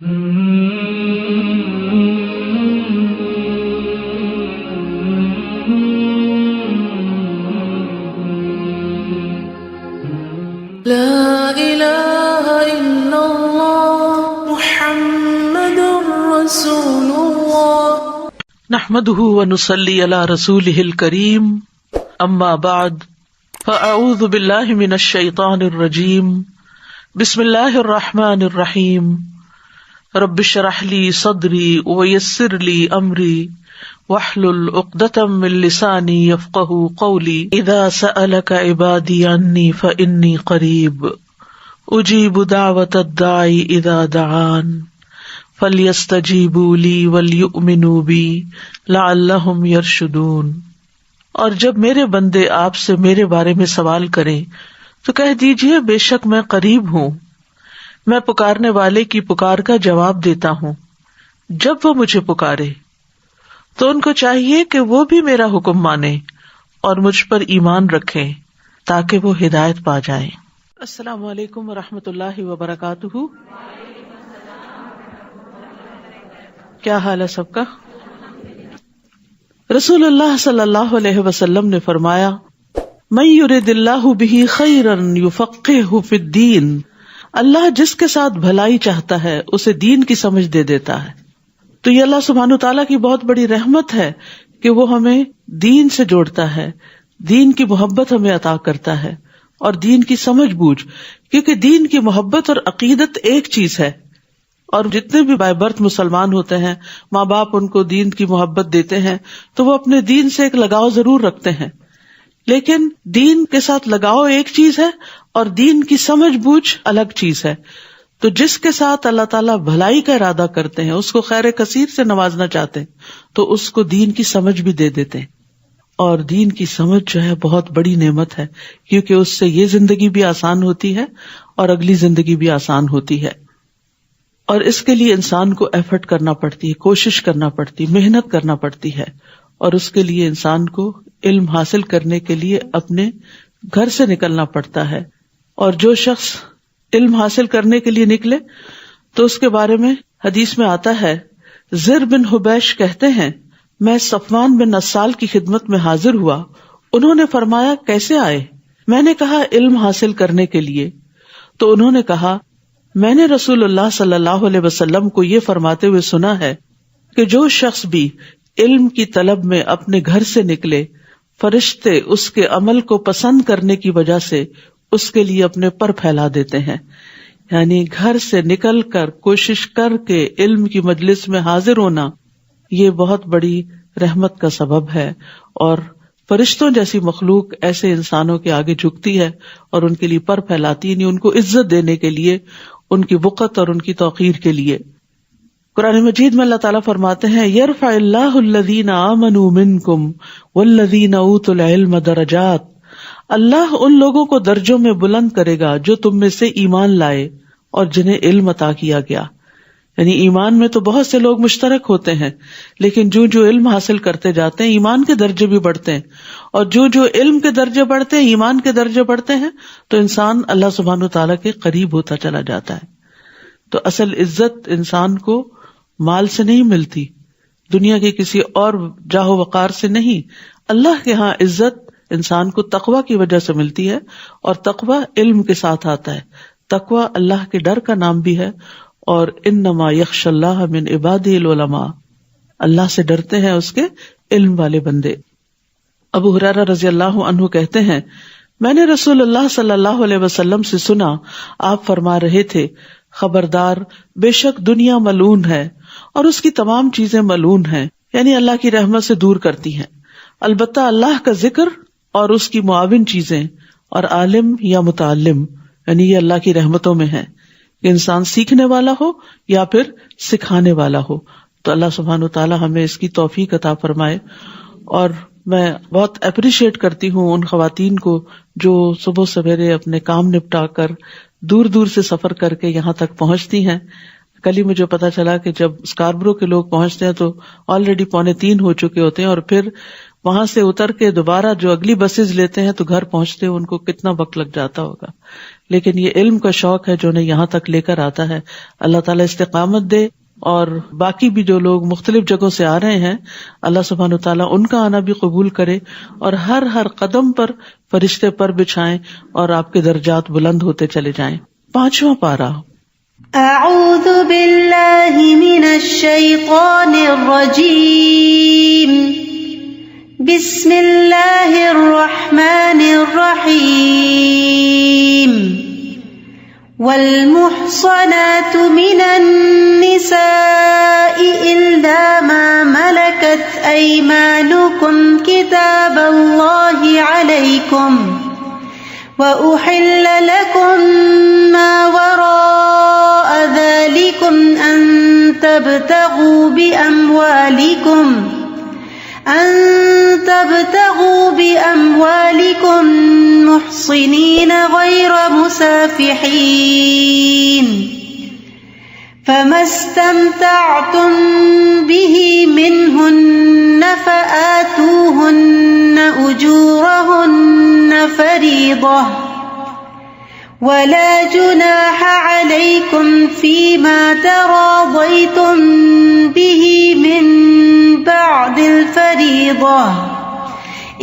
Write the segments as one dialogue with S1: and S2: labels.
S1: لا إله إلا الله محمد رسول الله
S2: نحمده ونصلي على رسوله الكريم اما بعد فاعوذ بالله من الشيطان الرجيم بسم الله الرحمن الرحيم رب اشرح لي صدري ويسر لي امري واحلل عقدة من لساني يفقهوا قولي اذا سألك عبادي عني فاني قريب اجيب دعوة الداعي اذا دعان فَلْيَسْتَجِيبُوا لِي وَلْيُؤْمِنُوا بِي لَعَلَّهُمْ يَرْشُدُونَ۔ اور جب میرے بندے آپ سے میرے بارے میں سوال کریں تو کہہ دیجئے بے شک میں قریب ہوں، میں پکارنے والے کی پکار کا جواب دیتا ہوں۔ جب وہ مجھے پکارے تو ان کو چاہیے کہ وہ بھی میرا حکم مانیں اور مجھ پر ایمان رکھیں تاکہ وہ ہدایت پا جائیں۔ السلام علیکم ورحمۃ اللہ وبرکاتہ۔ کیا حال ہے سب کا؟ رسول اللہ صلی اللہ علیہ وسلم نے فرمایا، من یرد اللہ بہ خیرا یفقہہ فی الدین، اللہ جس کے ساتھ بھلائی چاہتا ہے اسے دین کی سمجھ دے دیتا ہے۔ تو یہ اللہ سبحانہ تعالیٰ کی بہت بڑی رحمت ہے کہ وہ ہمیں دین سے جوڑتا ہے، دین کی محبت ہمیں عطا کرتا ہے اور دین کی سمجھ بوجھ، کیونکہ دین کی محبت اور عقیدت ایک چیز ہے۔ اور جتنے بھی بائی برتھ مسلمان ہوتے ہیں، ماں باپ ان کو دین کی محبت دیتے ہیں تو وہ اپنے دین سے ایک لگاؤ ضرور رکھتے ہیں، لیکن دین کے ساتھ لگاؤ ایک چیز ہے اور دین کی سمجھ بوجھ الگ چیز ہے۔ تو جس کے ساتھ اللہ تعالیٰ بھلائی کا ارادہ کرتے ہیں، اس کو خیر کثیر سے نوازنا چاہتے ہیں، تو اس کو دین کی سمجھ بھی دے دیتے ہیں۔ اور دین کی سمجھ جو ہے بہت بڑی نعمت ہے، کیونکہ اس سے یہ زندگی بھی آسان ہوتی ہے اور اگلی زندگی بھی آسان ہوتی ہے۔ اور اس کے لیے انسان کو ایفرٹ کرنا پڑتی ہے، کوشش کرنا پڑتی، محنت کرنا پڑتی ہے، اور اس کے لیے انسان کو علم حاصل کرنے کے لیے اپنے گھر سے نکلنا پڑتا ہے۔ اور جو شخص علم حاصل کرنے کے لیے نکلے تو اس کے بارے میں حدیث میں آتا ہے، زر بن حبیش کہتے ہیں، میں صفوان بن نسال کی خدمت میں حاضر ہوا، انہوں نے فرمایا کیسے آئے؟ میں نے کہا علم حاصل کرنے کے لیے۔ تو انہوں نے کہا، میں نے رسول اللہ صلی اللہ علیہ وسلم کو یہ فرماتے ہوئے سنا ہے کہ جو شخص بھی علم کی طلب میں اپنے گھر سے نکلے، فرشتے اس کے عمل کو پسند کرنے کی وجہ سے اس کے لیے اپنے پر پھیلا دیتے ہیں۔ یعنی گھر سے نکل کر کوشش کر کے علم کی مجلس میں حاضر ہونا یہ بہت بڑی رحمت کا سبب ہے، اور فرشتوں جیسی مخلوق ایسے انسانوں کے آگے جھکتی ہے اور ان کے لیے پر پھیلاتی ہے، یعنی ان کو عزت دینے کے لیے، ان کی وقت اور ان کی توقیر کے لیے۔ قرآن مجید میں اللہ تعالیٰ فرماتے ہیں، یرفع اللہ الذین آمنوا منکم والذین اوتوا العلم درجات، اللہ ان لوگوں کو درجوں میں بلند کرے گا جو تم میں سے ایمان لائے اور جنہیں علم عطا کیا گیا۔ یعنی ایمان میں تو بہت سے لوگ مشترک ہوتے ہیں، لیکن جو جو علم حاصل کرتے جاتے ہیں ایمان کے درجے بھی بڑھتے ہیں، اور جو جو علم کے درجے بڑھتے ہیں، ایمان کے درجے بڑھتے ہیں، تو انسان اللہ سبحانہ تعالیٰ کے قریب ہوتا چلا جاتا ہے۔ تو اصل عزت انسان کو مال سے نہیں ملتی، دنیا کے کسی اور جاہ و وقار سے نہیں، اللہ کے ہاں عزت انسان کو تقوی کی وجہ سے ملتی ہے، اور تقوی علم کے ساتھ آتا ہے۔ تقوی اللہ کے ڈر کا نام بھی ہے، اور انما یخشی اللہ من عبادہ العلماء، اللہ سے ڈرتے ہیں اس کے علم والے بندے۔ ابو ہریرہ رضی اللہ عنہ کہتے ہیں، میں نے رسول اللہ صلی اللہ علیہ وسلم سے سنا، آپ فرما رہے تھے، خبردار، بے شک دنیا ملعون ہے اور اس کی تمام چیزیں ملعون ہیں، یعنی اللہ کی رحمت سے دور کرتی ہیں، البتہ اللہ کا ذکر اور اس کی معاون چیزیں اور عالم یا متعلم، یعنی یہ اللہ کی رحمتوں میں ہے کہ انسان سیکھنے والا ہو یا پھر سکھانے والا ہو۔ تو اللہ سبحانہ وتعالی ہمیں اس کی توفیق عطا فرمائے۔ اور میں بہت اپریشیٹ کرتی ہوں ان خواتین کو جو صبح سویرے اپنے کام نپٹا کر دور دور سے سفر کر کے یہاں تک پہنچتی ہیں۔ کل ہی مجھے پتا چلا کہ جب اسکاربرو کے لوگ پہنچتے ہیں تو آلریڈی 2:45 ہو چکے ہوتے ہیں، اور پھر وہاں سے اتر کے دوبارہ جو اگلی بسز لیتے ہیں تو گھر پہنچتے ان کو کتنا وقت لگ جاتا ہوگا۔ لیکن یہ علم کا شوق ہے جو انہیں یہاں تک لے کر آتا ہے. اللہ تعالیٰ استقامت دے، اور باقی بھی جو لوگ مختلف جگہوں سے آ رہے ہیں اللہ سبحانہ وتعالیٰ ان کا آنا بھی قبول کرے، اور ہر قدم پر فرشتے پر بچھائیں اور آپ کے درجات بلند ہوتے چلے جائیں. 5واں پارہ.
S3: اعوذ باللہ من الشیطان الرجیم، بسم اللہ الرحمن الرحیم. والمحصنات من النساء إلا ما ملكت أيمانكم كتاب الله عليكم وأحل لكم ما وراء ذلكم أن تبتغوا بأموالكم محصنين غير مسافحين، فما استمتعتم به منهن فآتوهن أجورهن فريضة، ولا جناح عليكم فيما تراضيتم به من بعد الفريضة،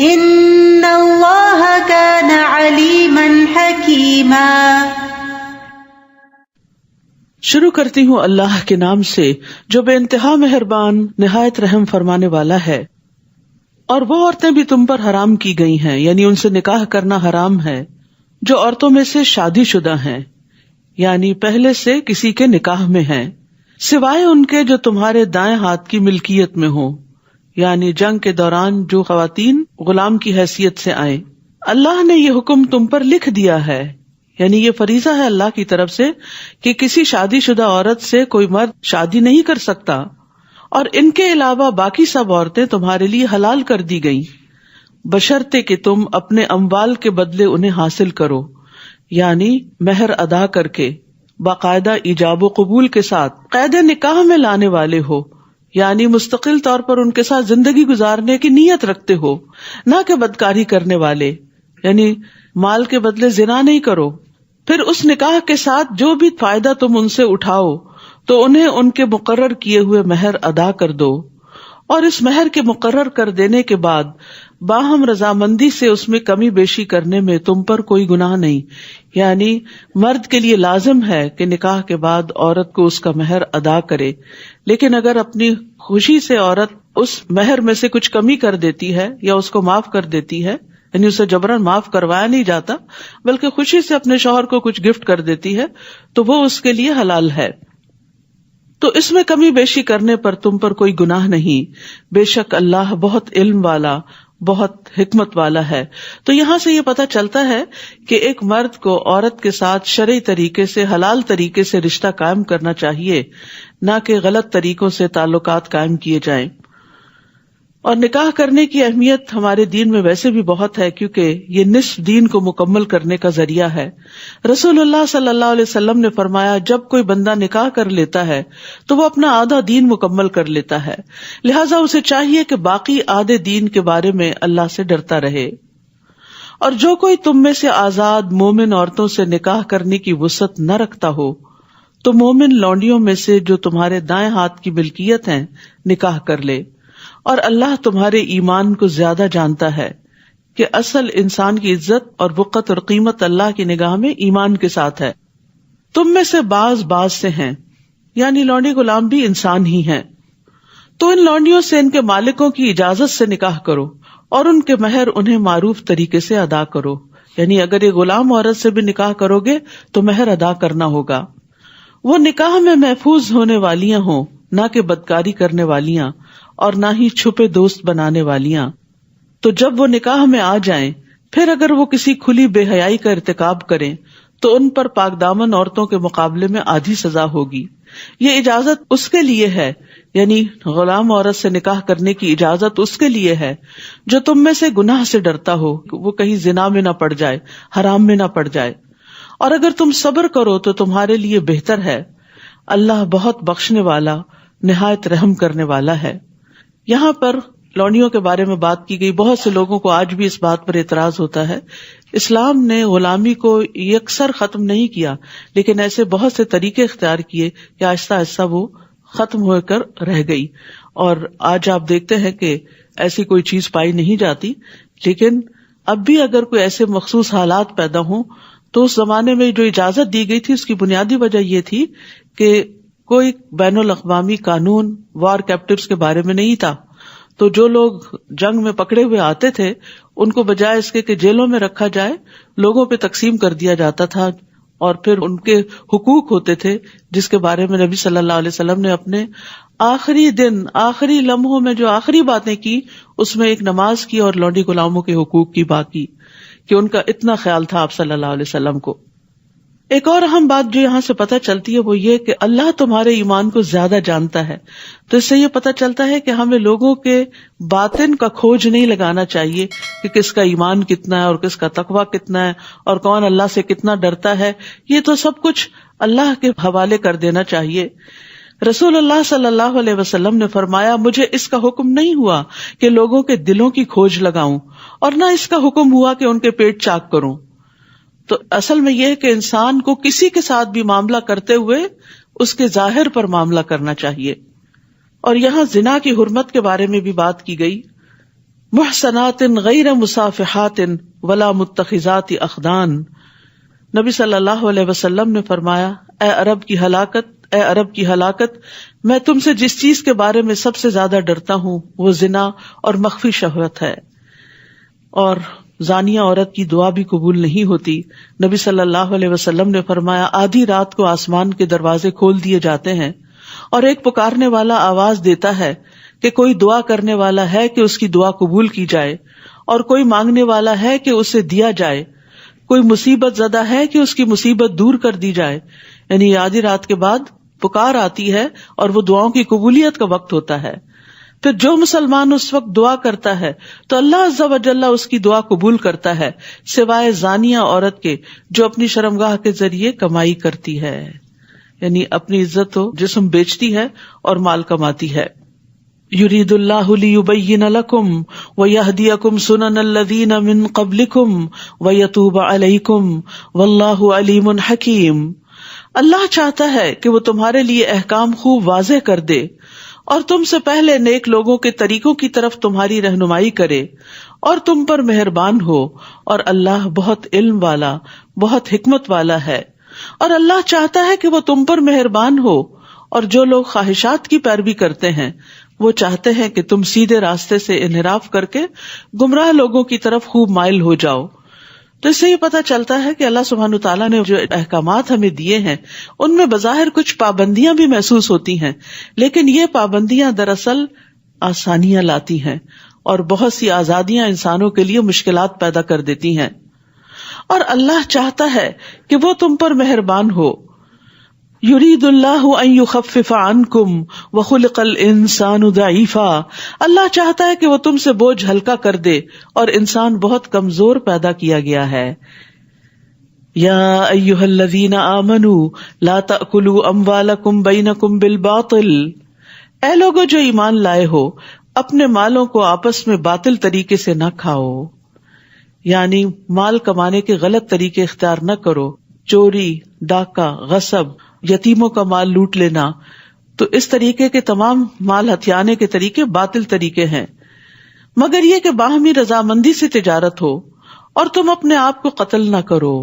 S3: ان اللہ کان علیما حکیما.
S2: شروع کرتی ہوں اللہ کے نام سے جو بے انتہا مہربان نہایت رحم فرمانے والا ہے. اور وہ عورتیں بھی تم پر حرام کی گئی ہیں، یعنی ان سے نکاح کرنا حرام ہے جو عورتوں میں سے شادی شدہ ہیں، یعنی پہلے سے کسی کے نکاح میں ہیں، سوائے ان کے جو تمہارے دائیں ہاتھ کی ملکیت میں ہوں، یعنی جنگ کے دوران جو خواتین غلام کی حیثیت سے آئیں. اللہ نے یہ حکم تم پر لکھ دیا ہے، یعنی یہ فریضہ ہے اللہ کی طرف سے کہ کسی شادی شدہ عورت سے کوئی مرد شادی نہیں کر سکتا، اور ان کے علاوہ باقی سب عورتیں تمہارے لیے حلال کر دی گئیں، بشرطے کہ تم اپنے اموال کے بدلے انہیں حاصل کرو، یعنی مہر ادا کر کے باقاعدہ ایجاب و قبول کے ساتھ قید نکاح میں لانے والے ہو، یعنی مستقل طور پر ان کے ساتھ زندگی گزارنے کی نیت رکھتے ہو، نہ کہ بدکاری کرنے والے، یعنی مال کے بدلے زنا نہیں کرو. پھر اس نکاح کے ساتھ جو بھی فائدہ تم ان سے اٹھاؤ تو انہیں ان کے مقرر کیے ہوئے مہر ادا کر دو، اور اس مہر کے مقرر کر دینے کے بعد باہم رضامندی سے اس میں کمی بیشی کرنے میں تم پر کوئی گناہ نہیں. یعنی مرد کے لیے لازم ہے کہ نکاح کے بعد عورت کو اس کا مہر ادا کرے، لیکن اگر اپنی خوشی سے عورت اس مہر میں سے کچھ کمی کر دیتی ہے یا اس کو معاف کر دیتی ہے، یعنی اسے جبراً معاف کروایا نہیں جاتا بلکہ خوشی سے اپنے شوہر کو کچھ گفٹ کر دیتی ہے، تو وہ اس کے لیے حلال ہے. تو اس میں کمی بیشی کرنے پر تم پر کوئی گناہ نہیں، بے شک اللہ بہت علم والا بہت حکمت والا ہے. تو یہاں سے یہ پتہ چلتا ہے کہ ایک مرد کو عورت کے ساتھ شرعی طریقے سے حلال طریقے سے رشتہ قائم کرنا چاہیے، نہ کہ غلط طریقوں سے تعلقات قائم کیے جائیں. اور نکاح کرنے کی اہمیت ہمارے دین میں ویسے بھی بہت ہے، کیونکہ یہ نصف دین کو مکمل کرنے کا ذریعہ ہے. رسول اللہ صلی اللہ علیہ وسلم نے فرمایا جب کوئی بندہ نکاح کر لیتا ہے تو وہ اپنا آدھا دین مکمل کر لیتا ہے، لہٰذا اسے چاہیے کہ باقی آدھے دین کے بارے میں اللہ سے ڈرتا رہے. اور جو کوئی تم میں سے آزاد مومن عورتوں سے نکاح کرنے کی وسعت نہ رکھتا ہو تو مومن لونڈیوں میں سے جو تمہارے دائیں ہاتھ کی ملکیت ہیں نکاح کر لے. اور اللہ تمہارے ایمان کو زیادہ جانتا ہے کہ اصل انسان کی عزت اور وقت اور قیمت اللہ کی نگاہ میں ایمان کے ساتھ ہے. تم میں سے بعض سے ہیں، یعنی لونڈی غلام بھی انسان ہی ہیں، تو ان لونڈیوں سے ان کے مالکوں کی اجازت سے نکاح کرو اور ان کے مہر انہیں معروف طریقے سے ادا کرو. یعنی اگر یہ غلام عورت سے بھی نکاح کرو گے تو مہر ادا کرنا ہوگا. وہ نکاح میں محفوظ ہونے والیاں ہوں، نہ کہ بدکاری کرنے والیاں اور نہ ہی چھپے دوست بنانے والیاں. تو جب وہ نکاح میں آ جائیں پھر اگر وہ کسی کھلی بے حیائی کا ارتکاب کریں تو ان پر پاک دامن عورتوں کے مقابلے میں آدھی سزا ہوگی. یہ اجازت اس کے لیے ہے، یعنی غلام عورت سے نکاح کرنے کی اجازت اس کے لیے ہے جو تم میں سے گناہ سے ڈرتا ہو، وہ کہیں زنا میں نہ پڑ جائے، حرام میں نہ پڑ جائے. اور اگر تم صبر کرو تو تمہارے لیے بہتر ہے، اللہ بہت بخشنے والا نہایت رحم کرنے والا ہے. یہاں پر لونڈیوں کے بارے میں بات کی گئی. بہت سے لوگوں کو آج بھی اس بات پر اعتراض ہوتا ہے. اسلام نے غلامی کو یکسر ختم نہیں کیا، لیکن ایسے بہت سے طریقے اختیار کیے کہ آہستہ آہستہ وہ ختم ہو کر رہ گئی. اور آج آپ دیکھتے ہیں کہ ایسی کوئی چیز پائی نہیں جاتی. لیکن اب بھی اگر کوئی ایسے مخصوص حالات پیدا ہوں تو اس زمانے میں جو اجازت دی گئی تھی اس کی بنیادی وجہ یہ تھی کہ کوئی بین الاقوامی قانون وار کیپٹیوز کے بارے میں نہیں تھا. تو جو لوگ جنگ میں پکڑے ہوئے آتے تھے ان کو بجائے اس کے کہ جیلوں میں رکھا جائے لوگوں پہ تقسیم کر دیا جاتا تھا، اور پھر ان کے حقوق ہوتے تھے جس کے بارے میں نبی صلی اللہ علیہ وسلم نے اپنے آخری دن آخری لمحوں میں جو آخری باتیں کی اس میں ایک نماز کی اور لونڈی غلاموں کے حقوق کی بات کی کہ ان کا اتنا خیال تھا آپ صلی اللہ علیہ وسلم کو. ایک اور اہم بات جو یہاں سے پتہ چلتی ہے وہ یہ کہ اللہ تمہارے ایمان کو زیادہ جانتا ہے. تو اس سے یہ پتہ چلتا ہے کہ ہمیں لوگوں کے باطن کا کھوج نہیں لگانا چاہیے کہ کس کا ایمان کتنا ہے اور کس کا تقویٰ کتنا ہے اور کون اللہ سے کتنا ڈرتا ہے. یہ تو سب کچھ اللہ کے حوالے کر دینا چاہیے. رسول اللہ صلی اللہ علیہ وسلم نے فرمایا مجھے اس کا حکم نہیں ہوا کہ لوگوں کے دلوں کی کھوج لگاؤں، اور نہ اس کا حکم ہوا کہ ان کے پیٹ چاک کروں. تو اصل میں یہ ہے کہ انسان کو کسی کے ساتھ بھی معاملہ کرتے ہوئے اس کے ظاہر پر معاملہ کرنا چاہیے. اور یہاں زنا کی حرمت کے بارے میں بھی بات کی گئی. محصنات غیر مصافحات ولا متخذات اخدان. نبی صلی اللہ علیہ وسلم نے فرمایا اے عرب کی ہلاکت، میں تم سے جس چیز کے بارے میں سب سے زیادہ ڈرتا ہوں وہ زنا اور مخفی شہوت ہے. اور زانیہ عورت کی دعا بھی قبول نہیں ہوتی. نبی صلی اللہ علیہ وسلم نے فرمایا آدھی رات کو آسمان کے دروازے کھول دیے جاتے ہیں اور ایک پکارنے والا آواز دیتا ہے کہ کوئی دعا کرنے والا ہے کہ اس کی دعا قبول کی جائے، اور کوئی مانگنے والا ہے کہ اسے دیا جائے، کوئی مصیبت زدہ ہے کہ اس کی مصیبت دور کر دی جائے. یعنی آدھی رات کے بعد پکار آتی ہے اور وہ دعاؤں کی قبولیت کا وقت ہوتا ہے. پھر جو مسلمان اس وقت دعا کرتا ہے تو اللہ عز و جل اس کی دعا قبول کرتا ہے، سوائے زانیہ عورت کے جو اپنی شرمگاہ کے ذریعے کمائی کرتی ہے، یعنی اپنی عزت و جسم بیچتی ہے اور مال کماتی ہے. یرید اللہ لیبین لکم ویہدیکم سنن الذین من قبلکم ویتوب علیکم واللہ علیم حکیم. اللہ چاہتا ہے کہ وہ تمہارے لیے احکام خوب واضح کر دے اور تم سے پہلے نیک لوگوں کے طریقوں کی طرف تمہاری رہنمائی کرے اور تم پر مہربان ہو، اور اللہ بہت علم والا بہت حکمت والا ہے. اور اللہ چاہتا ہے کہ وہ تم پر مہربان ہو، اور جو لوگ خواہشات کی پیروی کرتے ہیں وہ چاہتے ہیں کہ تم سیدھے راستے سے انحراف کر کے گمراہ لوگوں کی طرف خوب مائل ہو جاؤ. تو اس سے یہ پتہ چلتا ہے کہ اللہ سبحانہ وتعالیٰ نے جو احکامات ہمیں دیے ہیں ان میں بظاہر کچھ پابندیاں بھی محسوس ہوتی ہیں، لیکن یہ پابندیاں دراصل آسانیاں لاتی ہیں اور بہت سی آزادیاں انسانوں کے لیے مشکلات پیدا کر دیتی ہیں. اور اللہ چاہتا ہے کہ وہ تم پر مہربان ہو. یرید اللہ ان یخفف عنکم وخلق الانسان ضعیفا. اللہ چاہتا ہے کہ وہ تم سے بوجھ ہلکا کر دے اور انسان بہت کمزور پیدا کیا گیا ہے. یا ایھا الذین آمنوا لا تأکلوا اموالکم بینکم بالباطل. اے لوگو جو ایمان لائے ہو اپنے مالوں کو آپس میں باطل طریقے سے نہ کھاؤ، یعنی مال کمانے کے غلط طریقے اختیار نہ کرو. چوری، ڈاکہ، غصب، یتیموں کا مال لوٹ لینا، تو اس طریقے کے تمام مال ہتھیانے کے طریقے باطل طریقے ہیں. مگر یہ کہ باہمی رضامندی سے تجارت ہو اور تم اپنے آپ کو قتل نہ کرو،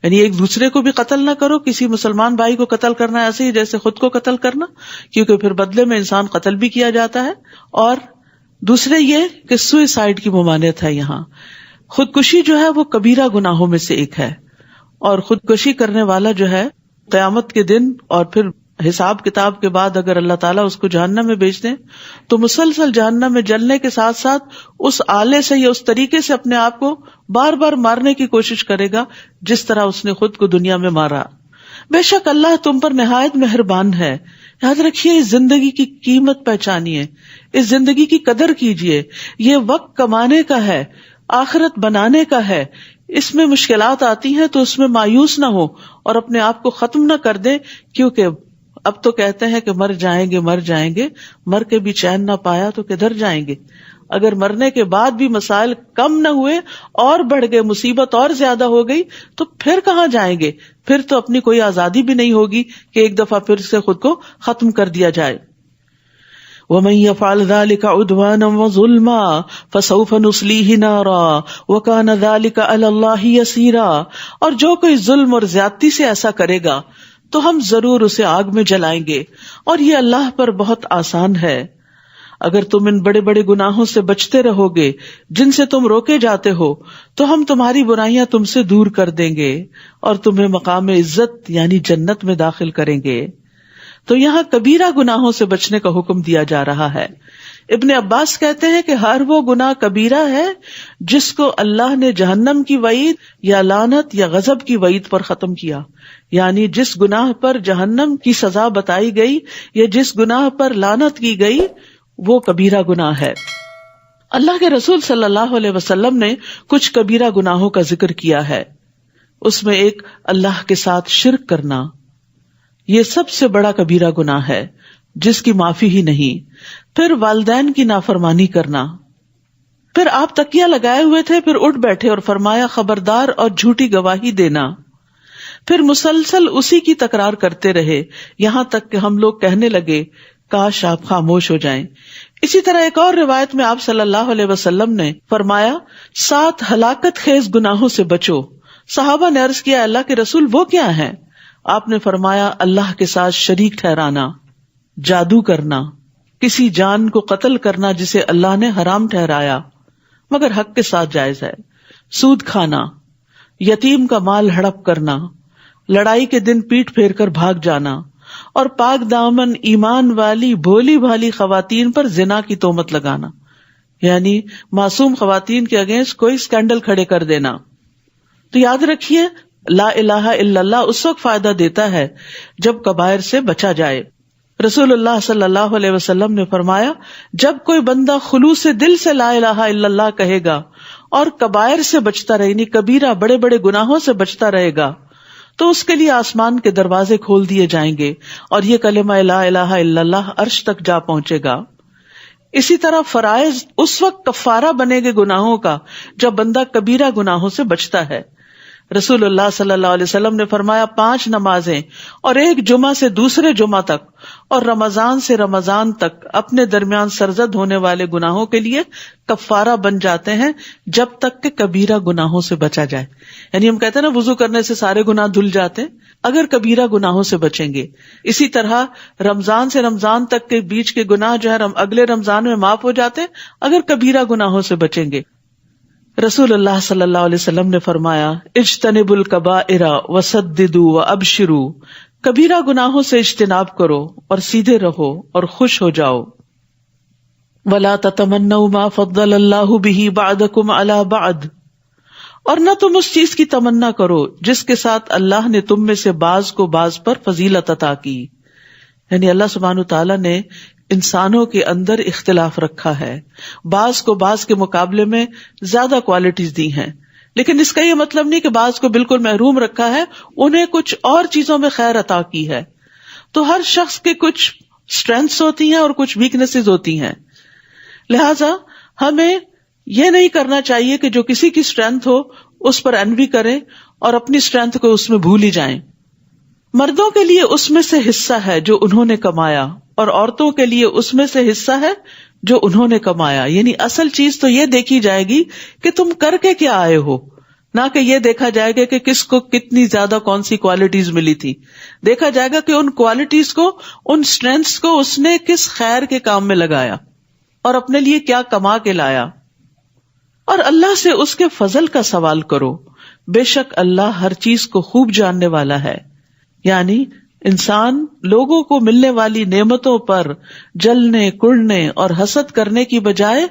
S2: یعنی ایک دوسرے کو بھی قتل نہ کرو. کسی مسلمان بھائی کو قتل کرنا ایسے ہی جیسے خود کو قتل کرنا، کیونکہ پھر بدلے میں انسان قتل بھی کیا جاتا ہے. اور دوسرے یہ کہ سوئسائڈ کی ممانعت ہے. یہاں خودکشی جو ہے وہ کبیرہ گناہوں میں سے ایک ہے، اور خودکشی کرنے والا جو ہے قیامت کے دن اور پھر حساب کتاب کے بعد اگر اللہ تعالیٰ اس کو جہنم میں بھیج دیں تو مسلسل جہنم میں جلنے کے ساتھ ساتھ اس آلے سے یا اس طریقے سے اپنے آپ کو بار بار مارنے کی کوشش کرے گا جس طرح اس نے خود کو دنیا میں مارا. بے شک اللہ تم پر نہایت مہربان ہے. یاد رکھیے اس زندگی کی قیمت پہچانیے، اس زندگی کی قدر کیجیے. یہ وقت کمانے کا ہے، آخرت بنانے کا ہے. اس میں مشکلات آتی ہیں تو اس میں مایوس نہ ہو اور اپنے آپ کو ختم نہ کر دے، کیونکہ اب تو کہتے ہیں کہ مر جائیں گے، مر کے بھی چین نہ پایا تو کدھر جائیں گے؟ اگر مرنے کے بعد بھی مسائل کم نہ ہوئے اور بڑھ گئے، مصیبت اور زیادہ ہو گئی، تو پھر کہاں جائیں گے؟ پھر تو اپنی کوئی آزادی بھی نہیں ہوگی کہ ایک دفعہ پھر سے خود کو ختم کر دیا جائے. وَمَن يَفْعَلْ ذَلِكَ عُدْوَانًا وَظُلْمًا فَسَوْفَ نُصْلِيهِ نَارًا وَكَانَ ذَلِكَ عَلَى اللَّهِ يَسِيرًا، اور جو کوئی ظلم اور زیادتی سے ایسا کرے گا تو ہم ضرور اسے آگ میں جلائیں گے، اور یہ اللہ پر بہت آسان ہے. اگر تم ان بڑے بڑے گناہوں سے بچتے رہو گے جن سے تم روکے جاتے ہو تو ہم تمہاری برائیاں تم سے دور کر دیں گے اور تمہیں مقام عزت یعنی جنت میں داخل کریں گے. تو یہاں کبیرہ گناہوں سے بچنے کا حکم دیا جا رہا ہے. ابن عباس کہتے ہیں کہ ہر وہ گناہ کبیرہ ہے جس کو اللہ نے جہنم کی وعید یا لعنت یا غضب کی وعید پر ختم کیا، یعنی جس گناہ پر جہنم کی سزا بتائی گئی یا جس گناہ پر لعنت کی گئی وہ کبیرہ گناہ ہے. اللہ کے رسول صلی اللہ علیہ وسلم نے کچھ کبیرہ گناہوں کا ذکر کیا ہے. اس میں ایک اللہ کے ساتھ شرک کرنا، یہ سب سے بڑا کبیرہ گناہ ہے جس کی معافی ہی نہیں. پھر والدین کی نافرمانی کرنا. پھر آپ تکیہ لگائے ہوئے تھے، پھر اٹھ بیٹھے اور فرمایا خبردار اور جھوٹی گواہی دینا. پھر مسلسل اسی کی تکرار کرتے رہے یہاں تک کہ ہم لوگ کہنے لگے کاش آپ خاموش ہو جائیں. اسی طرح ایک اور روایت میں آپ صلی اللہ علیہ وسلم نے فرمایا 7 ہلاکت خیز گناہوں سے بچو. صحابہ نے عرض کیا اللہ کے رسول وہ کیا ہیں؟ آپ نے فرمایا اللہ کے ساتھ شریک ٹھہرانا، جادو کرنا، کسی جان کو قتل کرنا جسے اللہ نے حرام ٹھہرایا مگر حق کے ساتھ جائز ہے، سود کھانا، یتیم کا مال ہڑپ کرنا، لڑائی کے دن پیٹ پھیر کر بھاگ جانا، اور پاک دامن ایمان والی بھولی بھالی خواتین پر زنا کی تہمت لگانا، یعنی معصوم خواتین کے اگینسٹ کوئی اسکینڈل کھڑے کر دینا. تو یاد رکھیے لا الہ الا اللہ اس وقت فائدہ دیتا ہے جب کبائر سے بچا جائے. رسول اللہ صلی اللہ علیہ وسلم نے فرمایا جب کوئی بندہ خلوص دل سے لا الہ الا اللہ کہے گا اور کبائر سے بچتا رہے، یعنی کبیرہ بڑے بڑے گناہوں سے بچتا رہے گا، تو اس کے لیے آسمان کے دروازے کھول دیے جائیں گے اور یہ کلمہ لا الہ الا اللہ عرش تک جا پہنچے گا. اسی طرح فرائض اس وقت کفارہ بنے گے گناہوں کا جب بندہ کبیرہ گناہوں سے بچتا ہے. رسول اللہ صلی اللہ علیہ وسلم نے فرمایا 5 نمازیں اور ایک جمعہ سے دوسرے جمعہ تک اور رمضان سے رمضان تک اپنے درمیان سرزد ہونے والے گناہوں کے لیے کفارہ بن جاتے ہیں جب تک کہ کبیرہ گناہوں سے بچا جائے. یعنی ہم کہتے ہیں نا وضو کرنے سے سارے گناہ دھل جاتے ہیں اگر کبیرہ گناہوں سے بچیں گے. اسی طرح رمضان سے رمضان تک کے بیچ کے گناہ جو ہے اگلے رمضان میں معاف ہو جاتے ہیں اگر کبیرہ گناہوں سے بچیں گے. رسول اللہ صلی اللہ علیہ وسلم نے فرمایا اجتنبوا الکبائر وسددوا وابشروا، کبیرہ گناہوں سے اجتناب کرو اور سیدھے رہو اور خوش ہو جاؤ. ولا تتمنوا ما فضل اللہ به بعضکم علی بعض، اور نہ تم اس چیز کی تمنا کرو جس کے ساتھ اللہ نے تم میں سے بعض کو بعض پر فضیلت عطا کی. یعنی اللہ سبحانہ تعالیٰ نے انسانوں کے اندر اختلاف رکھا ہے، بعض کو بعض کے مقابلے میں زیادہ کوالٹیز دی ہیں، لیکن اس کا یہ مطلب نہیں کہ بعض کو بالکل محروم رکھا ہے، انہیں کچھ اور چیزوں میں خیر عطا کی ہے. تو ہر شخص کے کچھ اسٹرینتھس ہوتی ہیں اور کچھ ویکنیسز ہوتی ہیں، لہذا ہمیں یہ نہیں کرنا چاہیے کہ جو کسی کی اسٹرینتھ ہو اس پر انوی کریں اور اپنی اسٹرینتھ کو اس میں بھول ہی جائیں. مردوں کے لیے اس میں سے حصہ ہے جو انہوں نے کمایا اور عورتوں کے لیے اس میں سے حصہ ہے جو انہوں نے کمایا. یعنی اصل چیز تو یہ دیکھی جائے گی کہ تم کر کے کیا آئے ہو، نہ کہ یہ دیکھا جائے گا کہ کس کو کتنی زیادہ کون سی کوالٹیز ملی تھی. دیکھا جائے گا کہ ان کوالٹیز کو، ان اسٹرینتھس کو اس نے کس خیر کے کام میں لگایا اور اپنے لیے کیا کما کے لایا. اور اللہ سے اس کے فضل کا سوال کرو، بے شک اللہ ہر چیز کو خوب جاننے والا ہے. یعنی انسان لوگوں کو ملنے والی نعمتوں پر جلنے کڑنے اور حسد کرنے کی بجائے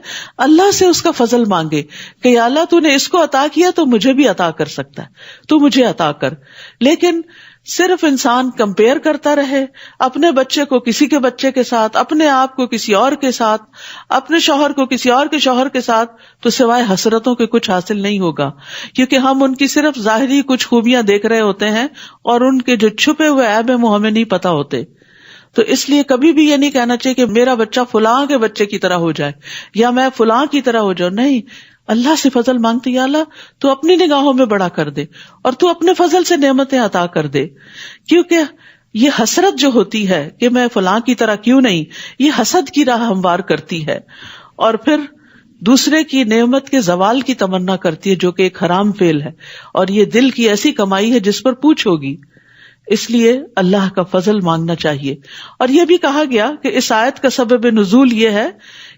S2: اللہ سے اس کا فضل مانگے کہ یا اللہ تو نے اس کو عطا کیا تو مجھے بھی عطا کر سکتا ہے، تو مجھے عطا کر. لیکن صرف انسان کمپیئر کرتا رہے، اپنے بچے کو کسی کے بچے کے ساتھ، اپنے آپ کو کسی اور کے ساتھ، اپنے شوہر کو کسی اور کے شوہر کے ساتھ، تو سوائے حسرتوں کے کچھ حاصل نہیں ہوگا، کیونکہ ہم ان کی صرف ظاہری کچھ خوبیاں دیکھ رہے ہوتے ہیں اور ان کے جو چھپے ہوئے عیب ہیں وہ ہمیں نہیں پتا ہوتے. تو اس لیے کبھی بھی یہ نہیں کہنا چاہیے کہ میرا بچہ فلاں کے بچے کی طرح ہو جائے یا میں فلاں کی طرح ہو جاؤں. نہیں، اللہ سے فضل مانگتے، یا اللہ تو اپنی نگاہوں میں بڑا کر دے اور تو اپنے فضل سے نعمتیں عطا کر دے. کیونکہ یہ حسرت جو ہوتی ہے کہ میں فلاں کی طرح کیوں نہیں، یہ حسد کی راہ ہموار کرتی ہے اور پھر دوسرے کی نعمت کے زوال کی تمنا کرتی ہے، جو کہ ایک حرام فعل ہے اور یہ دل کی ایسی کمائی ہے جس پر پوچھ ہوگی. اس لیے اللہ کا فضل مانگنا چاہیے. اور یہ بھی کہا گیا کہ اس آیت کا سبب نزول یہ ہے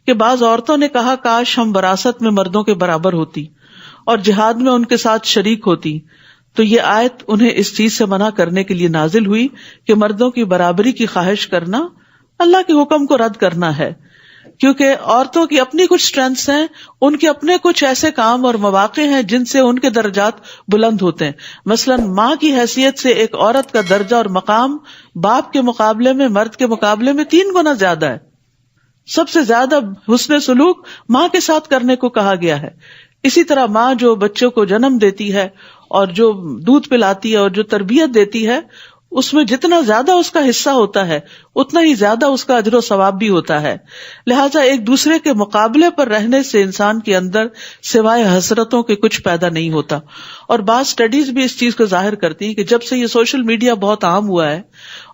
S2: کہ بعض عورتوں نے کہا کاش ہم وراثت میں مردوں کے برابر ہوتی اور جہاد میں ان کے ساتھ شریک ہوتی. تو یہ آیت انہیں اس چیز سے منع کرنے کے لیے نازل ہوئی کہ مردوں کی برابری کی خواہش کرنا اللہ کے حکم کو رد کرنا ہے، کیونکہ عورتوں کی اپنی کچھ اسٹرینتھس ہیں، ان کے اپنے کچھ ایسے کام اور مواقع ہیں جن سے ان کے درجات بلند ہوتے ہیں. مثلاً ماں کی حیثیت سے ایک عورت کا درجہ اور مقام باپ کے مقابلے میں، مرد کے مقابلے میں 3 گنا زیادہ ہے. سب سے زیادہ حسن سلوک ماں کے ساتھ کرنے کو کہا گیا ہے. اسی طرح ماں جو بچوں کو جنم دیتی ہے اور جو دودھ پلاتی ہے اور جو تربیت دیتی ہے، اس میں جتنا زیادہ اس کا حصہ ہوتا ہے اتنا ہی زیادہ اس کا اجر و ثواب بھی ہوتا ہے. لہٰذا ایک دوسرے کے مقابلے پر رہنے سے انسان کے اندر سوائے حسرتوں کے کچھ پیدا نہیں ہوتا. اور بعض اسٹڈیز بھی اس چیز کو ظاہر کرتی ہیں کہ جب سے یہ سوشل میڈیا بہت عام ہوا ہے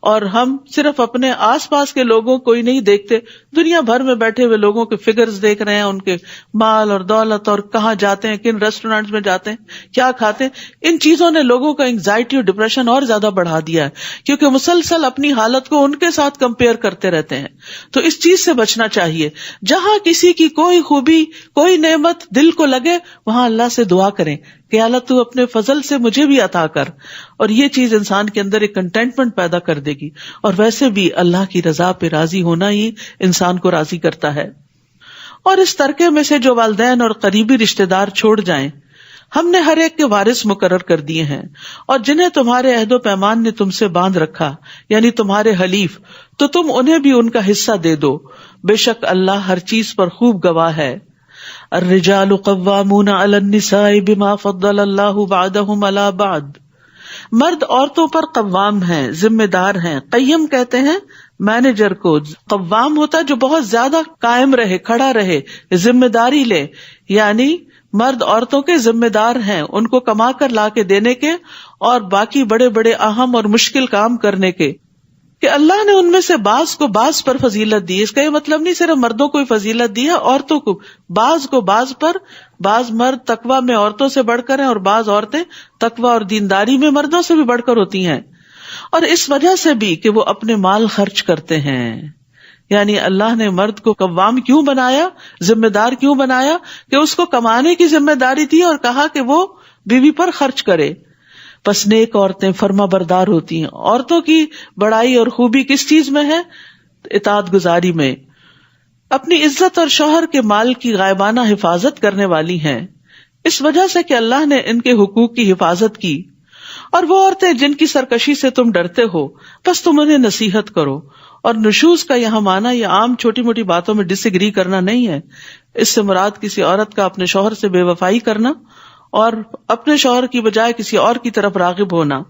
S2: اور ہم صرف اپنے آس پاس کے لوگوں کو ہی نہیں دیکھتے، دنیا بھر میں بیٹھے ہوئے لوگوں کے فگرز دیکھ رہے ہیں، ان کے مال اور دولت اور کہاں جاتے ہیں، کن ریسٹورینٹس میں جاتے ہیں، کیا کھاتے ہیں، ان چیزوں نے لوگوں کا انگزائٹی اور ڈپریشن اور زیادہ بڑھا دیا ہے، کیونکہ مسلسل اپنی حالت کو ان کے ساتھ کمپیئر کرتے رہتے ہیں. تو اس چیز سے بچنا چاہیے. جہاں کسی کی کوئی خوبی، کوئی نعمت دل کو لگے، وہاں اللہ سے دعا کریں کہ اللہ تو اپنے فضل سے مجھے بھی عطا کر. اور یہ چیز انسان کے اندر ایک کنٹینٹمنٹ پیدا کر دے گی. اور ویسے بھی اللہ کی رضا پہ راضی ہونا ہی انسان کو راضی کرتا ہے. اور اس ترکے میں سے جو والدین اور قریبی رشتہ دار چھوڑ جائیں، ہم نے ہر ایک کے وارث مقرر کر دیے ہیں، اور جنہیں تمہارے عہد و پیمان نے تم سے باندھ رکھا یعنی تمہارے حلیف، تو تم انہیں بھی ان کا حصہ دے دو. بے شک اللہ ہر چیز پر خوب گواہ ہے. الرجال قوامون علی النساء بما فضل اللہ بعضهم علی بعض. مرد عورتوں پر قوام ہیں، ذمہ دار ہیں. قیم کہتے ہیں مینیجر کو. قوام ہوتا ہے جو بہت زیادہ قائم رہے، کھڑا رہے، ذمہ داری لے. یعنی مرد عورتوں کے ذمہ دار ہیں، ان کو کما کر لا کے دینے کے اور باقی بڑے بڑے اہم اور مشکل کام کرنے کے. کہ اللہ نے ان میں سے بعض کو بعض پر فضیلت دی. اس کا یہ مطلب نہیں صرف مردوں کو فضیلت دی ہے، عورتوں کو بعض پر. بعض مرد تقویٰ میں عورتوں سے بڑھ کر ہیں اور بعض عورتیں تقویٰ اور دینداری میں مردوں سے بھی بڑھ کر ہوتی ہیں. اور اس وجہ سے بھی کہ وہ اپنے مال خرچ کرتے ہیں. یعنی اللہ نے مرد کو قوام کیوں بنایا، ذمہ دار کیوں بنایا؟ کہ اس کو کمانے کی ذمہ داری دی اور کہا کہ وہ بیوی پر خرچ کرے. پس نیک عورتیں فرما بردار ہوتی ہیں. عورتوں کی بڑائی اور خوبی کس چیز میں ہے؟ اطاعت گزاری میں. اپنی عزت اور شوہر کے مال کی غائبانہ حفاظت کرنے والی ہیں، اس وجہ سے کہ اللہ نے ان کے حقوق کی حفاظت کی. اور وہ عورتیں جن کی سرکشی سے تم ڈرتے ہو، بس تم انہیں نصیحت کرو. اور نشوز کا یہاں معنی یہ عام چھوٹی موٹی باتوں میں ڈس ایگری کرنا نہیں ہے. اس سے مراد کسی عورت کا اپنے شوہر سے بے وفائی کرنا اور اپنے شوہر کی بجائے کسی اور کی طرف راغب ہونا.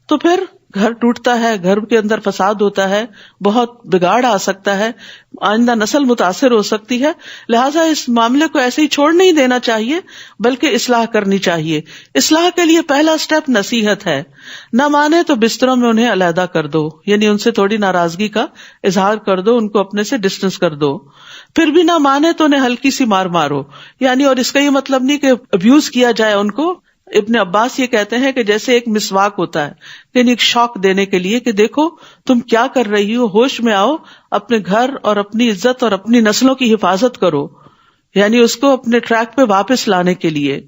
S2: تو پھر گھر ٹوٹتا ہے، گھر کے اندر فساد ہوتا ہے، بہت بگاڑ آ سکتا ہے، آئندہ نسل متاثر ہو سکتی ہے. لہٰذا اس معاملے کو ایسے ہی چھوڑ نہیں دینا چاہیے، بلکہ اصلاح کرنی چاہیے. اصلاح کے لیے پہلا سٹیپ نصیحت ہے. نہ مانے تو بستروں میں انہیں علیحدہ کر دو، یعنی ان سے تھوڑی ناراضگی کا اظہار کر دو، ان کو اپنے سے ڈسٹینس کر دو. پھر بھی نہ مانے تو انہیں ہلکی سی مار مارو. یعنی اور اس کا یہ مطلب نہیں کہ ابیوز کیا جائے ان کو. ابن عباس یہ کہتے ہیں کہ جیسے ایک مسواک ہوتا ہے، یعنی ایک شوق دینے کے لیے کہ دیکھو تم کیا کر رہی ہو، ہوش میں آؤ، اپنے گھر اور اپنی عزت اور اپنی نسلوں کی حفاظت کرو. یعنی اس کو اپنے ٹریک پہ واپس لانے کے لیے.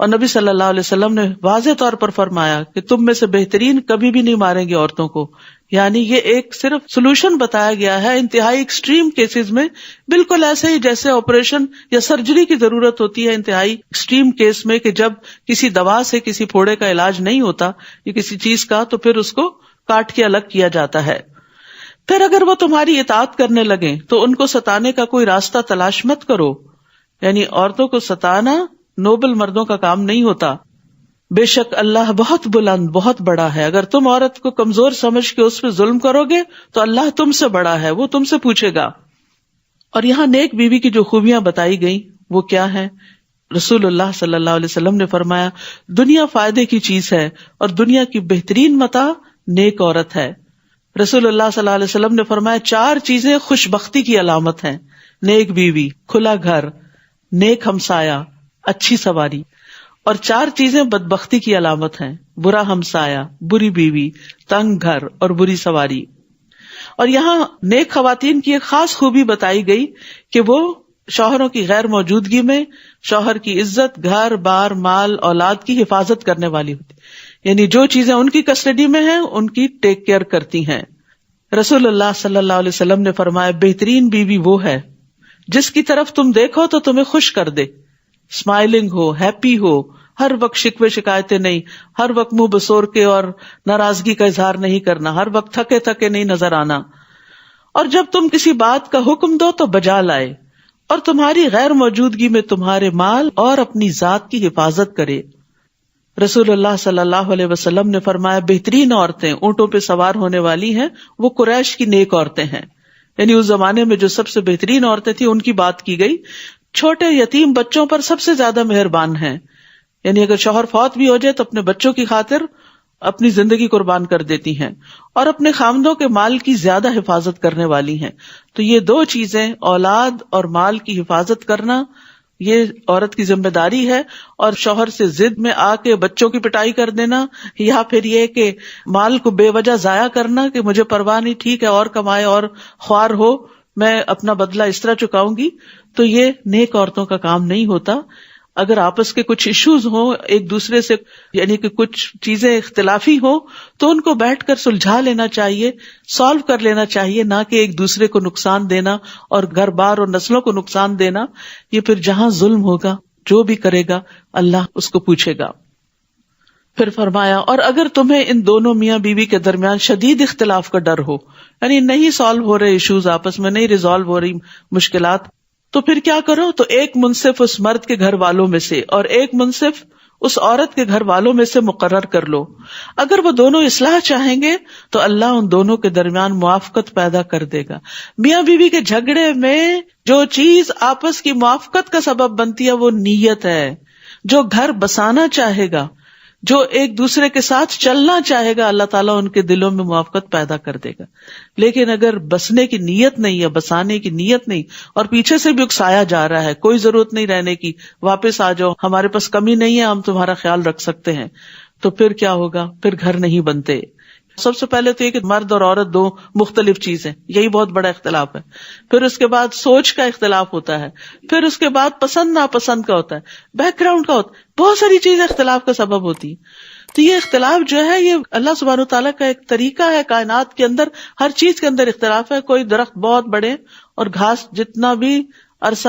S2: اور نبی صلی اللہ علیہ وسلم نے واضح طور پر فرمایا کہ تم میں سے بہترین کبھی بھی نہیں ماریں گے عورتوں کو. یعنی یہ ایک صرف سولوشن بتایا گیا ہے انتہائی ایکسٹریم کیسز میں، بالکل ایسے ہی جیسے آپریشن یا سرجری کی ضرورت ہوتی ہے انتہائی ایکسٹریم کیس میں، کہ جب کسی دوا سے کسی پھوڑے کا علاج نہیں ہوتا یا کسی چیز کا، تو پھر اس کو کاٹ کے الگ کیا جاتا ہے. پھر اگر وہ تمہاری اطاعت کرنے لگیں تو ان کو ستانے کا کوئی راستہ تلاش مت کرو. یعنی عورتوں کو ستانا نوبل مردوں کا کام نہیں ہوتا. بے شک اللہ بہت بلند بہت بڑا ہے. اگر تم عورت کو کمزور سمجھ کے اس پہ ظلم کرو گے تو اللہ تم سے بڑا ہے, وہ تم سے پوچھے گا. اور یہاں نیک بیوی کی جو خوبیاں بتائی گئی وہ کیا ہیں؟ رسول اللہ صلی اللہ علیہ وسلم نے فرمایا دنیا فائدے کی چیز ہے اور دنیا کی بہترین متاع نیک عورت ہے. رسول اللہ صلی اللہ علیہ وسلم نے فرمایا 4 چیزیں خوش بختی کی علامت ہیں: نیک بیوی, کھلا گھر, نیک ہمسایہ, اچھی سواری. اور 4 چیزیں بدبختی کی علامت ہیں: برا ہمسایہ, بری بیوی, تنگ گھر اور بری سواری. اور یہاں نیک خواتین کی ایک خاص خوبی بتائی گئی کہ وہ شوہروں کی غیر موجودگی میں شوہر کی عزت, گھر بار, مال, اولاد کی حفاظت کرنے والی ہوتی, یعنی جو چیزیں ان کی کسٹڈی میں ہیں ان کی ٹیک کیئر کرتی ہیں. رسول اللہ صلی اللہ علیہ وسلم نے فرمایا بہترین بیوی وہ ہے جس کی طرف تم دیکھو تو تمہیں خوش کر دے, اسمائلنگ ہو, ہیپی ہو, ہر وقت شکوے شکایتیں نہیں, ہر وقت منہ بسور کے اور ناراضگی کا اظہار نہیں کرنا, ہر وقت تھکے تھکے نہیں نظر آنا. اور جب تم کسی بات کا حکم دو تو بجا لائے, اور تمہاری غیر موجودگی میں تمہارے مال اور اپنی ذات کی حفاظت کرے. رسول اللہ صلی اللہ علیہ وسلم نے فرمایا بہترین عورتیں اونٹوں پہ سوار ہونے والی ہیں وہ قریش کی نیک عورتیں ہیں. یعنی اس زمانے میں جو سب سے بہترین عورتیں تھیں ان کی بات کی گئی. چھوٹے یتیم بچوں پر سب سے زیادہ مہربان ہیں, یعنی اگر شوہر فوت بھی ہو جائے تو اپنے بچوں کی خاطر اپنی زندگی قربان کر دیتی ہیں, اور اپنے خامدوں کے مال کی زیادہ حفاظت کرنے والی ہیں. تو یہ 2 چیزیں, اولاد اور مال کی حفاظت کرنا, یہ عورت کی ذمہ داری ہے. اور شوہر سے ضد میں آ کے بچوں کی پٹائی کر دینا, یا پھر یہ کہ مال کو بے وجہ ضائع کرنا کہ مجھے پرواہ نہیں, ٹھیک ہے اور کمائے اور خوار ہو, میں اپنا بدلہ اس طرح چکاؤں گی, تو یہ نیک عورتوں کا کام نہیں ہوتا. اگر آپس کے کچھ ایشوز ہوں ایک دوسرے سے, یعنی کہ کچھ چیزیں اختلافی ہوں, تو ان کو بیٹھ کر سلجھا لینا چاہیے, سالو کر لینا چاہیے, نہ کہ ایک دوسرے کو نقصان دینا اور گھر بار اور نسلوں کو نقصان دینا. یہ پھر جہاں ظلم ہوگا جو بھی کرے گا اللہ اس کو پوچھے گا. پھر فرمایا اور اگر تمہیں ان دونوں میاں بیوی کے درمیان شدید اختلاف کا ڈر ہو, یعنی نہیں سالو ہو رہے ایشوز, آپس میں نہیں ریزالو ہو رہی مشکلات, تو پھر کیا کرو, تو ایک منصف اس مرد کے گھر والوں میں سے اور ایک منصف اس عورت کے گھر والوں میں سے مقرر کر لو. اگر وہ دونوں اصلاح چاہیں گے تو اللہ ان دونوں کے درمیان موافقت پیدا کر دے گا. میاں بیوی کے جھگڑے میں جو چیز آپس کی موافقت کا سبب بنتی ہے وہ نیت ہے. جو گھر بسانا چاہے گا, جو ایک دوسرے کے ساتھ چلنا چاہے گا, اللہ تعالیٰ ان کے دلوں میں موافقت پیدا کر دے گا. لیکن اگر بسنے کی نیت نہیں ہے, بسانے کی نیت نہیں, اور پیچھے سے بھی اکسایا جا رہا ہے, کوئی ضرورت نہیں رہنے کی, واپس آ جاؤ, ہمارے پاس کمی نہیں ہے, ہم تمہارا خیال رکھ سکتے ہیں, تو پھر کیا ہوگا, پھر گھر نہیں بنتے. سب سے پہلے تو یہ کہ مرد اور عورت 2 مختلف چیزیں, یہی بہت بڑا اختلاف ہے. پھر اس کے بعد سوچ کا اختلاف ہوتا ہے, پھر اس کے بعد پسند ناپسند کا ہوتا ہے, بیک گراؤنڈ کا ہوتا ہے, بہت ساری چیزیں اختلاف کا سبب ہوتی ہیں. تو یہ اختلاف جو ہے یہ اللہ سبحانہ و تعالیٰ کا ایک طریقہ ہے. کائنات کے اندر ہر چیز کے اندر اختلاف ہے. کوئی درخت بہت بڑے اور گھاس جتنا بھی عرصہ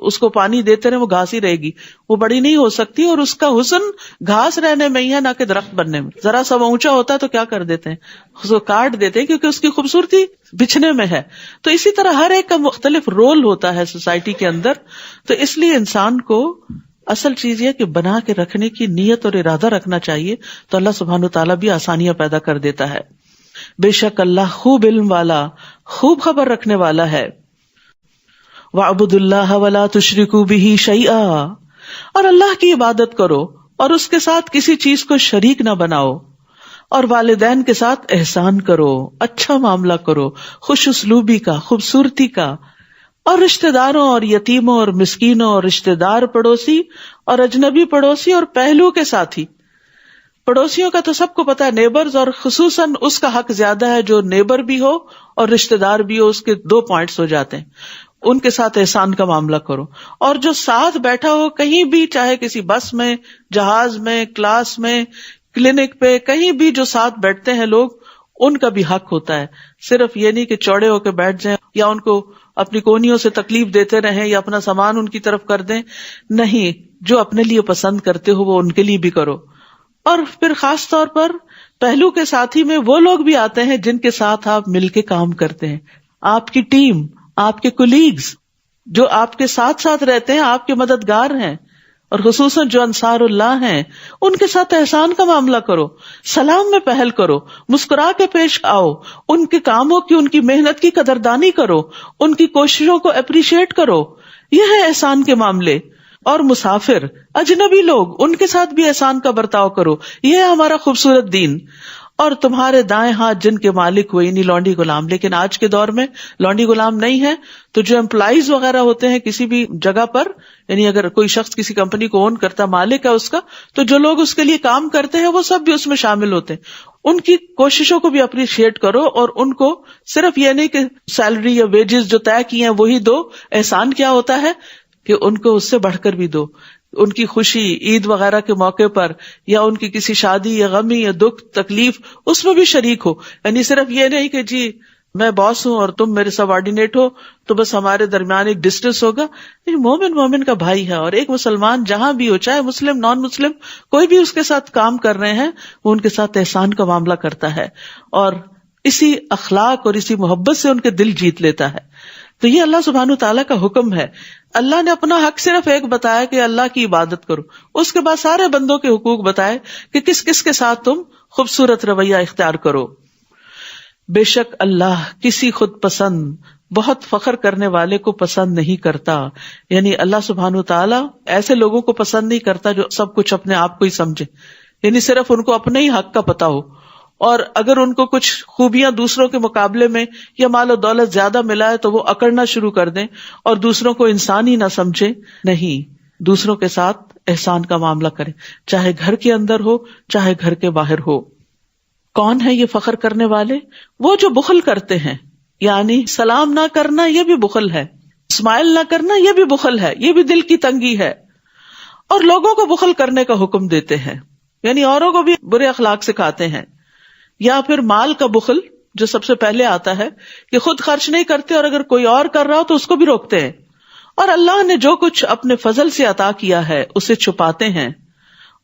S2: اس کو پانی دیتے رہے وہ گھاس ہی رہے گی, وہ بڑی نہیں ہو سکتی, اور اس کا حسن گھاس رہنے میں ہی ہے نہ کہ درخت بننے میں. ذرا سا اونچا ہوتا ہے تو کیا کر دیتے ہیں, اس کو کاٹ دیتے ہیں کیونکہ اس کی خوبصورتی بچھنے میں ہے. تو اسی طرح ہر ایک کا مختلف رول ہوتا ہے سوسائٹی کے اندر. تو اس لیے انسان کو اصل چیز یہ کہ بنا کے رکھنے کی نیت اور ارادہ رکھنا چاہیے, تو اللہ سبحانہ و تعالیٰ بھی آسانیاں پیدا کر دیتا ہے. بے شک اللہ خوب علم والا, خوب خبر رکھنے والا ہے. وَاعْبُدُوا اللَّهَ وَلَا تُشْرِكُوا بِهِ شَيْئًا, اور اللہ کی عبادت کرو اور اس کے ساتھ کسی چیز کو شریک نہ بناؤ. اور والدین کے ساتھ احسان کرو, اچھا معاملہ کرو, خوش اسلوبی کا, خوبصورتی کا. اور رشتہ داروں اور یتیموں اور مسکینوں اور رشتہ دار پڑوسی اور اجنبی پڑوسی اور پہلو کے ساتھی. پڑوسیوں کا تو سب کو پتا ہے, نیبرز, اور خصوصاً اس کا حق زیادہ ہے جو نیبر بھی ہو اور رشتہ دار بھی ہو. اس کے 2 پوائنٹس ہو جاتے ہیں. ان کے ساتھ احسان کا معاملہ کرو, اور جو ساتھ بیٹھا ہو کہیں بھی, چاہے کسی بس میں, جہاز میں, کلاس میں, کلینک پہ, کہیں بھی جو ساتھ بیٹھتے ہیں لوگ, ان کا بھی حق ہوتا ہے. صرف یہ نہیں کہ چوڑے ہو کے بیٹھ جائیں یا ان کو اپنی کونیوں سے تکلیف دیتے رہیں یا اپنا سامان ان کی طرف کر دیں. نہیں, جو اپنے لیے پسند کرتے ہو وہ ان کے لیے بھی کرو. اور پھر خاص طور پر پہلو کے ساتھی میں وہ لوگ بھی آتے ہیں جن کے ساتھ آپ مل کے کام کرتے ہیں, آپ کی ٹیم, آپ کے کولیگز جو آپ کے ساتھ ساتھ رہتے ہیں, آپ کے مددگار ہیں, اور خصوصاً جو انصار اللہ ہیں ان کے ساتھ احسان کا معاملہ کرو، سلام میں پہل کرو، مسکرا کے پیش آؤ، ان کے کاموں کی، ان کی محنت کی قدردانی کرو، ان کی کوششوں کو اپریشیٹ کرو، یہ ہے احسان کے معاملے. اور مسافر، اجنبی لوگ، ان کے ساتھ بھی احسان کا برتاؤ کرو، یہ ہے ہمارا خوبصورت دین. اور تمہارے دائیں ہاتھ جن کے مالک ہوئے، یعنی لونڈی غلام. لیکن آج کے دور میں لونڈی غلام نہیں ہے، تو جو امپلائیز وغیرہ ہوتے ہیں کسی بھی جگہ پر، یعنی اگر کوئی شخص کسی کمپنی کو اون کرتا، مالک ہے اس کا، تو جو لوگ اس کے لیے کام کرتے ہیں وہ سب بھی اس میں شامل ہوتے ہیں. ان کی کوششوں کو بھی اپریشیٹ کرو، اور ان کو صرف یہ نہیں کہ سیلری یا ویجز جو طے کی ہیں وہی دو. احسان کیا ہوتا ہے کہ ان کو اس سے بڑھ کر بھی دو. ان کی خوشی، عید وغیرہ کے موقع پر، یا ان کی کسی شادی یا غمی یا دکھ تکلیف، اس میں بھی شریک ہو. یعنی صرف یہ نہیں کہ جی میں باس ہوں اور تم میرے سب آرڈینیٹ ہو تو بس ہمارے درمیان ایک ڈسٹینس ہوگا. مومن مومن کا بھائی ہے، اور ایک مسلمان جہاں بھی ہو، چاہے مسلم نان مسلم کوئی بھی اس کے ساتھ کام کر رہے ہیں، وہ ان کے ساتھ احسان کا معاملہ کرتا ہے، اور اسی اخلاق اور اسی محبت سے ان کے دل جیت لیتا ہے. تو یہ اللہ سبحانہ تعالیٰ کا حکم ہے. اللہ نے اپنا حق صرف ایک بتایا کہ اللہ کی عبادت کرو، اس کے بعد سارے بندوں کے حقوق بتائے کہ کس کس کے ساتھ تم خوبصورت رویہ اختیار کرو. بے شک اللہ کسی خود پسند، بہت فخر کرنے والے کو پسند نہیں کرتا. یعنی اللہ سبحانہ تعالیٰ ایسے لوگوں کو پسند نہیں کرتا جو سب کچھ اپنے آپ کو ہی سمجھے، یعنی صرف ان کو اپنے ہی حق کا پتا ہو، اور اگر ان کو کچھ خوبیاں دوسروں کے مقابلے میں یا مال و دولت زیادہ ملا ہے تو وہ اکڑنا شروع کر دیں اور دوسروں کو انسان ہی نہ سمجھے. نہیں، دوسروں کے ساتھ احسان کا معاملہ کریں، چاہے گھر کے اندر ہو چاہے گھر کے باہر ہو. کون ہے یہ فخر کرنے والے؟ وہ جو بخل کرتے ہیں، یعنی سلام نہ کرنا یہ بھی بخل ہے، اسمائل نہ کرنا یہ بھی بخل ہے، یہ بھی دل کی تنگی ہے. اور لوگوں کو بخل کرنے کا حکم دیتے ہیں، یعنی اوروں کو بھی برے اخلاق سکھاتے ہیں. یا پھر مال کا بخل جو سب سے پہلے آتا ہے کہ خود خرچ نہیں کرتے، اور اگر کوئی اور کر رہا ہو تو اس کو بھی روکتے ہیں. اور اللہ نے جو کچھ اپنے فضل سے عطا کیا ہے اسے چھپاتے ہیں،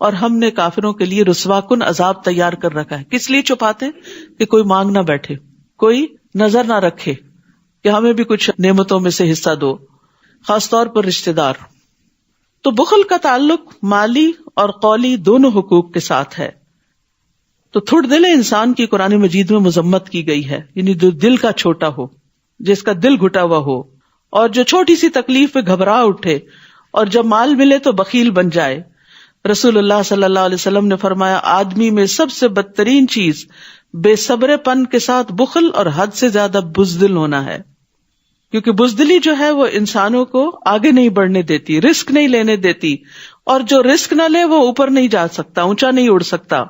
S2: اور ہم نے کافروں کے لیے رسوا کن عذاب تیار کر رکھا ہے. کس لیے چھپاتے؟ کہ کوئی مانگ نہ بیٹھے، کوئی نظر نہ رکھے کہ ہمیں بھی کچھ نعمتوں میں سے حصہ دو، خاص طور پر رشتے دار. تو بخل کا تعلق مالی اور قولی دونوں حقوق کے ساتھ ہے. تو تھوڑ دل انسان کی قرآن مجید میں مذمت کی گئی ہے، یعنی جو دل کا چھوٹا ہو، جس کا دل گھٹا ہوا ہو، اور جو چھوٹی سی تکلیف پہ گھبرا اٹھے، اور جب مال ملے تو بخیل بن جائے. رسول اللہ صلی اللہ علیہ وسلم نے فرمایا، آدمی میں سب سے بدترین چیز بے صبر پن کے ساتھ بخل اور حد سے زیادہ بزدل ہونا ہے. کیونکہ بزدلی جو ہے وہ انسانوں کو آگے نہیں بڑھنے دیتی، رسک نہیں لینے دیتی، اور جو رسک نہ لے وہ اوپر نہیں جا سکتا، اونچا نہیں اڑ سکتا.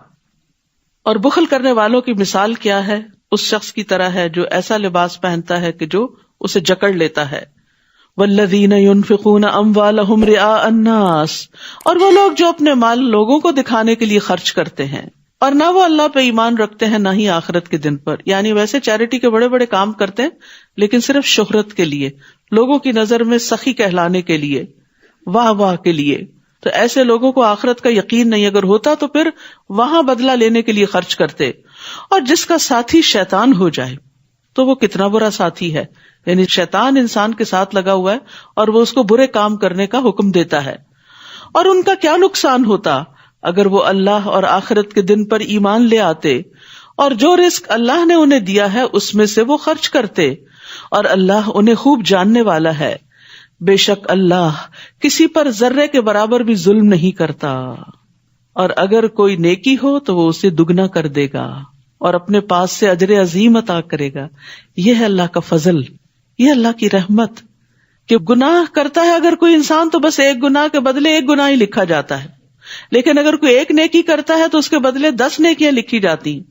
S2: اور بخل کرنے والوں کی مثال کیا ہے؟ اس شخص کی طرح ہے جو ایسا لباس پہنتا ہے کہ جو اسے جکڑ لیتا ہے. والذین ينفقون اموالهم رئاء الناس، اور وہ لوگ جو اپنے مال لوگوں کو دکھانے کے لیے خرچ کرتے ہیں، اور نہ وہ اللہ پہ ایمان رکھتے ہیں نہ ہی آخرت کے دن پر. یعنی ویسے چیریٹی کے بڑے بڑے کام کرتے ہیں لیکن صرف شہرت کے لیے، لوگوں کی نظر میں سخی کہلانے کے لیے، واہ واہ کے لیے. تو ایسے لوگوں کو آخرت کا یقین نہیں، اگر ہوتا تو پھر وہاں بدلہ لینے کے لیے خرچ کرتے. اور جس کا ساتھی شیطان ہو جائے تو وہ کتنا برا ساتھی ہے. یعنی شیطان انسان کے ساتھ لگا ہوا ہے اور وہ اس کو برے کام کرنے کا حکم دیتا ہے. اور ان کا کیا نقصان ہوتا اگر وہ اللہ اور آخرت کے دن پر ایمان لے آتے، اور جو رزق اللہ نے انہیں دیا ہے اس میں سے وہ خرچ کرتے، اور اللہ انہیں خوب جاننے والا ہے. بے شک اللہ کسی پر ذرے کے برابر بھی ظلم نہیں کرتا، اور اگر کوئی نیکی ہو تو وہ اسے دگنا کر دے گا اور اپنے پاس سے اجر عظیم عطا کرے گا. یہ ہے اللہ کا فضل، یہ اللہ کی رحمت کہ گناہ کرتا ہے اگر کوئی انسان تو بس ایک گناہ کے بدلے ایک گناہ ہی لکھا جاتا ہے، لیکن اگر کوئی ایک نیکی کرتا ہے تو اس کے بدلے 10 نیکیاں لکھی جاتی ہیں،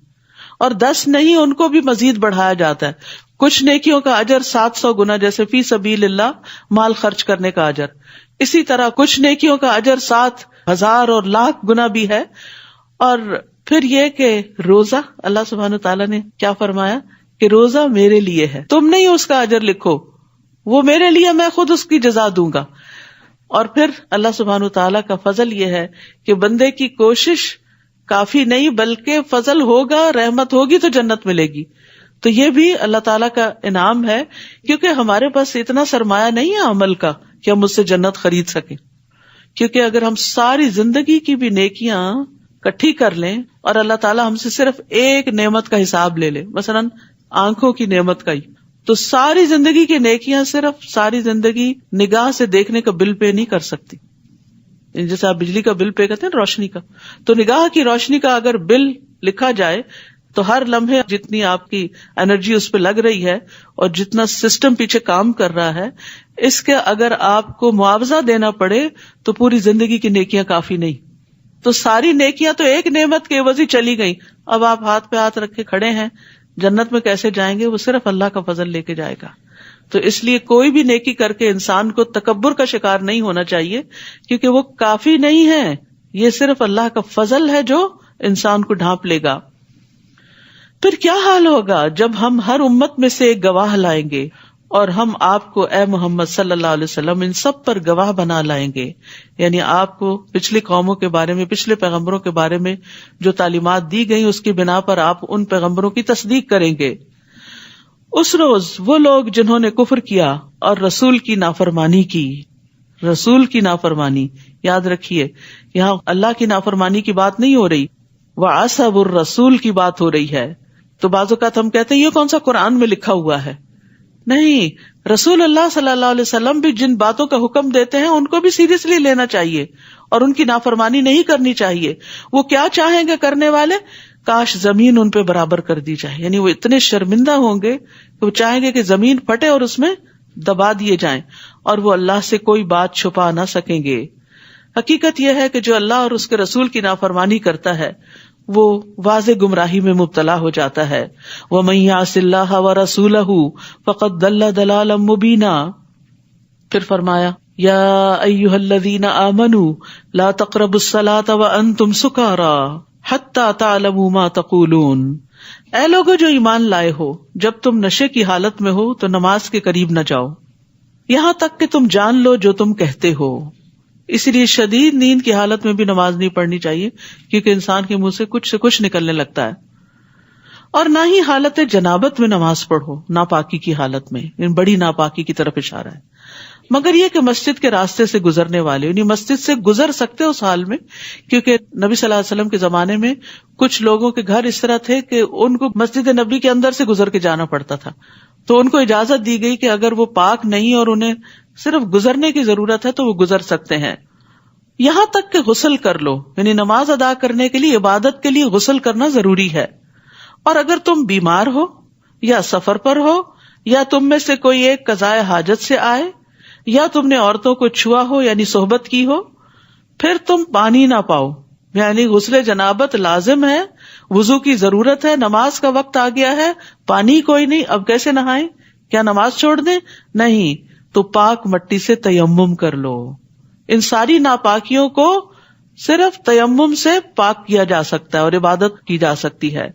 S2: اور 10 نہیں ان کو بھی مزید بڑھایا جاتا ہے. کچھ نیکیوں کا اجر 700 گنا، جیسے فی سبیل اللہ مال خرچ کرنے کا اجر. اسی طرح کچھ نیکیوں کا اجر 7,000 اور لاکھ گنا بھی ہے. اور پھر یہ کہ روزہ، اللہ سبحانہ تعالیٰ نے کیا فرمایا کہ روزہ میرے لیے ہے، تم نہیں اس کا اجر لکھو، وہ میرے لیے، میں خود اس کی جزا دوں گا. اور پھر اللہ سبحانہ تعالیٰ کا فضل یہ ہے کہ بندے کی کوشش کافی نہیں بلکہ فضل ہوگا، رحمت ہوگی تو جنت ملے گی. تو یہ بھی اللہ تعالیٰ کا انعام ہے، کیونکہ ہمارے پاس اتنا سرمایہ نہیں ہے عمل کا کہ ہم اس سے جنت خرید سکیں. کیونکہ اگر ہم ساری زندگی کی بھی نیکیاں کٹھی کر لیں اور اللہ تعالیٰ ہم سے صرف ایک نعمت کا حساب لے لے، مثلاً آنکھوں کی نعمت کا ہی، تو ساری زندگی کی نیکیاں صرف ساری زندگی نگاہ سے دیکھنے کا بل پے نہیں کر سکتی. جیسے آپ بجلی کا بل پے کرتے ہیں روشنی کا، تو نگاہ کی روشنی کا اگر بل لکھا جائے تو ہر لمحے جتنی آپ کی انرجی اس پہ لگ رہی ہے اور جتنا سسٹم پیچھے کام کر رہا ہے، اس کے اگر آپ کو معاوضہ دینا پڑے تو پوری زندگی کی نیکیاں کافی نہیں. تو ساری نیکیاں تو ایک نعمت کے عوض ہی چلی گئی. اب آپ ہاتھ پہ ہاتھ رکھ کے کھڑے ہیں، جنت میں کیسے جائیں گے؟ وہ صرف اللہ کا فضل لے کے جائے گا. تو اس لیے کوئی بھی نیکی کر کے انسان کو تکبر کا شکار نہیں ہونا چاہیے، کیونکہ وہ کافی نہیں ہے. یہ صرف اللہ کا فضل ہے جو انسان کو ڈھانپ لے گا. پھر کیا حال ہوگا جب ہم ہر امت میں سے ایک گواہ لائیں گے اور ہم آپ کو اے محمد صلی اللہ علیہ وسلم ان سب پر گواہ بنا لائیں گے. یعنی آپ کو پچھلی قوموں کے بارے میں، پچھلے پیغمبروں کے بارے میں جو تعلیمات دی گئی اس کی بنا پر آپ ان پیغمبروں کی تصدیق کریں گے. اس روز وہ لوگ جنہوں نے کفر کیا اور رسول کی نافرمانی کی، رسول کی نافرمانی یاد رکھیے، یہاں اللہ کی نافرمانی کی بات نہیں ہو رہی، وَعَصَبُوا الرَّسُولَ کی بات ہو رہی ہے. تو بعض اوقات ہم کہتے ہیں یہ کون سا قرآن میں لکھا ہوا ہے؟ نہیں، رسول اللہ صلی اللہ علیہ وسلم بھی جن باتوں کا حکم دیتے ہیں ان کو بھی سیریسلی لینا چاہیے اور ان کی نافرمانی نہیں کرنی چاہیے. وہ کیا چاہیں گے کرنے والے؟ کاش زمین ان پہ برابر کر دی جائے. یعنی وہ اتنے شرمندہ ہوں گے کہ وہ چاہیں گے کہ زمین پھٹے اور اس میں دبا دیے جائیں، اور وہ اللہ سے کوئی بات چھپا نہ سکیں گے. حقیقت یہ ہے کہ جو اللہ اور اس کے رسول کی نافرمانی کرتا ہے وہ واضح گمراہی میں مبتلا ہو جاتا ہے. وَمَن يَعْصِ اللَّهَ وَرَسُولَهُ فَقَدْ ضَلَّ ضَلَالًا مُبِينًا. پھر فرمایا یا ایھا الذین آمنوا لا تقربوا الصلاۃ وانتم سکارى حتی تعلموا ما تقولون. اے لوگو جو ایمان لائے ہو، جب تم نشے کی حالت میں ہو تو نماز کے قریب نہ جاؤ یہاں تک کہ تم جان لو جو تم کہتے ہو. اسی لیے شدید نیند کی حالت میں بھی نماز نہیں پڑھنی چاہیے، کیونکہ انسان کے منہ سے کچھ نکلنے لگتا ہے. اور نہ ہی حالت جنابت میں نماز پڑھو، ناپاکی کی حالت میں، ان بڑی ناپاکی کی طرف اشارہ ہے. مگر یہ کہ مسجد کے راستے سے گزرنے والے، یعنی مسجد سے گزر سکتے اس حال میں، کیونکہ نبی صلی اللہ علیہ وسلم کے زمانے میں کچھ لوگوں کے گھر اس طرح تھے کہ ان کو مسجد نبی کے اندر سے گزر کے جانا پڑتا تھا. تو ان کو اجازت دی گئی کہ اگر وہ پاک نہیں اور انہیں صرف گزرنے کی ضرورت ہے تو وہ گزر سکتے ہیں. یہاں تک کہ غسل کر لو، یعنی نماز ادا کرنے کے لیے، عبادت کے لیے غسل کرنا ضروری ہے. اور اگر تم بیمار ہو یا سفر پر ہو یا تم میں سے کوئی ایک قضائے حاجت سے آئے یا تم نے عورتوں کو چھوا ہو یعنی صحبت کی ہو، پھر تم پانی نہ پاؤ، یعنی غسل جنابت لازم ہے، وضو کی ضرورت ہے، نماز کا وقت آ گیا ہے، پانی کوئی نہیں، اب کیسے نہائیں؟ کیا نماز چھوڑ دیں؟ نہیں، تو پاک مٹی سے تیمم کر لو. ان ساری ناپاکیوں کو صرف تیمم سے پاک کیا جا سکتا ہے اور عبادت کی جا سکتی ہے.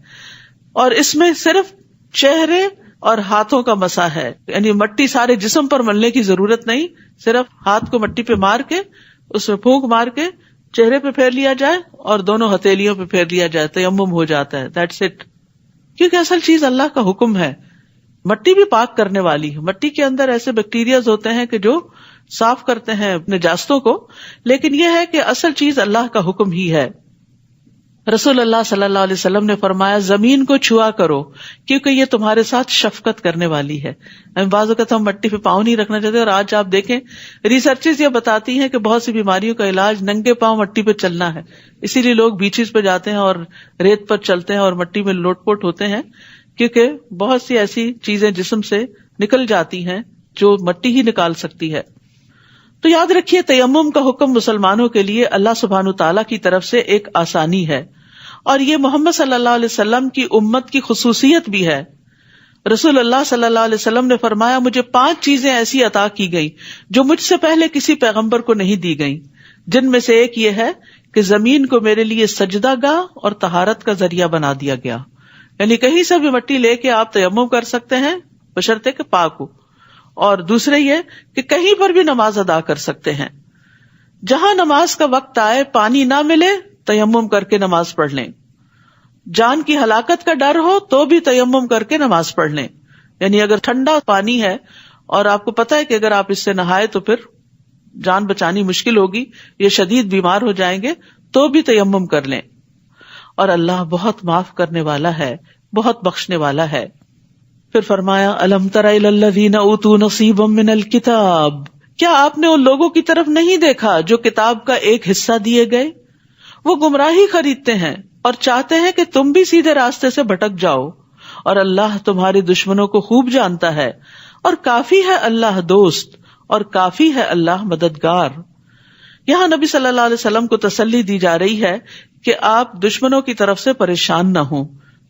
S2: اور اس میں صرف چہرے اور ہاتھوں کا مسح ہے، یعنی مٹی سارے جسم پر ملنے کی ضرورت نہیں، صرف ہاتھ کو مٹی پہ مار کے، اس میں پھونک مار کے چہرے پہ پھیر لیا جائے اور دونوں ہتھیلیوں پہ پھیر لیا جائے، تیمم ہو جاتا ہے. That's it. کیونکہ اصل چیز اللہ کا حکم ہے. مٹی بھی پاک کرنے والی ہے، مٹی کے اندر ایسے بیکٹیریاز ہوتے ہیں کہ جو صاف کرتے ہیں نجاستوں کو، لیکن یہ ہے کہ اصل چیز اللہ کا حکم ہی ہے. رسول اللہ صلی اللہ علیہ وسلم نے فرمایا زمین کو چھوا کرو کیونکہ یہ تمہارے ساتھ شفقت کرنے والی ہے. بعض اوقات ہم مٹی پہ پاؤں نہیں رکھنا چاہتے، اور آج آپ دیکھیں ریسرچز یہ بتاتی ہیں کہ بہت سی بیماریوں کا علاج ننگے پاؤں مٹی پہ چلنا ہے. اسی لیے لوگ بیچز پہ جاتے ہیں اور ریت پر چلتے ہیں اور مٹی میں لوٹ پوٹ ہوتے ہیں، کیونکہ بہت سی ایسی چیزیں جسم سے نکل جاتی ہیں جو مٹی ہی نکال سکتی ہے. تو یاد رکھیے تیمم کا حکم مسلمانوں کے لیے اللہ سبحانہ تعالیٰ کی طرف سے ایک آسانی ہے، اور یہ محمد صلی اللہ علیہ وسلم کی امت کی خصوصیت بھی ہے. رسول اللہ صلی اللہ علیہ وسلم نے فرمایا مجھے 5 چیزیں ایسی عطا کی گئی جو مجھ سے پہلے کسی پیغمبر کو نہیں دی گئی، جن میں سے ایک یہ ہے کہ زمین کو میرے لیے سجدہ گاہ اور طہارت کا ذریعہ بنا دیا گیا. یعنی کہیں سے بھی مٹی لے کے آپ تیمم کر سکتے ہیں بشرطے کہ پاک ہو. اور دوسرے یہ کہ کہیں پر بھی نماز ادا کر سکتے ہیں. جہاں نماز کا وقت آئے پانی نہ ملے تیمم کر کے نماز پڑھ لیں. جان کی ہلاکت کا ڈر ہو تو بھی تیمم کر کے نماز پڑھ لیں. یعنی اگر ٹھنڈا پانی ہے اور آپ کو پتا ہے کہ اگر آپ اس سے نہائے تو پھر جان بچانی مشکل ہوگی، یہ شدید بیمار ہو جائیں گے، تو بھی تیمم کر لیں. اور اللہ بہت معاف کرنے والا ہے، بہت بخشنے والا ہے. پھر فرمایا الم تر الی الذین اوتوا نصیبا من الکتاب، کیا آپ نے ان لوگوں کی طرف نہیں دیکھا جو کتاب کا ایک حصہ دیے گئے؟ وہ گمراہی خریدتے ہیں اور چاہتے ہیں کہ تم بھی سیدھے راستے سے بھٹک جاؤ، اور اللہ تمہارے دشمنوں کو خوب جانتا ہے، اور کافی ہے اللہ دوست، اور کافی ہے اللہ مددگار. یہاں نبی صلی اللہ علیہ وسلم کو تسلی دی جا رہی ہے کہ آپ دشمنوں کی طرف سے پریشان نہ ہوں،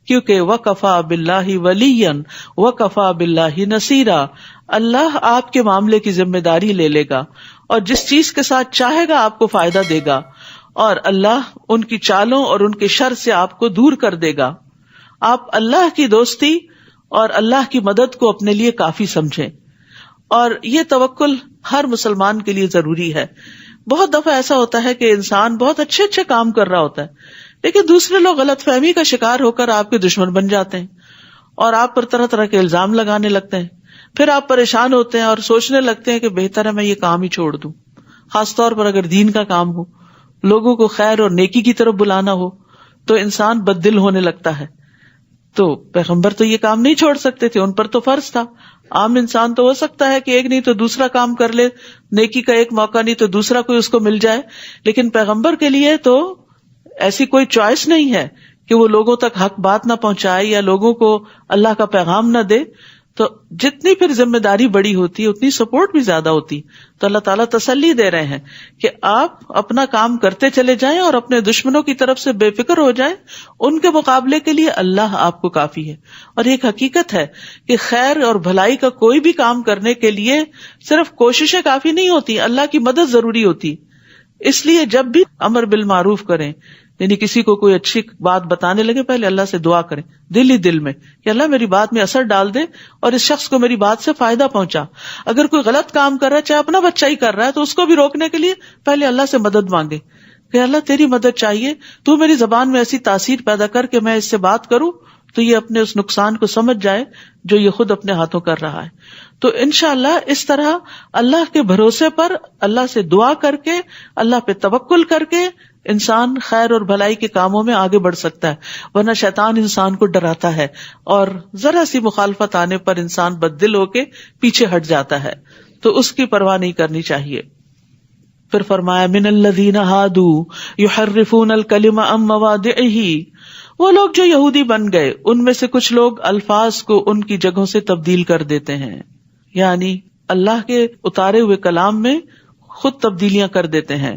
S2: کیونکہ وَكَفَى بِاللَّهِ وَلِيًّا وَكَفَى بِاللَّهِ نَصِيرًا، اللہ آپ کے معاملے کی ذمہ داری لے لے گا، اور جس چیز کے ساتھ چاہے گا آپ کو فائدہ دے گا، اور اللہ ان کی چالوں اور ان کے شر سے آپ کو دور کر دے گا. آپ اللہ کی دوستی اور اللہ کی مدد کو اپنے لیے کافی سمجھیں، اور یہ توکل ہر مسلمان کے لیے ضروری ہے. بہت دفعہ ایسا ہوتا ہے کہ انسان بہت اچھے اچھے کام کر رہا ہوتا ہے، لیکن دوسرے لوگ غلط فہمی کا شکار ہو کر آپ کے دشمن بن جاتے ہیں اور آپ پر طرح طرح کے الزام لگانے لگتے ہیں. پھر آپ پریشان ہوتے ہیں اور سوچنے لگتے ہیں کہ بہتر ہے میں یہ کام ہی چھوڑ دوں. خاص طور پر اگر دین کا کام ہو، لوگوں کو خیر اور نیکی کی طرف بلانا ہو، تو انسان بد دل ہونے لگتا ہے. تو پیغمبر تو یہ کام نہیں چھوڑ سکتے تھے، ان پر تو فرض تھا. عام انسان تو ہو سکتا ہے کہ ایک نہیں تو دوسرا کام کر لے، نیکی کا ایک موقع نہیں تو دوسرا کوئی اس کو مل جائے، لیکن پیغمبر کے لیے تو ایسی کوئی چوائس نہیں ہے کہ وہ لوگوں تک حق بات نہ پہنچائے یا لوگوں کو اللہ کا پیغام نہ دے. تو جتنی پھر ذمہ داری بڑی ہوتی ہے اتنی سپورٹ بھی زیادہ ہوتی. تو اللہ تعالیٰ تسلی دے رہے ہیں کہ آپ اپنا کام کرتے چلے جائیں اور اپنے دشمنوں کی طرف سے بے فکر ہو جائیں، ان کے مقابلے کے لیے اللہ آپ کو کافی ہے. اور ایک حقیقت ہے کہ خیر اور بھلائی کا کوئی بھی کام کرنے کے لیے صرف کوششیں کافی نہیں ہوتی، اللہ کی مدد ضروری ہوتی. اس لیے جب بھی امر بالمعروف کریں، یعنی کسی کو کوئی اچھی بات بتانے لگے، پہلے اللہ سے دعا کریں دل ہی دل میں کہ اللہ میری بات میں اثر ڈال دے اور اس شخص کو میری بات سے فائدہ پہنچا. اگر کوئی غلط کام کر رہا ہے، چاہے اپنا بچہ ہی کر رہا ہے، تو اس کو بھی روکنے کے لیے پہلے اللہ سے مدد مانگے کہ اللہ تیری مدد چاہیے، تو میری زبان میں ایسی تاثیر پیدا کر کہ میں اس سے بات کروں تو یہ اپنے اس نقصان کو سمجھ جائے جو یہ خود اپنے ہاتھوں کر رہا ہے. تو انشاءاللہ اس طرح اللہ کے بھروسے پر، اللہ سے دعا کر کے، اللہ پہ توکل کر کے انسان خیر اور بھلائی کے کاموں میں آگے بڑھ سکتا ہے. ورنہ شیطان انسان کو ڈراتا ہے اور ذرا سی مخالفت آنے پر انسان بددل ہو کے پیچھے ہٹ جاتا ہے، تو اس کی پرواہ نہیں کرنی چاہیے. پھر فرمایا من الذین ہادوا یحرفون الکلم عن مواضعہ، وہ لوگ جو یہودی بن گئے ان میں سے کچھ لوگ الفاظ کو ان کی جگہوں سے تبدیل کر دیتے ہیں، یعنی اللہ کے اتارے ہوئے کلام میں خود تبدیلیاں کر دیتے ہیں.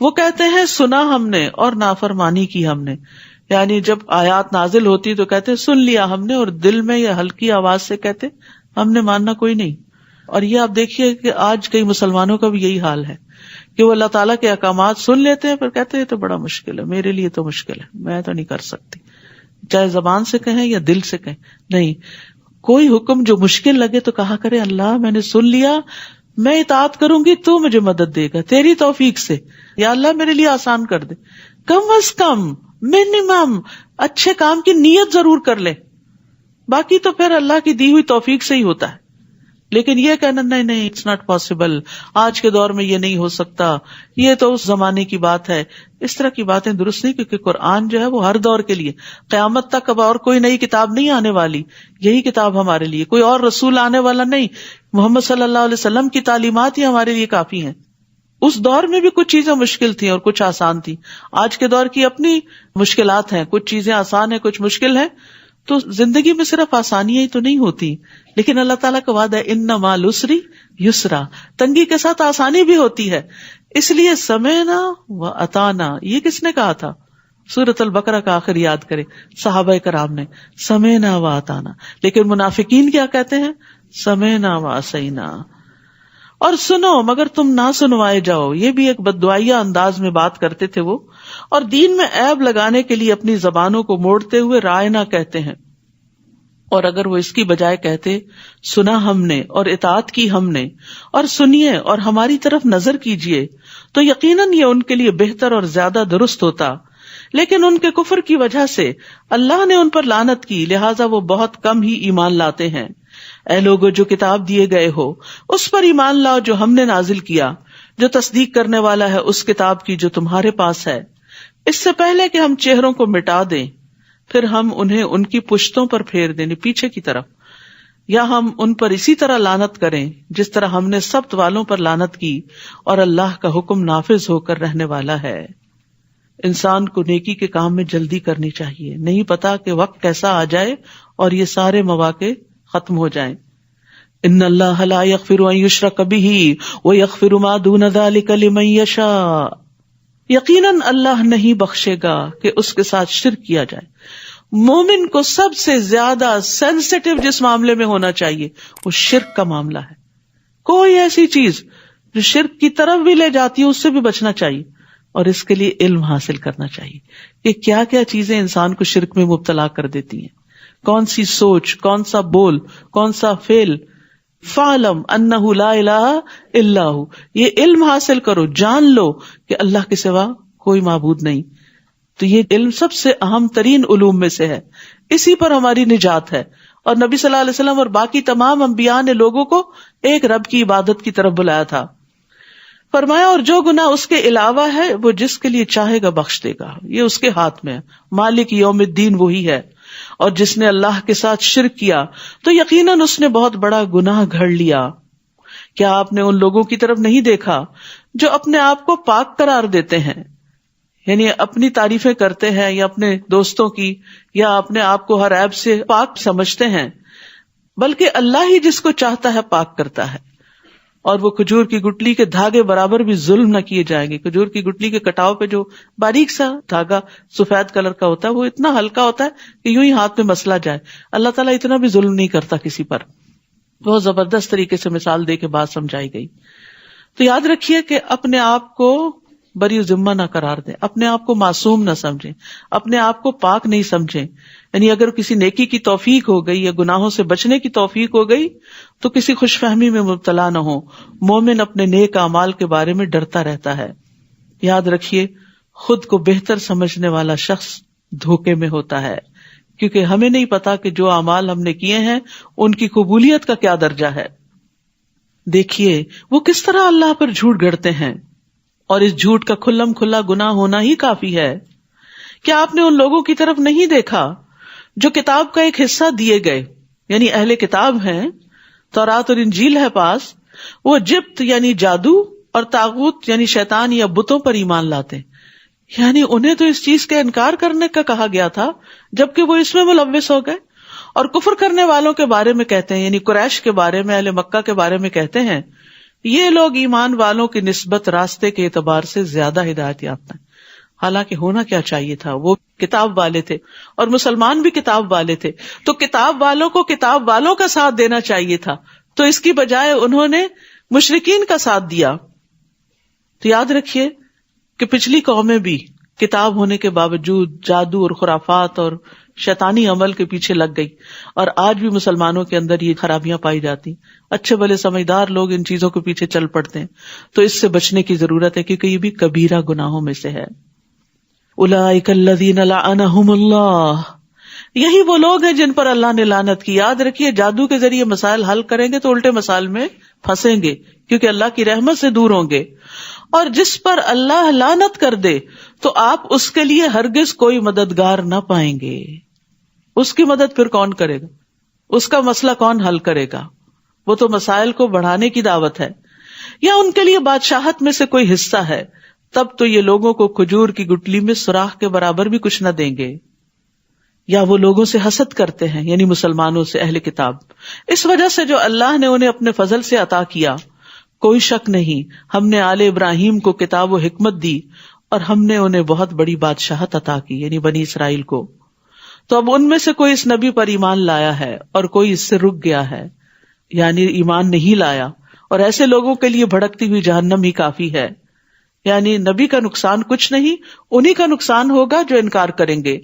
S2: وہ کہتے ہیں سنا ہم نے اور نافرمانی کی ہم نے، یعنی جب آیات نازل ہوتی تو کہتے سن لیا ہم نے، اور دل میں یا ہلکی آواز سے کہتے ہم نے ماننا کوئی نہیں. اور یہ آپ دیکھیے کہ آج کئی مسلمانوں کا بھی یہی حال ہے کہ وہ اللہ تعالیٰ کے احکامات سن لیتے ہیں، پھر کہتے ہیں تو بڑا مشکل ہے، میرے لیے تو مشکل ہے، میں تو نہیں کر سکتی. چاہے زبان سے کہیں یا دل سے کہیں، نہیں، کوئی حکم جو مشکل لگے تو کہا کرے اللہ میں نے سن لیا، میں اطاعت کروں گی، تو مجھے مدد دے گا تیری توفیق سے، یا اللہ میرے لیے آسان کر دے. کم از کم منیمم اچھے کام کی نیت ضرور کر لے، باقی تو پھر اللہ کی دی ہوئی توفیق سے ہی ہوتا ہے. لیکن یہ کہنا نہیں اٹس ناٹ پاسبل، آج کے دور میں یہ نہیں ہو سکتا، یہ تو اس زمانے کی بات ہے، اس طرح کی باتیں درست نہیں. کیونکہ قرآن جو ہے وہ ہر دور کے لیے، قیامت تک اب اور کوئی نئی کتاب نہیں آنے والی، یہی کتاب ہمارے لیے، کوئی اور رسول آنے والا نہیں، محمد صلی اللہ علیہ وسلم کی تعلیمات ہی ہمارے لیے کافی ہیں. اس دور میں بھی کچھ چیزیں مشکل تھیں اور کچھ آسان تھیں. آج کے دور کی اپنی مشکلات ہیں، کچھ چیزیں آسان ہیں کچھ مشکل ہیں. تو زندگی میں صرف آسانیاں ہی تو نہیں ہوتی، لیکن اللہ تعالیٰ کا وعدہ ہے ان مع العسر یسرا، تنگی کے ساتھ آسانی بھی ہوتی ہے. اس لیے سمعنا و اطعنا، یہ کس نے کہا تھا؟ سورۃ البقرہ کا آخر یاد کرے، صحابہ کرام نے سمعنا و اطعنا. لیکن منافقین کیا کہتے ہیں؟ سمعنا و عصینا، اور سنو مگر تم نہ سنوائے جاؤ. یہ بھی ایک بددعائیہ انداز میں بات کرتے تھے وہ، اور دین میں عیب لگانے کے لیے اپنی زبانوں کو موڑتے ہوئے رائنا کہتے ہیں. اور اگر وہ اس کی بجائے کہتے سنا ہم نے اور اطاعت کی ہم نے، اور سنیے اور ہماری طرف نظر کیجیے، تو یقیناً یہ ان کے لیے بہتر اور زیادہ درست ہوتا. لیکن ان کے کفر کی وجہ سے اللہ نے ان پر لعنت کی، لہٰذا وہ بہت کم ہی ایمان لاتے ہیں. اے لوگو جو کتاب دیے گئے ہو اس پر ایمان لاؤ جو ہم نے نازل کیا، جو تصدیق کرنے والا ہے اس کتاب کی جو تمہارے پاس ہے، اس سے پہلے کہ ہم چہروں کو مٹا دیں پھر ہم انہیں ان کی پشتوں پر پھیر دیں، پیچھے کی طرف، یا ہم ان پر اسی طرح لعنت کریں جس طرح ہم نے سبت والوں پر لعنت کی، اور اللہ کا حکم نافذ ہو کر رہنے والا ہے۔ انسان کو نیکی کے کام میں جلدی کرنی چاہیے، نہیں پتا کہ وقت کیسا آ جائے اور یہ سارے مواقع ختم ہو جائیں۔ ان اللہ لا یغفر ان یشرک بہ ویغفر ما دون ذلک لمن یشاء، یقیناً اللہ نہیں بخشے گا کہ اس کے ساتھ شرک کیا جائے۔ مومن کو سب سے زیادہ سینسٹیو جس معاملے میں ہونا چاہیے وہ شرک کا معاملہ ہے۔ کوئی ایسی چیز جو شرک کی طرف بھی لے جاتی ہے اس سے بھی بچنا چاہیے، اور اس کے لیے علم حاصل کرنا چاہیے کہ کیا کیا چیزیں انسان کو شرک میں مبتلا کر دیتی ہیں، کون سی سوچ، کون سا بول، کون سا فعل۔ فَاعْلَمْ أَنَّهُ لَا إِلَٰهَ إِلَّا هُوَ، یہ علم حاصل کرو، جان لو کہ اللہ کے سوا کوئی معبود نہیں۔ تو یہ علم سب سے اہم ترین علوم میں سے ہے، اسی پر ہماری نجات ہے۔ اور نبی صلی اللہ علیہ وسلم اور باقی تمام انبیاء نے لوگوں کو ایک رب کی عبادت کی طرف بلایا تھا۔ فرمایا اور جو گناہ اس کے علاوہ ہے وہ جس کے لیے چاہے گا بخش دے گا، یہ اس کے ہاتھ میں ہے، مالک یوم الدین وہی ہے۔ اور جس نے اللہ کے ساتھ شرک کیا تو یقیناً اس نے بہت بڑا گناہ گھڑ لیا۔ کیا آپ نے ان لوگوں کی طرف نہیں دیکھا جو اپنے آپ کو پاک قرار دیتے ہیں، یعنی اپنی تعریفیں کرتے ہیں یا اپنے دوستوں کی یا اپنے آپ کو ہر عیب سے پاک سمجھتے ہیں، بلکہ اللہ ہی جس کو چاہتا ہے پاک کرتا ہے، اور وہ کھجور کی گٹلی کے دھاگے برابر بھی ظلم نہ کیے جائیں گے۔ کھجور کی گٹلی کے کٹاؤ پہ جو باریک سا دھاگا سفید کلر کا ہوتا ہے وہ اتنا ہلکا ہوتا ہے کہ یوں ہی ہاتھ میں مسلا جائے، اللہ تعالیٰ اتنا بھی ظلم نہیں کرتا کسی پر۔ بہت زبردست طریقے سے مثال دے کے بات سمجھائی گئی۔ تو یاد رکھیے کہ اپنے آپ کو بری ذمہ نہ قرار دیں، اپنے آپ کو معصوم نہ سمجھیں، اپنے آپ کو پاک نہیں سمجھیں۔ یعنی اگر کسی نیکی کی توفیق ہو گئی یا گناہوں سے بچنے کی توفیق ہو گئی تو کسی خوش فہمی میں مبتلا نہ ہو۔ مومن اپنے نیک اعمال کے بارے میں ڈرتا رہتا ہے۔ یاد رکھیے خود کو بہتر سمجھنے والا شخص دھوکے میں ہوتا ہے، کیونکہ ہمیں نہیں پتا کہ جو اعمال ہم نے کیے ہیں ان کی قبولیت کا کیا درجہ ہے۔ دیکھیے وہ کس طرح اللہ پر جھوٹ گڑتے ہیں، اور اس جھوٹ کا کھلم کھلا گناہ ہونا ہی کافی ہے۔ کیا آپ نے ان لوگوں کی طرف نہیں دیکھا جو کتاب کا ایک حصہ دیے گئے، یعنی اہل کتاب ہیں، تورات اور انجیل ہے پاس، وہ جبت یعنی جادو اور طاغوت یعنی شیطان یا بتوں پر ایمان لاتے ہیں۔ یعنی انہیں تو اس چیز کا انکار کرنے کا کہا گیا تھا جبکہ وہ اس میں ملوث ہو گئے، اور کفر کرنے والوں کے بارے میں کہتے ہیں، یعنی قریش کے بارے میں، اہل مکہ کے بارے میں کہتے ہیں یہ لوگ ایمان والوں کی نسبت راستے کے اعتبار سے زیادہ ہدایت یافتہ ہیں۔ حالانکہ ہونا کیا چاہیے تھا، وہ کتاب والے تھے اور مسلمان بھی کتاب والے تھے، تو کتاب والوں کو کتاب والوں کا ساتھ دینا چاہیے تھا، تو اس کی بجائے انہوں نے مشرکین کا ساتھ دیا۔ تو یاد رکھیے کہ پچھلی قومیں بھی کتاب ہونے کے باوجود جادو اور خرافات اور شیطانی عمل کے پیچھے لگ گئی، اور آج بھی مسلمانوں کے اندر یہ خرابیاں پائی جاتی۔ اچھے بھلے سمجھدار لوگ ان چیزوں کے پیچھے چل پڑتے ہیں، تو اس سے بچنے کی ضرورت ہے کیونکہ یہ بھی کبیرہ گناہوں میں سے ہے۔ اولئک الذین لعنہم اللہ، یہی وہ لوگ ہیں جن پر اللہ نے لعنت کی۔ یاد رکھیے جادو کے ذریعے مسائل حل کریں گے تو الٹے مسائل میں پھنسیں گے، کیونکہ اللہ کی رحمت سے دور ہوں گے، اور جس پر اللہ لعنت کر دے تو آپ اس کے لیے ہرگز کوئی مددگار نہ پائیں گے۔ اس کی مدد پھر کون کرے گا؟ اس کا مسئلہ کون حل کرے گا؟ وہ تو مسائل کو بڑھانے کی دعوت ہے، یا ان کے لیے بادشاہت میں سے کوئی حصہ ہے، تب تو یہ لوگوں کو کھجور کی گٹلی میں سوراخ کے برابر بھی کچھ نہ دیں گے۔ یا وہ لوگوں سے حسد کرتے ہیں، یعنی مسلمانوں سے، اہل کتاب، اس وجہ سے جو اللہ نے انہیں اپنے فضل سے عطا کیا۔ کوئی شک نہیں ہم نے آل ابراہیم کو کتاب و حکمت دی، اور ہم نے انہیں بہت بڑی بادشاہت عطا کی، یعنی بنی اسرائیل کو۔ تو اب ان میں سے کوئی اس نبی پر ایمان لایا ہے اور کوئی اس سے رک گیا ہے، یعنی ایمان نہیں لایا، اور ایسے لوگوں کے لیے بھڑکتی ہوئی جہنم ہی کافی ہے۔ یعنی نبی کا نقصان کچھ نہیں، انہی کا نقصان ہوگا جو انکار کریں گے۔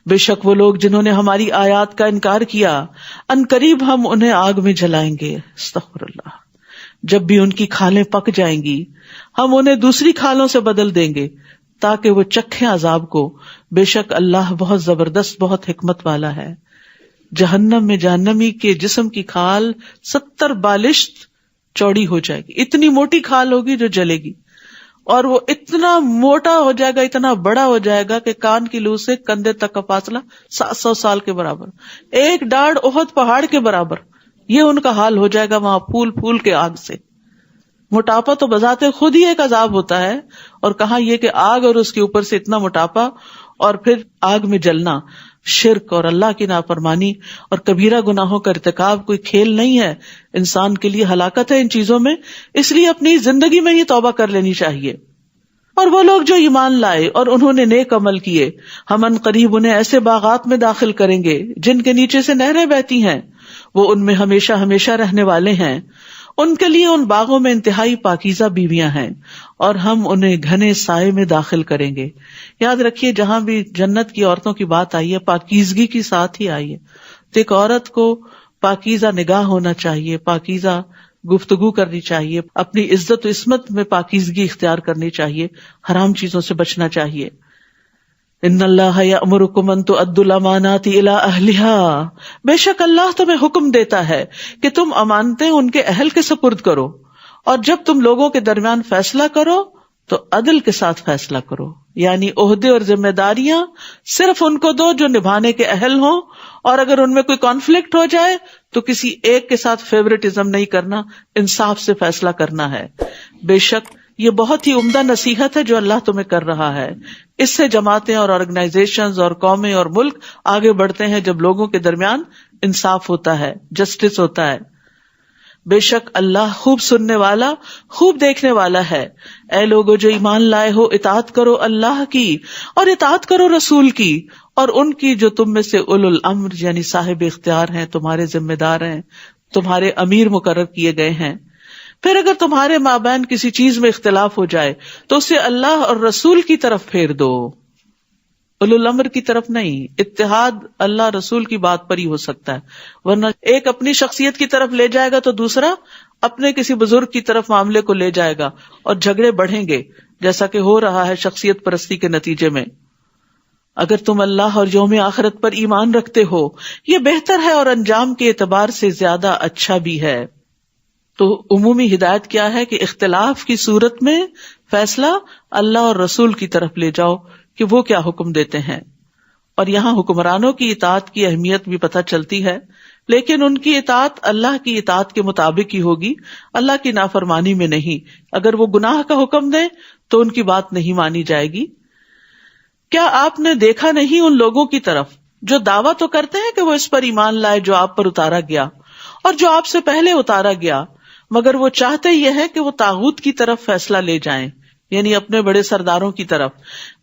S2: بے شک وہ لوگ جنہوں نے ہماری آیات کا انکار کیا، ان قریب ہم انہیں آگ میں جلائیں گے۔ استغفر اللہ۔ جب بھی ان کی کھالیں پک جائیں گی ہم انہیں دوسری کھالوں سے بدل دیں گے تاکہ وہ چکھیں عذاب کو۔ بے شک اللہ بہت زبردست، بہت حکمت والا ہے۔ جہنم میں جہنمی کے جسم کی کھال 70 بالشت چوڑی ہو جائے گی، اتنی موٹی کھال ہوگی جو جلے گی۔ اور وہ اتنا موٹا ہو جائے گا, اتنا بڑا ہو جائے گا کہ کان کی لو سے کندھے تک کا فاصلہ 700 سال کے برابر, ایک ڈاڑھ احد پہاڑ کے برابر. یہ ان کا حال ہو جائے گا وہاں پھول پھول کے آگ سے. موٹاپا تو بذات خود ہی ایک عذاب ہوتا ہے, اور کہاں یہ کہ آگ اور اس کے اوپر سے اتنا موٹاپا اور پھر آگ میں جلنا. شرک اور اللہ کی نافرمانی اور کبیرہ گناہوں کا ارتکاب کوئی کھیل نہیں ہے, انسان کے لیے ہلاکت ہے ان چیزوں میں. اس لیے اپنی زندگی میں یہ توبہ کر لینی چاہیے. اور وہ لوگ جو ایمان لائے اور انہوں نے نیک عمل کیے, ہم ان قریب انہیں ایسے باغات میں داخل کریں گے جن کے نیچے سے نہریں بہتی ہیں, وہ ان میں ہمیشہ ہمیشہ رہنے والے ہیں. ان کے لیے ان باغوں میں انتہائی پاکیزہ بیویاں ہیں, اور ہم انہیں گھنے سائے میں داخل کریں گے. یاد رکھیے جہاں بھی جنت کی عورتوں کی بات آئی ہے پاکیزگی کی ساتھ ہی آئی ہے. تو ایک عورت کو پاکیزہ نگاہ ہونا چاہیے, پاکیزہ گفتگو کرنی چاہیے, اپنی عزت و عصمت میں پاکیزگی اختیار کرنی چاہیے, حرام چیزوں سے بچنا چاہیے. ان اللہ یأمرکم ان تؤدوا الامانات الی اہلہا, بے شک اللہ تمہیں حکم دیتا ہے کہ تم امانتیں ان کے اہل کے سپرد کرو, اور جب تم لوگوں کے درمیان فیصلہ کرو تو عدل کے ساتھ فیصلہ کرو. یعنی عہدے اور ذمہ داریاں صرف ان کو دو جو نبھانے کے اہل ہوں, اور اگر ان میں کوئی کانفلکٹ ہو جائے تو کسی ایک کے ساتھ فیورٹزم نہیں کرنا, انصاف سے فیصلہ کرنا ہے. بے شک یہ بہت ہی عمدہ نصیحت ہے جو اللہ تمہیں کر رہا ہے. اس سے جماعتیں اور آرگنائزیشنز اور قومیں اور ملک آگے بڑھتے ہیں جب لوگوں کے درمیان انصاف ہوتا ہے, جسٹس ہوتا ہے. بے شک اللہ خوب سننے والا خوب دیکھنے والا ہے. اے لوگو جو ایمان لائے ہو, اطاعت کرو اللہ کی اور اطاعت کرو رسول کی, اور ان کی جو تم میں سے اولو الامر یعنی صاحب اختیار ہیں, تمہارے ذمہ دار ہیں, تمہارے امیر مقرر کیے گئے ہیں. پھر اگر تمہارے مابین کسی چیز میں اختلاف ہو جائے تو اسے اللہ اور رسول کی طرف پھیر دو, اولو الامر کی طرف نہیں. اتحاد اللہ رسول کی بات پر ہی ہو سکتا ہے, ورنہ ایک اپنی شخصیت کی طرف لے جائے گا تو دوسرا اپنے کسی بزرگ کی طرف معاملے کو لے جائے گا, اور جھگڑے بڑھیں گے جیسا کہ ہو رہا ہے شخصیت پرستی کے نتیجے میں. اگر تم اللہ اور یوم آخرت پر ایمان رکھتے ہو یہ بہتر ہے اور انجام کے اعتبار سے زیادہ اچھا بھی ہے. تو عمومی ہدایت کیا ہے کہ اختلاف کی صورت میں فیصلہ اللہ اور رسول کی طرف لے جاؤ کہ وہ کیا حکم دیتے ہیں. اور یہاں حکمرانوں کی اطاعت کی اہمیت بھی پتہ چلتی ہے, لیکن ان کی اطاعت اللہ کی اطاعت کے مطابق ہی ہوگی, اللہ کی نافرمانی میں نہیں. اگر وہ گناہ کا حکم دیں تو ان کی بات نہیں مانی جائے گی. کیا آپ نے دیکھا نہیں ان لوگوں کی طرف جو دعویٰ تو کرتے ہیں کہ وہ اس پر ایمان لائے جو آپ پر اتارا گیا اور جو آپ سے پہلے اتارا گیا, مگر وہ چاہتے یہ ہے کہ وہ طاغوت کی طرف فیصلہ لے جائیں, یعنی اپنے بڑے سرداروں کی طرف,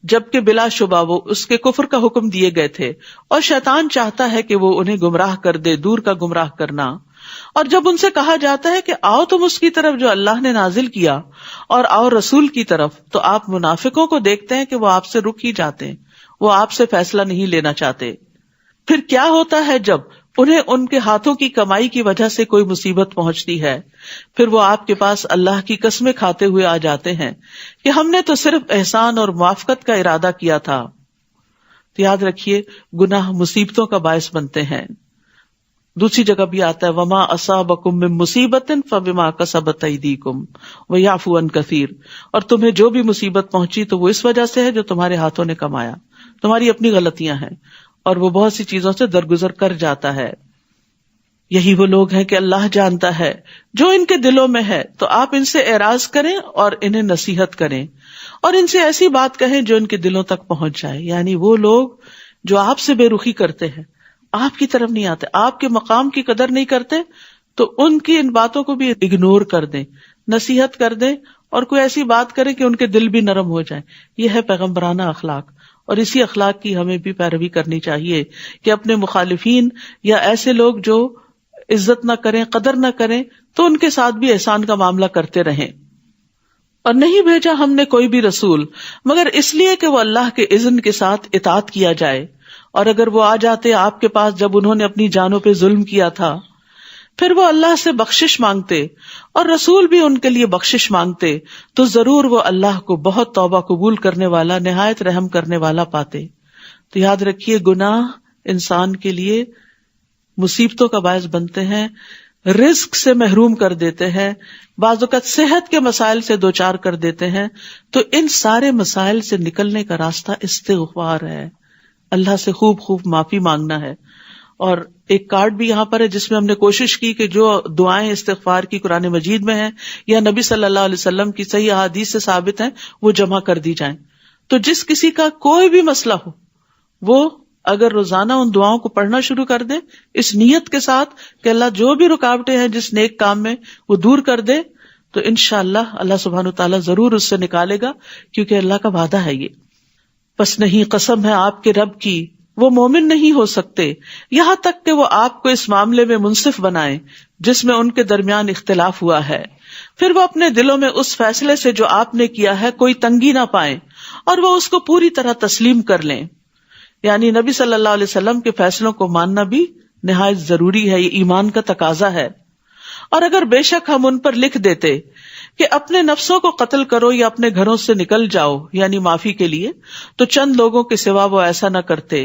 S2: جبکہ بلا شبہ وہ اس کے کفر کا حکم دیے گئے تھے, اور شیطان چاہتا ہے کہ وہ انہیں گمراہ کر دے, دور کا گمراہ کرنا. اور جب ان سے کہا جاتا ہے کہ آؤ تم اس کی طرف جو اللہ نے نازل کیا اور آؤ رسول کی طرف, تو آپ منافقوں کو دیکھتے ہیں کہ وہ آپ سے رک ہی جاتے ہیں, وہ آپ سے فیصلہ نہیں لینا چاہتے. پھر کیا ہوتا ہے جب انہیں ان کے ہاتھوں کی کمائی کی وجہ سے کوئی مصیبت پہنچتی ہے, پھر وہ آپ کے پاس اللہ کی قسمیں کھاتے ہوئے آ جاتے ہیں کہ ہم نے تو صرف احسان اور موافقت کا ارادہ کیا تھا. تو یاد رکھیے گناہ مصیبتوں کا باعث بنتے ہیں. دوسری جگہ بھی آتا ہے وما اصابکم من مصیبت فبما کسبت ایدیکم ویعفو عن کثیر, اور تمہیں جو بھی مصیبت پہنچی تو وہ اس وجہ سے ہے جو تمہارے ہاتھوں نے کمایا, تمہاری اپنی غلطیاں ہیں, اور وہ بہت سی چیزوں سے درگزر کر جاتا ہے. یہی وہ لوگ ہیں کہ اللہ جانتا ہے جو ان کے دلوں میں ہے, تو آپ ان سے اعراض کریں اور انہیں نصیحت کریں, اور ان سے ایسی بات کہیں جو ان کے دلوں تک پہنچ جائے. یعنی وہ لوگ جو آپ سے بے رخی کرتے ہیں, آپ کی طرف نہیں آتے, آپ کے مقام کی قدر نہیں کرتے, تو ان کی ان باتوں کو بھی اگنور کر دیں, نصیحت کر دیں, اور کوئی ایسی بات کریں کہ ان کے دل بھی نرم ہو جائیں. یہ ہے پیغمبرانہ اخلاق, اور اسی اخلاق کی ہمیں بھی پیروی کرنی چاہیے کہ اپنے مخالفین یا ایسے لوگ جو عزت نہ کریں, قدر نہ کریں, تو ان کے ساتھ بھی احسان کا معاملہ کرتے رہیں. اور نہیں بھیجا ہم نے کوئی بھی رسول مگر اس لیے کہ وہ اللہ کے اذن کے ساتھ اطاعت کیا جائے, اور اگر وہ آ جاتے آپ کے پاس جب انہوں نے اپنی جانوں پہ ظلم کیا تھا, پھر وہ اللہ سے بخشش مانگتے اور رسول بھی ان کے لیے بخشش مانگتے, تو ضرور وہ اللہ کو بہت توبہ قبول کرنے والا, نہایت رحم کرنے والا پاتے. تو یاد رکھیے گناہ انسان کے لیے مصیبتوں کا باعث بنتے ہیں, رزق سے محروم کر دیتے ہیں، بعض اوقات صحت کے مسائل سے دوچار کر دیتے ہیں. تو ان سارے مسائل سے نکلنے کا راستہ استغفار ہے، اللہ سے خوب خوب معافی مانگنا ہے. اور ایک کارڈ بھی یہاں پر ہے جس میں ہم نے کوشش کی کہ جو دعائیں استغفار کی قرآن مجید میں ہیں یا نبی صلی اللہ علیہ وسلم کی صحیح احادیث سے ثابت ہیں وہ جمع کر دی جائیں. تو جس کسی کا کوئی بھی مسئلہ ہو وہ اگر روزانہ ان دعاؤں کو پڑھنا شروع کر دے اس نیت کے ساتھ کہ اللہ جو بھی رکاوٹیں ہیں جس نیک کام میں وہ دور کر دے، تو انشاءاللہ اللہ سبحانہ وتعالیٰ ضرور اس سے نکالے گا، کیونکہ اللہ کا وعدہ ہے یہ. پس نہیں، قسم ہے آپ کے رب کی، وہ مومن نہیں ہو سکتے یہاں تک کہ وہ آپ کو اس معاملے میں منصف بنائیں جس میں ان کے درمیان اختلاف ہوا ہے، پھر وہ اپنے دلوں میں اس فیصلے سے جو آپ نے کیا ہے کوئی تنگی نہ پائیں اور وہ اس کو پوری طرح تسلیم کر لیں. یعنی نبی صلی اللہ علیہ وسلم کے فیصلوں کو ماننا بھی نہایت ضروری ہے، یہ ایمان کا تقاضا ہے. اور اگر بے شک ہم ان پر لکھ دیتے کہ اپنے نفسوں کو قتل کرو یا اپنے گھروں سے نکل جاؤ یعنی معافی کے لیے، تو چند لوگوں کے سوا وہ ایسا نہ کرتے،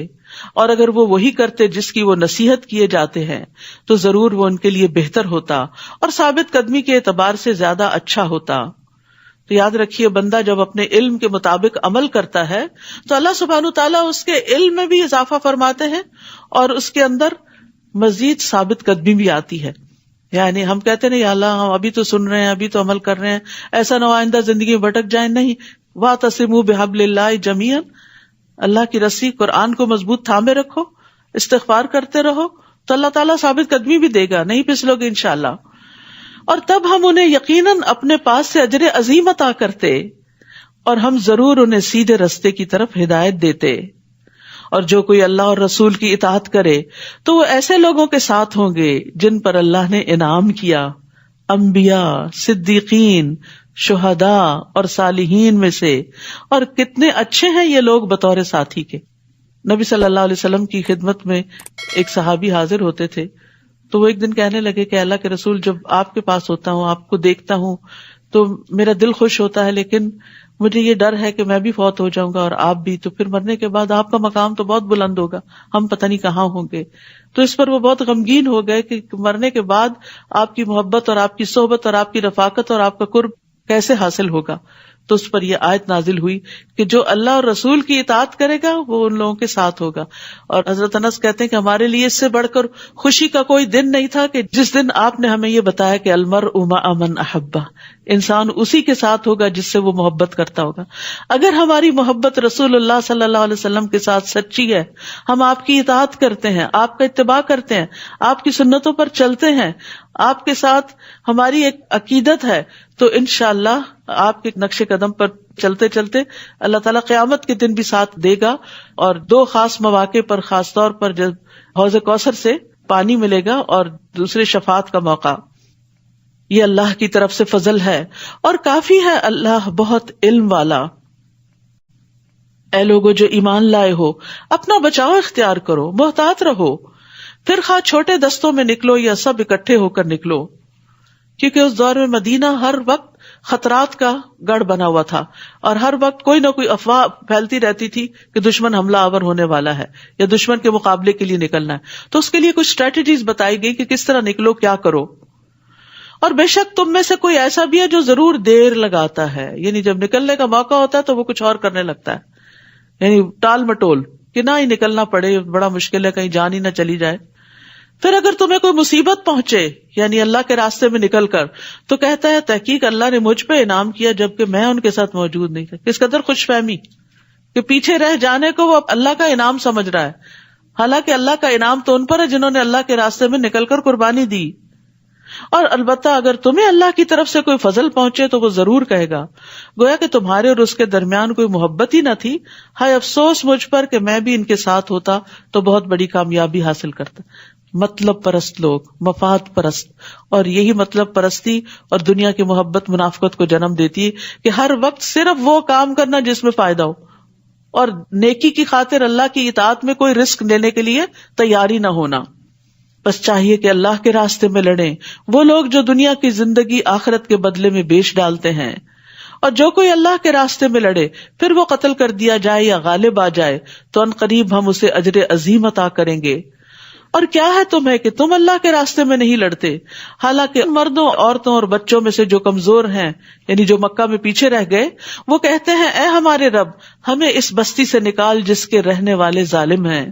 S2: اور اگر وہ وہی کرتے جس کی وہ نصیحت کیے جاتے ہیں تو ضرور وہ ان کے لیے بہتر ہوتا اور ثابت قدمی کے اعتبار سے زیادہ اچھا ہوتا. تو یاد رکھیے، بندہ جب اپنے علم کے مطابق عمل کرتا ہے تو اللہ سبحانہ تعالیٰ اس کے علم میں بھی اضافہ فرماتے ہیں اور اس کے اندر مزید ثابت قدمی بھی آتی ہے. یعنی ہم کہتے ہیں یا اللہ ہم ابھی تو سن رہے ہیں، ابھی تو عمل کر رہے ہیں، ایسا نہ ہو آئندہ زندگی میں بھٹک جائیں. نہیں، وَاعْتَصِمُوا بِحَبْلِ اللَّهِ جَمِيعًا، اللہ کی رسی قرآن کو مضبوط تھامے رکھو، استغفار کرتے رہو تو اللہ تعالیٰ ثابت قدمی بھی دے گا، نہیں پھسلو گے انشاءاللہ. اور تب ہم انہیں یقیناً اپنے پاس سے اجر عظیم عطا کرتے اور ہم ضرور انہیں سیدھے رستے کی طرف ہدایت دیتے. اور جو کوئی اللہ اور رسول کی اطاعت کرے تو وہ ایسے لوگوں کے ساتھ ہوں گے جن پر اللہ نے انعام کیا، انبیاء، صدیقین، شہداء اور صالحین میں سے. اور کتنے اچھے ہیں یہ لوگ بطور ساتھی کے. نبی صلی اللہ علیہ وسلم کی خدمت میں ایک صحابی حاضر ہوتے تھے، تو وہ ایک دن کہنے لگے کہ اللہ کے رسول، جب آپ کے پاس ہوتا ہوں، آپ کو دیکھتا ہوں تو میرا دل خوش ہوتا ہے، لیکن مجھے یہ ڈر ہے کہ میں بھی فوت ہو جاؤں گا اور آپ بھی، تو پھر مرنے کے بعد آپ کا مقام تو بہت بلند ہوگا، ہم پتہ نہیں کہاں ہوں گے. تو اس پر وہ بہت غمگین ہو گئے کہ مرنے کے بعد آپ کی محبت اور آپ کی صحبت اور آپ کی رفاقت اور آپ کا قرب کیسے حاصل ہوگا. تو اس پر یہ آیت نازل ہوئی کہ جو اللہ اور رسول کی اطاعت کرے گا وہ ان لوگوں کے ساتھ ہوگا. اور حضرت انس کہتے ہیں کہ ہمارے لیے اس سے بڑھ کر خوشی کا کوئی دن نہیں تھا کہ جس دن آپ نے ہمیں یہ بتایا کہ المرء مع من احبہ، انسان اسی کے ساتھ ہوگا جس سے وہ محبت کرتا ہوگا. اگر ہماری محبت رسول اللہ صلی اللہ علیہ وسلم کے ساتھ سچی ہے، ہم آپ کی اطاعت کرتے ہیں، آپ کا اتباع کرتے ہیں، آپ کی سنتوں پر چلتے ہیں، آپ کے ساتھ ہماری ایک عقیدت ہے، تو انشاءاللہ آپ کے نقش قدم پر چلتے چلتے اللہ تعالیٰ قیامت کے دن بھی ساتھ دے گا. اور دو خاص مواقع پر، خاص طور پر جب حوض کوثر سے پانی ملے گا اور دوسرے شفاعت کا موقع، یہ اللہ کی طرف سے فضل ہے اور کافی ہے اللہ بہت علم والا. اے لوگو جو ایمان لائے ہو، اپنا بچاؤ اختیار کرو، محتاط رہو، پھر خواہ چھوٹے دستوں میں نکلو یا سب اکٹھے ہو کر نکلو. کیونکہ اس دور میں مدینہ ہر وقت خطرات کا گڑھ بنا ہوا تھا اور ہر وقت کوئی نہ کوئی افواہ پھیلتی رہتی تھی کہ دشمن حملہ آور ہونے والا ہے یا دشمن کے مقابلے کے لیے نکلنا ہے. تو اس کے لیے کچھ اسٹریٹجیز بتائی گئی کہ کس طرح نکلو، کیا کرو. اور بے شک تم میں سے کوئی ایسا بھی ہے جو ضرور دیر لگاتا ہے، یعنی جب نکلنے کا موقع ہوتا ہے تو وہ کچھ اور کرنے لگتا ہے، یعنی ٹال مٹول کہ نہ ہی نکلنا پڑے، بڑا مشکل ہے، کہیں جان ہی نہ چلی جائے. پھر اگر تمہیں کوئی مصیبت پہنچے یعنی اللہ کے راستے میں نکل کر، تو کہتا ہے تحقیق اللہ نے مجھ پہ انعام کیا جبکہ میں ان کے ساتھ موجود نہیں تھا. کس قدر خوش فہمی کہ پیچھے رہ جانے کو وہ اللہ کا انعام سمجھ رہا ہے، حالانکہ اللہ کا انعام تو ان پر ہے جنہوں نے اللہ کے راستے میں نکل کر قربانی دی. اور البتہ اگر تمہیں اللہ کی طرف سے کوئی فضل پہنچے تو وہ ضرور کہے گا گویا کہ تمہارے اور اس کے درمیان کوئی محبت ہی نہ تھی، ہائے افسوس مجھ پر کہ میں بھی ان کے ساتھ ہوتا تو بہت بڑی کامیابی حاصل کرتا. مطلب پرست لوگ، مفاد پرست، اور یہی مطلب پرستی اور دنیا کی محبت منافقت کو جنم دیتی ہے کہ ہر وقت صرف وہ کام کرنا جس میں فائدہ ہو اور نیکی کی خاطر اللہ کی اطاعت میں کوئی رسک لینے کے لیے تیاری نہ ہونا. بس چاہیے کہ اللہ کے راستے میں لڑیں وہ لوگ جو دنیا کی زندگی آخرت کے بدلے میں بیچ ڈالتے ہیں، اور جو کوئی اللہ کے راستے میں لڑے پھر وہ قتل کر دیا جائے یا غالب آ جائے تو ان قریب ہم اسے اجر عظیم عطا کریں گے. اور کیا ہے تمہیں کہ تم اللہ کے راستے میں نہیں لڑتے، حالانکہ مردوں، عورتوں اور بچوں میں سے جو کمزور ہیں، یعنی جو مکہ میں پیچھے رہ گئے، وہ کہتے ہیں اے ہمارے رب، ہمیں اس بستی سے نکال جس کے رہنے والے ظالم ہیں،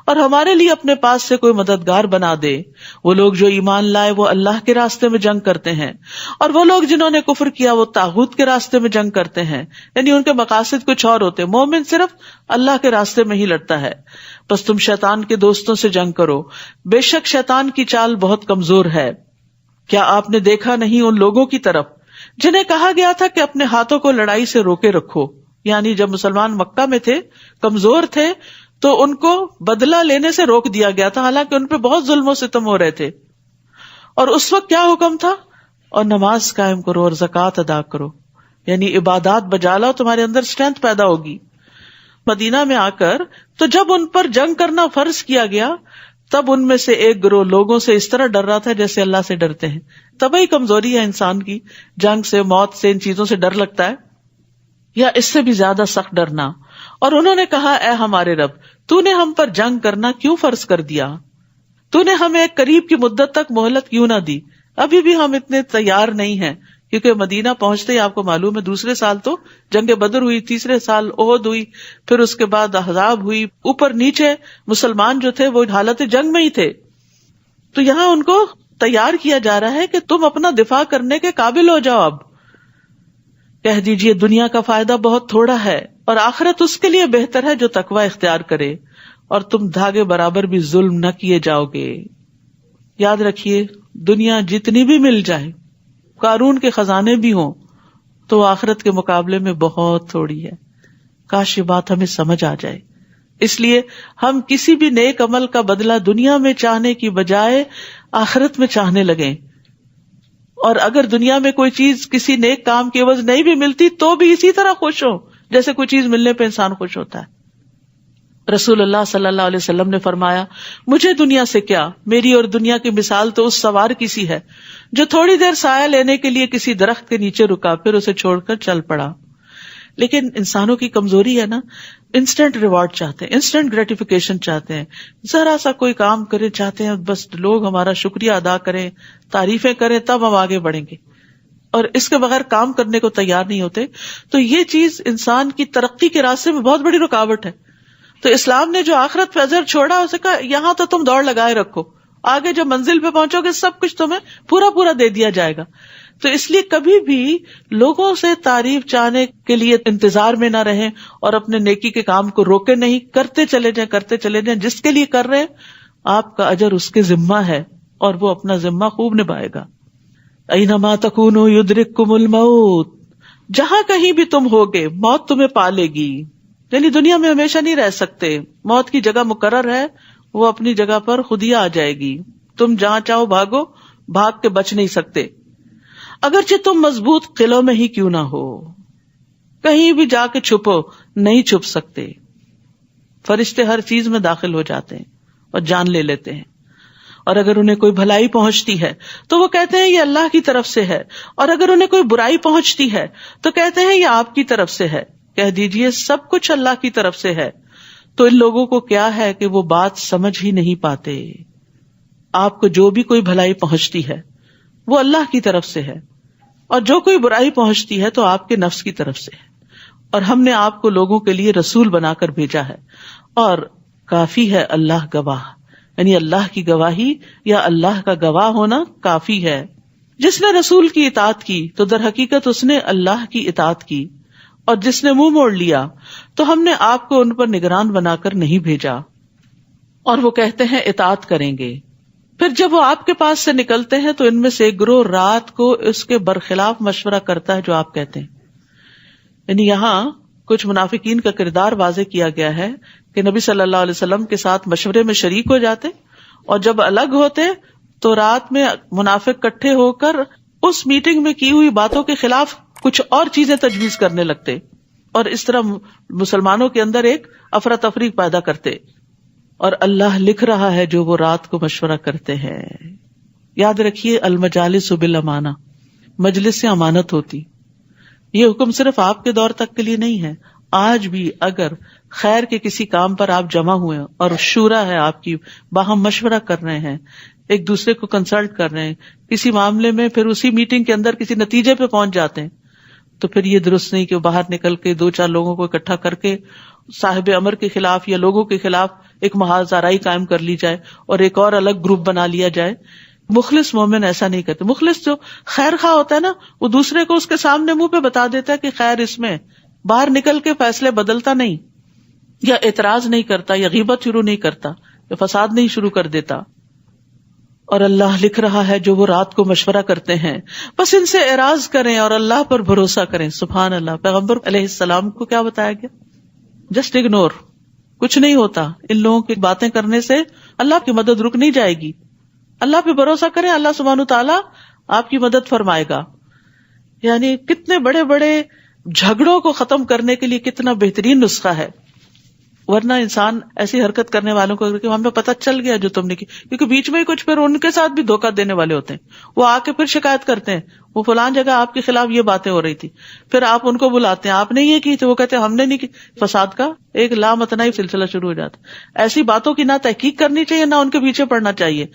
S2: اور ہمارے لیے اپنے پاس سے کوئی مددگار بنا دے۔ وہ لوگ جو ایمان لائے وہ اللہ کے راستے میں جنگ کرتے ہیں، اور وہ لوگ جنہوں نے کفر کیا وہ طاغوت کے راستے میں جنگ کرتے ہیں، یعنی ان کے مقاصد کچھ اور ہوتے ہیں۔ مومن صرف اللہ کے راستے میں ہی لڑتا ہے۔ بس تم شیطان کے دوستوں سے جنگ کرو، بے شک شیطان کی چال بہت کمزور ہے۔ کیا آپ نے دیکھا نہیں ان لوگوں کی طرف جنہیں کہا گیا تھا کہ اپنے ہاتھوں کو لڑائی سے روکے رکھو، یعنی جب مسلمان مکہ میں تھے، کمزور تھے، تو ان کو بدلہ لینے سے روک دیا گیا تھا، حالانکہ ان پہ بہت ظلم و ستم ہو رہے تھے۔ اور اس وقت کیا حکم تھا؟ اور نماز قائم کرو اور زکوٰۃ ادا کرو، یعنی عبادات بجا لاؤ، تمہارے اندر اسٹرینتھ پیدا ہوگی۔ مدینہ میں آ کر تو جب ان پر جنگ کرنا فرض کیا گیا، تب ان میں سے ایک گروہ لوگوں سے اس طرح ڈر رہا تھا جیسے اللہ سے ڈرتے ہیں۔ طبعی کمزوری ہے انسان کی، جنگ سے، موت سے، ان چیزوں سے ڈر لگتا ہے، یا اس سے بھی زیادہ سخت ڈرنا۔ اور انہوں نے کہا اے ہمارے رب، تو نے ہم پر جنگ کرنا کیوں فرض کر دیا؟ تو نے ہمیں ایک قریب کی مدت تک مہلت کیوں نہ دی؟ ابھی بھی ہم اتنے تیار نہیں ہیں، کیونکہ مدینہ پہنچتے ہی آپ کو معلوم ہے دوسرے سال تو جنگ بدر ہوئی، تیسرے سال احد ہوئی، پھر اس کے بعد احزاب ہوئی، اوپر نیچے مسلمان جو تھے وہ حالت جنگ میں ہی تھے۔ تو یہاں ان کو تیار کیا جا رہا ہے کہ تم اپنا دفاع کرنے کے قابل ہو جاؤ۔ اب کہہ دیجئے دنیا کا فائدہ بہت تھوڑا ہے اور آخرت اس کے لیے بہتر ہے جو تقوی اختیار کرے، اور تم دھاگے برابر بھی ظلم نہ کیے جاؤ گے۔ یاد رکھیے دنیا جتنی بھی مل جائے، قارون کے خزانے بھی ہوں، تو آخرت کے مقابلے میں بہت تھوڑی ہے۔ کاش یہ بات ہمیں سمجھ آ جائے۔ اس لیے ہم کسی بھی نیک عمل کا بدلہ دنیا میں چاہنے کی بجائے آخرت میں چاہنے لگیں، اور اگر دنیا میں کوئی چیز کسی نیک کام کی عوض نہیں بھی ملتی تو بھی اسی طرح خوش ہو جیسے کوئی چیز ملنے پہ انسان خوش ہوتا ہے۔ رسول اللہ صلی اللہ علیہ وسلم نے فرمایا، مجھے دنیا سے کیا، میری اور دنیا کی مثال تو اس سوار کی سی ہے جو تھوڑی دیر سایہ لینے کے لیے کسی درخت کے نیچے رکا، پھر اسے چھوڑ کر چل پڑا۔ لیکن انسانوں کی کمزوری ہے نا، انسٹنٹ ریوارڈ چاہتے ہیں، انسٹنٹ گریٹیفیکیشن چاہتے ہیں، ذرا سا کوئی کام کرے چاہتے ہیں بس لوگ ہمارا شکریہ ادا کریں، تعریفیں کریں، تب ہم آگے بڑھیں گے، اور اس کے بغیر کام کرنے کو تیار نہیں ہوتے۔ تو یہ چیز انسان کی ترقی کے راستے میں بہت بڑی رکاوٹ ہے۔ تو اسلام نے جو آخرت فیضر چھوڑا، اسے کہا یہاں تو تم دوڑ لگائے رکھو، آگے جب منزل پہ پہنچو گے سب کچھ تمہیں پورا پورا دے دیا جائے گا۔ تو اس لیے کبھی بھی لوگوں سے تعریف چاہنے کے لیے انتظار میں نہ رہیں، اور اپنے نیکی کے کام کو روکے نہیں، کرتے چلے جائیں، جس کے لیے کر رہے ہیں آپ کا اجر اس کے ذمہ ہے، اور وہ اپنا ذمہ خوب نبھائے گا۔ اینما تکونوا یدرککم الموت، جہاں کہیں بھی تم ہوگے موت تمہیں پا لے گی، یعنی دنیا میں ہمیشہ نہیں رہ سکتے، موت کی جگہ مقرر ہے، وہ اپنی جگہ پر خود ہی آ جائے گی، تم جہاں چاہو بھاگو، بھاگ کے بچ نہیں سکتے، اگرچہ تم مضبوط قلعوں میں ہی کیوں نہ ہو، کہیں بھی جا کے چھپو نہیں چھپ سکتے۔ فرشتے ہر چیز میں داخل ہو جاتے ہیں اور جان لے لیتے ہیں، اور اگر انہیں کوئی بھلائی پہنچتی ہے تو وہ کہتے ہیں یہ اللہ کی طرف سے ہے، اور اگر انہیں کوئی برائی پہنچتی ہے تو کہتے ہیں یہ آپ کی طرف سے ہے۔ کہہ دیجئے سب کچھ اللہ کی طرف سے ہے۔ تو ان لوگوں کو کیا ہے کہ وہ بات سمجھ ہی نہیں پاتے۔ آپ کو جو بھی کوئی بھلائی پہنچتی ہے وہ اللہ کی طرف سے ہے، اور جو کوئی برائی پہنچتی ہے تو آپ کے نفس کی طرف سے ہے، اور ہم نے آپ کو لوگوں کے لیے رسول بنا کر بھیجا ہے، اور کافی ہے اللہ گواہ، یعنی اللہ کی گواہی یا اللہ کا گواہ ہونا کافی ہے۔ جس نے رسول کی اطاعت کی تو در حقیقت اس نے اللہ کی اطاعت کی، اور جس نے منہ موڑ لیا تو ہم نے آپ کو ان پر نگران بنا کر نہیں بھیجا۔ اور وہ کہتے ہیں اطاعت کریں گے، پھر جب وہ آپ کے پاس سے نکلتے ہیں تو ان میں سے ایک گروہ رات کو اس کے برخلاف مشورہ کرتا ہے جو آپ کہتے ہیں۔ یعنی یہاں کچھ منافقین کا کردار واضح کیا گیا ہے کہ نبی صلی اللہ علیہ وسلم کے ساتھ مشورے میں شریک ہو جاتے، اور جب الگ ہوتے تو رات میں منافق کٹھے ہو کر اس میٹنگ میں کی ہوئی باتوں کے خلاف کچھ اور چیزیں تجویز کرنے لگتے، اور اس طرح مسلمانوں کے اندر ایک افراتفری پیدا کرتے۔ اور اللہ لکھ رہا ہے جو وہ رات کو مشورہ کرتے ہیں۔ یاد رکھیے المجالس بالامانہ، مجلس سے امانت ہوتی۔ یہ حکم صرف آپ کے دور تک کے لیے نہیں ہے، آج بھی اگر خیر کے کسی کام پر آپ جمع ہوئے اور شورا ہے آپ کی، باہم مشورہ کر رہے ہیں، ایک دوسرے کو کنسلٹ کر رہے ہیں کسی معاملے میں، پھر اسی میٹنگ کے اندر کسی نتیجے پہ پہنچ جاتے ہیں، تو پھر یہ درست نہیں کہ باہر نکل کے 2-4 لوگوں کو اکٹھا کر کے صاحب امر کے خلاف یا لوگوں کے خلاف ایک محاذ آرائی قائم کر لی جائے اور ایک اور الگ گروپ بنا لیا جائے. مخلص مومن ایسا نہیں کرتے. مخلص جو خیر خواہ ہوتا ہے نا، وہ دوسرے کو اس کے سامنے منہ پہ بتا دیتا ہے کہ خیر اس میں، باہر نکل کے فیصلے بدلتا نہیں، یا اعتراض نہیں کرتا، یا غیبت شروع نہیں کرتا، یا فساد نہیں شروع کر دیتا. اور اللہ لکھ رہا ہے جو وہ رات کو مشورہ کرتے ہیں، بس ان سے اعراض کریں اور اللہ پر بھروسہ کریں. سبحان اللہ. پیغمبر علیہ السلام کو کیا بتایا گیا؟ جسٹ اگنور، کچھ نہیں ہوتا. ان لوگوں کی باتیں کرنے سے اللہ کی مدد رک نہیں جائے گی. اللہ پہ بھروسہ کریں، اللہ سبحانہ تعالیٰ آپ کی مدد فرمائے گا. یعنی کتنے بڑے بڑے جھگڑوں کو ختم کرنے کے لیے کتنا بہترین نسخہ ہے. ورنہ انسان ایسی حرکت کرنے والوں کو کہ ہمیں پتہ چل گیا جو تم نے کی، کیونکہ بیچ میں کچھ پھر ان کے ساتھ بھی دھوکہ دینے والے ہوتے ہیں. وہ آ کے پھر شکایت کرتے ہیں، وہ فلان جگہ آپ کے خلاف یہ باتیں ہو رہی تھی، پھر آپ ان کو بلاتے ہیں، آپ نے یہ کی تھی، وہ کہتے ہیں ہم نے نہیں کی. فساد کا ایک لامتناہی سلسلہ شروع ہو جاتا. ایسی باتوں کی نہ تحقیق کرنی چاہیے، نہ ان کے پیچھے پڑنا چاہیے.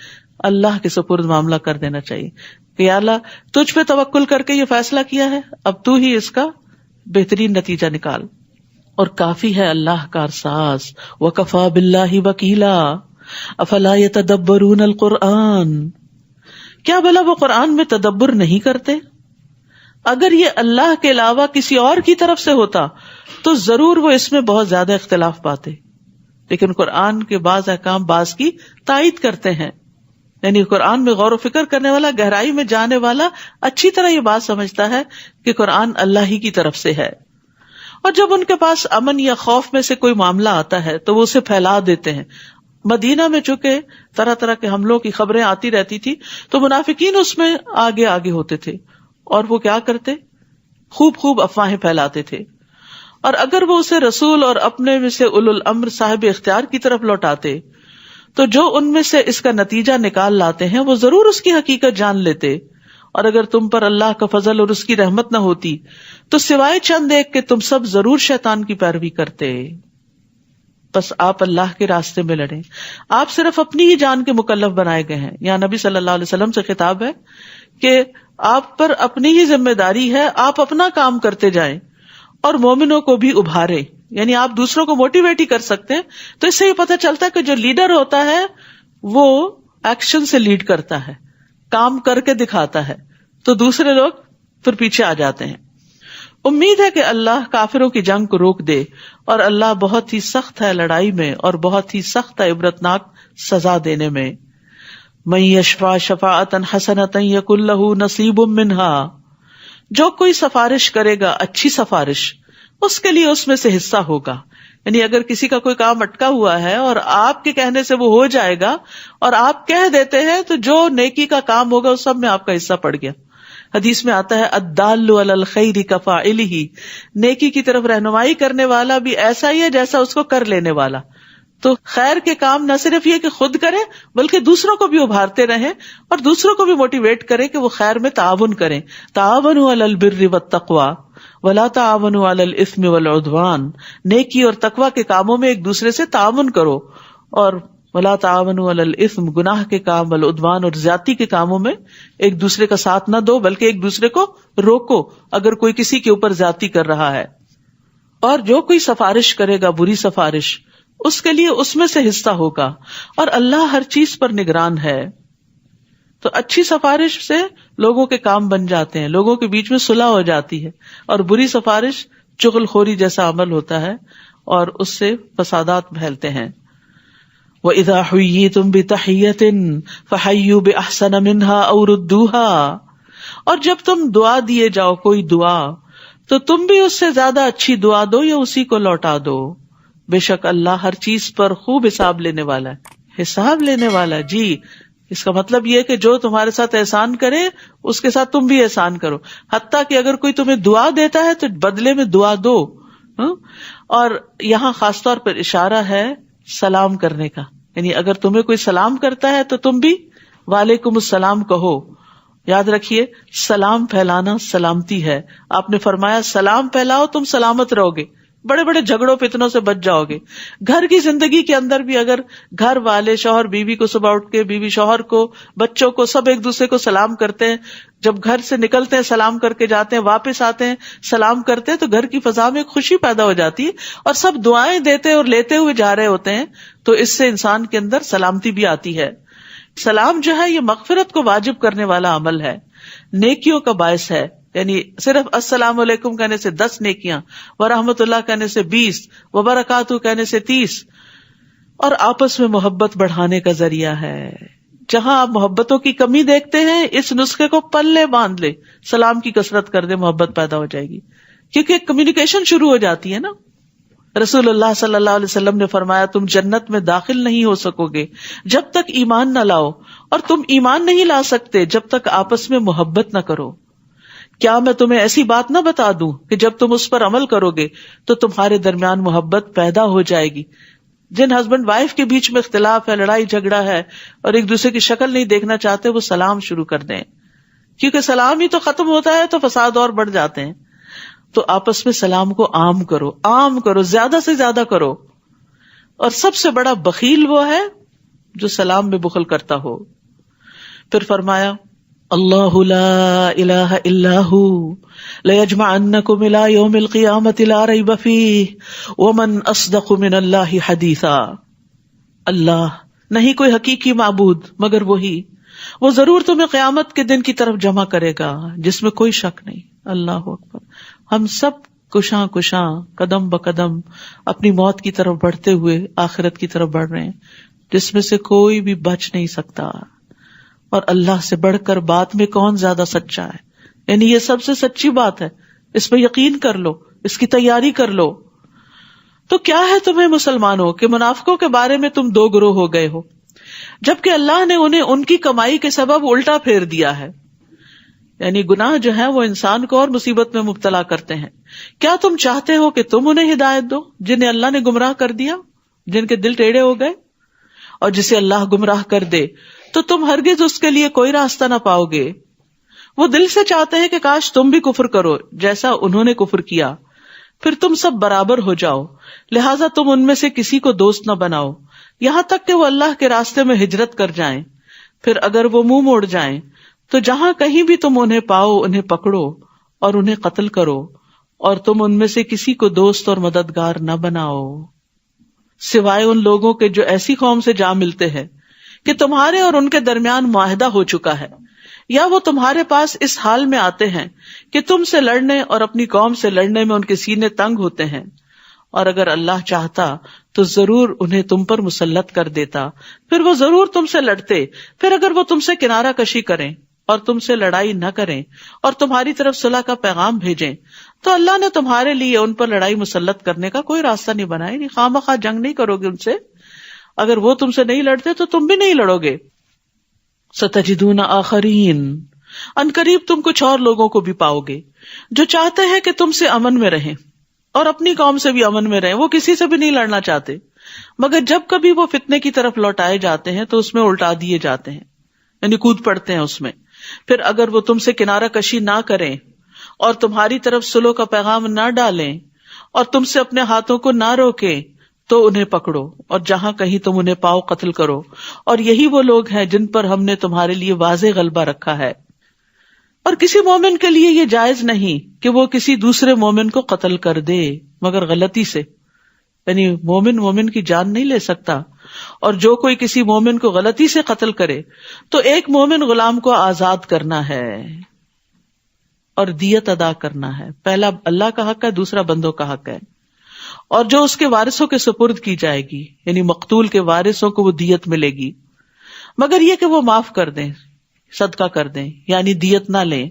S2: اللہ کے سپرد معاملہ کر دینا چاہیے کہ یا اللہ تجھ پہ توکل کر کے یہ فیصلہ کیا ہے، اب تو ہی اس کا بہترین نتیجہ نکال. اور کافی ہے اللہ کارساز. وَكَفَى بِاللَّهِ وَكِيلًا أَفَلَا يَتَدَبَّرُونَ الْقُرْآنَ. کیا بھلا وہ قرآن میں تدبر نہیں کرتے؟ اگر یہ اللہ کے علاوہ کسی اور کی طرف سے ہوتا تو ضرور وہ اس میں بہت زیادہ اختلاف پاتے، لیکن قرآن کے بعض احکام بعض کی تائید کرتے ہیں. یعنی قرآن میں غور و فکر کرنے والا، گہرائی میں جانے والا اچھی طرح یہ بات سمجھتا ہے کہ قرآن اللہ ہی کی طرف سے ہے. اور جب ان کے پاس امن یا خوف میں سے کوئی معاملہ آتا ہے تو وہ اسے پھیلا دیتے ہیں. مدینہ میں چونکہ طرح طرح کے حملوں کی خبریں آتی رہتی تھی تو منافقین اس میں آگے آگے ہوتے تھے، اور وہ کیا کرتے؟ خوب افواہیں پھیلاتے تھے. اور اگر وہ اسے رسول اور اپنے میں سے اولو الامر صاحب اختیار کی طرف لوٹاتے تو جو ان میں سے اس کا نتیجہ نکال لاتے ہیں وہ ضرور اس کی حقیقت جان لیتے. اور اگر تم پر اللہ کا فضل اور اس کی رحمت نہ ہوتی تو سوائے چند ایک کہ تم سب ضرور شیطان کی پیروی کرتے. بس آپ اللہ کے راستے میں لڑیں. آپ صرف اپنی ہی جان کے مکلف بنائے گئے ہیں. یہاں نبی صلی اللہ علیہ وسلم سے خطاب ہے کہ آپ پر اپنی ہی ذمہ داری ہے، آپ اپنا کام کرتے جائیں اور مومنوں کو بھی ابھارے. یعنی آپ دوسروں کو موٹیویٹ ہی کر سکتے ہیں. تو اس سے یہ پتہ چلتا ہے کہ جو لیڈر ہوتا ہے وہ ایکشن سے لیڈ کرتا ہے، کام کر کے دکھاتا ہے، تو دوسرے لوگ پھر پیچھے آ جاتے ہیں. امید ہے کہ اللہ کافروں کی جنگ کو روک دے، اور اللہ بہت ہی سخت ہے لڑائی میں اور بہت ہی سخت ہے عبرتناک سزا دینے میں. من یشفع شفاعۃ حسنۃ یکن لہ نصیب منہا. جو کوئی سفارش کرے گا اچھی سفارش، اس کے لیے اس میں سے حصہ ہوگا. یعنی اگر کسی کا کوئی کام اٹکا ہوا ہے اور آپ کے کہنے سے وہ ہو جائے گا اور آپ کہہ دیتے ہیں تو جو نیکی کا کام ہوگا اس سب میں آپ کا حصہ پڑ گیا. حدیث میں آتا ہے الدال علی الخیر کفاعلہ. نیکی کی طرف رہنمائی کرنے والا بھی ایسا ہی ہے جیسا اس کو کر لینے والا. تو خیر کے کام نہ صرف یہ کہ خود کریں بلکہ دوسروں کو بھی ابھارتے رہیں اور دوسروں کو بھی موٹیویٹ کریں کہ وہ خیر میں تعاون کریں. تعاونوا علی البر والتقوی ولا تعاونوا علی الاثم والعدوان. نیکی اور تقوی کے کاموں میں ایک دوسرے سے تعاون کرو، اور ولا تعاونوا علی الاثم، گناہ کے کام، والعدوان اور زیادتی کے کاموں میں ایک دوسرے کا ساتھ نہ دو بلکہ ایک دوسرے کو روکو اگر کوئی کسی کے اوپر زیادتی کر رہا ہے. اور جو کوئی سفارش کرے گا بری سفارش، اس کے لیے اس میں سے حصہ ہوگا، اور اللہ ہر چیز پر نگران ہے. تو اچھی سفارش سے لوگوں کے کام بن جاتے ہیں، لوگوں کے بیچ میں صلح ہو جاتی ہے، اور بری سفارش چغل خوری جیسا عمل ہوتا ہے اور اس سے فسادات پھیلتے ہیں. وَإِذَا حُيِّيتُم بِتَحِيَّةٍ فَحَيُّوا بِأَحْسَنَ مِنْهَا أَوْ رُدُّوهَا. اور جب تم دعا دیے جاؤ کوئی دعا تو تم بھی اس سے زیادہ اچھی دعا دو یا اسی کو لوٹا دو. بے شک اللہ ہر چیز پر خوب حساب لینے والا ہے. حساب لینے والا، جی اس کا مطلب یہ کہ جو تمہارے ساتھ احسان کرے اس کے ساتھ تم بھی احسان کرو. حتیٰ کہ اگر کوئی تمہیں دعا دیتا ہے تو بدلے میں دعا دو. اور یہاں خاص طور پر اشارہ ہے سلام کرنے کا. یعنی اگر تمہیں کوئی سلام کرتا ہے تو تم بھی وعلیکم السلام کہو. یاد رکھیے سلام پھیلانا سلامتی ہے. آپ نے فرمایا سلام پھیلاؤ تم سلامت رہو گے. بڑے بڑے جھگڑوں فتنوں سے بچ جاؤ گے. گھر کی زندگی کے اندر بھی اگر گھر والے شوہر بیوی کو صبح اٹھ کے، بیوی شوہر کو، بچوں کو، سب ایک دوسرے کو سلام کرتے ہیں، جب گھر سے نکلتے ہیں سلام کر کے جاتے ہیں، واپس آتے ہیں سلام کرتے ہیں، تو گھر کی فضا میں خوشی پیدا ہو جاتی ہے اور سب دعائیں دیتے اور لیتے ہوئے جا رہے ہوتے ہیں، تو اس سے انسان کے اندر سلامتی بھی آتی ہے. سلام جو ہے یہ مغفرت کو واجب کرنے والا عمل ہے، نیکیوں کا باعث ہے. یعنی صرف السلام علیکم کہنے سے 10 نیکیاں، ورحمۃ اللہ کہنے سے 20، وبرکاتہ کہنے سے 30، اور آپس میں محبت بڑھانے کا ذریعہ ہے. جہاں آپ محبتوں کی کمی دیکھتے ہیں اس نسخے کو پلے باندھ لے، سلام کی کثرت کر دے، محبت پیدا ہو جائے گی، کیونکہ کمیونیکیشن شروع ہو جاتی ہے نا. رسول اللہ صلی اللہ علیہ وسلم نے فرمایا تم جنت میں داخل نہیں ہو سکو گے جب تک ایمان نہ لاؤ، اور تم ایمان نہیں لا سکتے جب تک آپس میں محبت نہ کرو. کیا میں تمہیں ایسی بات نہ بتا دوں کہ جب تم اس پر عمل کرو گے تو تمہارے درمیان محبت پیدا ہو جائے گی. جن ہسبینڈ وائف کے بیچ میں اختلاف ہے، لڑائی جھگڑا ہے، اور ایک دوسرے کی شکل نہیں دیکھنا چاہتے، وہ سلام شروع کر دیں، کیونکہ سلام ہی تو ختم ہوتا ہے تو فساد اور بڑھ جاتے ہیں. تو آپس میں سلام کو عام کرو، زیادہ سے زیادہ کرو. اور سب سے بڑا بخیل وہ ہے جو سلام میں بخل کرتا ہو. پھر فرمایا اللہ لا الہ الا ہو لیجمعنکم الی یوم القیامۃ لا ریب فیہ ومن اصدق من اللہ حدیثا. اللہ نہیں کوئی حقیقی معبود مگر وہی، وہ ضرور تمہیں قیامت کے دن کی طرف جمع کرے گا جس میں کوئی شک نہیں. اللہ اکبر. ہم سب کشاں قدم بقدم اپنی موت کی طرف بڑھتے ہوئے آخرت کی طرف بڑھ رہے ہیں، جس میں سے کوئی بھی بچ نہیں سکتا. اور اللہ سے بڑھ کر بات میں کون زیادہ سچا ہے؟ یعنی یہ سب سے سچی بات ہے، اس پہ یقین کر لو، اس کی تیاری کر لو. تو کیا ہے تمہیں مسلمانوں کہ منافقوں کے بارے میں تم 2 گروہ ہو گئے ہو، جبکہ اللہ نے انہیں ان کی کمائی کے سبب الٹا پھیر دیا ہے. یعنی گناہ جو ہے وہ انسان کو اور مصیبت میں مبتلا کرتے ہیں. کیا تم چاہتے ہو کہ تم انہیں ہدایت دو جنہیں اللہ نے گمراہ کر دیا، جن کے دل ٹیڑھے ہو گئے؟ اور جسے اللہ گمراہ کر دے تو تم ہرگز اس کے لیے کوئی راستہ نہ پاؤ گے. وہ دل سے چاہتے ہیں کہ کاش تم بھی کفر کرو جیسا انہوں نے کفر کیا، پھر تم سب برابر ہو جاؤ، لہٰذا تم ان میں سے کسی کو دوست نہ بناؤ یہاں تک کہ وہ اللہ کے راستے میں ہجرت کر جائیں. پھر اگر وہ منہ موڑ جائیں تو جہاں کہیں بھی تم انہیں پاؤ انہیں پکڑو اور انہیں قتل کرو، اور تم ان میں سے کسی کو دوست اور مددگار نہ بناؤ سوائے ان لوگوں کے جو ایسی قوم سے جا ملتے ہیں کہ تمہارے اور ان کے درمیان معاہدہ ہو چکا ہے، یا وہ تمہارے پاس اس حال میں آتے ہیں کہ تم سے لڑنے اور اپنی قوم سے لڑنے میں ان کے سینے تنگ ہوتے ہیں. اور اگر اللہ چاہتا تو ضرور انہیں تم پر مسلط کر دیتا، پھر وہ ضرور تم سے لڑتے. پھر اگر وہ تم سے کنارہ کشی کریں اور تم سے لڑائی نہ کریں اور تمہاری طرف صلح کا پیغام بھیجیں تو اللہ نے تمہارے لیے ان پر لڑائی مسلط کرنے کا کوئی راستہ نہیں بنایا. نہیں خواہ مخواہ جنگ نہیں کرو گے ان سے، اگر وہ تم سے نہیں لڑتے تو تم بھی نہیں لڑو گے. ستجدون آخرین، ان قریب تم کچھ اور لوگوں کو بھی پاؤ گے جو چاہتے ہیں کہ تم سے امن میں رہیں اور اپنی قوم سے بھی امن میں رہیں. وہ کسی سے بھی نہیں لڑنا چاہتے، مگر جب کبھی وہ فتنے کی طرف لوٹائے جاتے ہیں تو اس میں الٹا دیے جاتے ہیں، یعنی کود پڑتے ہیں اس میں. پھر اگر وہ تم سے کنارہ کشی نہ کریں اور تمہاری طرف صلح کا پیغام نہ ڈالیں اور تم سے اپنے ہاتھوں کو نہ روکیں تو انہیں پکڑو، اور جہاں کہیں تم انہیں پاؤ قتل کرو. اور یہی وہ لوگ ہیں جن پر ہم نے تمہارے لیے واضح غلبہ رکھا ہے. اور کسی مومن کے لیے یہ جائز نہیں کہ وہ کسی دوسرے مومن کو قتل کر دے مگر غلطی سے، یعنی مومن کی جان نہیں لے سکتا. اور جو کوئی کسی مومن کو غلطی سے قتل کرے تو ایک مومن غلام کو آزاد کرنا ہے اور دیت ادا کرنا ہے. پہلا اللہ کا حق ہے، دوسرا بندوں کا حق ہے. اور جو اس کے وارثوں کے سپرد کی جائے گی، یعنی مقتول کے وارثوں کو وہ دیت ملے گی، مگر یہ کہ وہ معاف کر دیں، صدقہ کر دیں، یعنی دیت نہ لیں.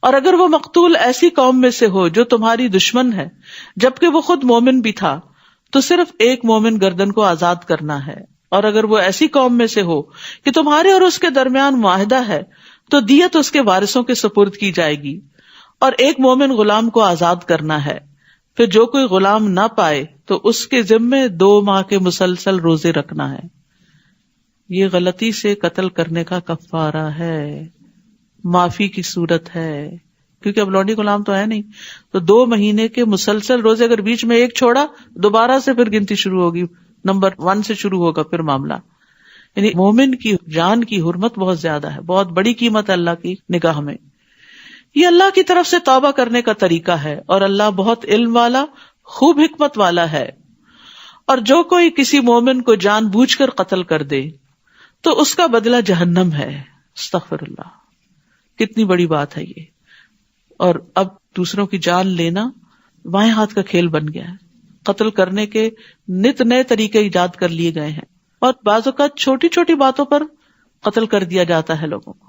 S2: اور اگر وہ مقتول ایسی قوم میں سے ہو جو تمہاری دشمن ہے جبکہ وہ خود مومن بھی تھا تو صرف ایک مومن گردن کو آزاد کرنا ہے. اور اگر وہ ایسی قوم میں سے ہو کہ تمہارے اور اس کے درمیان معاہدہ ہے تو دیت اس کے وارثوں کے سپرد کی جائے گی اور ایک مومن غلام کو آزاد کرنا ہے. پھر جو کوئی غلام نہ پائے تو اس کے ذمے 2 ماہ کے مسلسل روزے رکھنا ہے. یہ غلطی سے قتل کرنے کا کفارہ ہے، معافی کی صورت ہے. کیونکہ اب لونڈی غلام تو ہے نہیں. تو 2 مہینے کے مسلسل روزے، اگر بیچ میں ایک چھوڑا دوبارہ سے پھر گنتی شروع ہوگی، نمبر 1 سے شروع ہوگا پھر معاملہ. یعنی مومن کی جان کی حرمت بہت زیادہ ہے، بہت بڑی قیمت ہے اللہ کی نگاہ میں. یہ اللہ کی طرف سے توبہ کرنے کا طریقہ ہے، اور اللہ بہت علم والا، خوب حکمت والا ہے. اور جو کوئی کسی مومن کو جان بوجھ کر قتل کر دے تو اس کا بدلہ جہنم ہے. استغفر اللہ، کتنی بڑی بات ہے یہ. اور اب دوسروں کی جان لینا بائیں ہاتھ کا کھیل بن گیا ہے. قتل کرنے کے نت نئے طریقے ایجاد کر لیے گئے ہیں، اور بعض اوقات چھوٹی چھوٹی باتوں پر قتل کر دیا جاتا ہے لوگوں کو،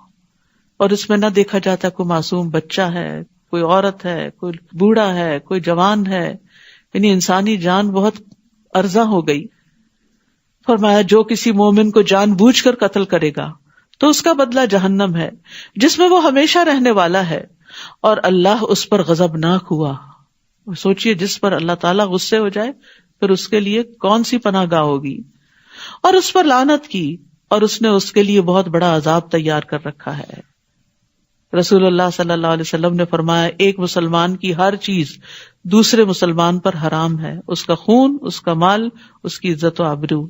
S2: اور اس میں نہ دیکھا جاتا کوئی معصوم بچہ ہے، کوئی عورت ہے، کوئی بوڑھا ہے، کوئی جوان ہے. یعنی انسانی جان بہت ارزاں ہو گئی. فرمایا جو کسی مومن کو جان بوجھ کر قتل کرے گا تو اس کا بدلہ جہنم ہے، جس میں وہ ہمیشہ رہنے والا ہے، اور اللہ اس پر غضبناک ہوا. سوچئے جس پر اللہ تعالیٰ غصے ہو جائے پھر اس کے لیے کون سی پناہ گاہ ہوگی. اور اس پر لعنت کی، اور اس نے اس کے لیے بہت بڑا عذاب تیار کر رکھا ہے. رسول اللہ صلی اللہ علیہ وسلم نے فرمایا ایک مسلمان کی ہر چیز دوسرے مسلمان پر حرام ہے، اس کا خون، اس کا مال، اس کی عزت و آبرو.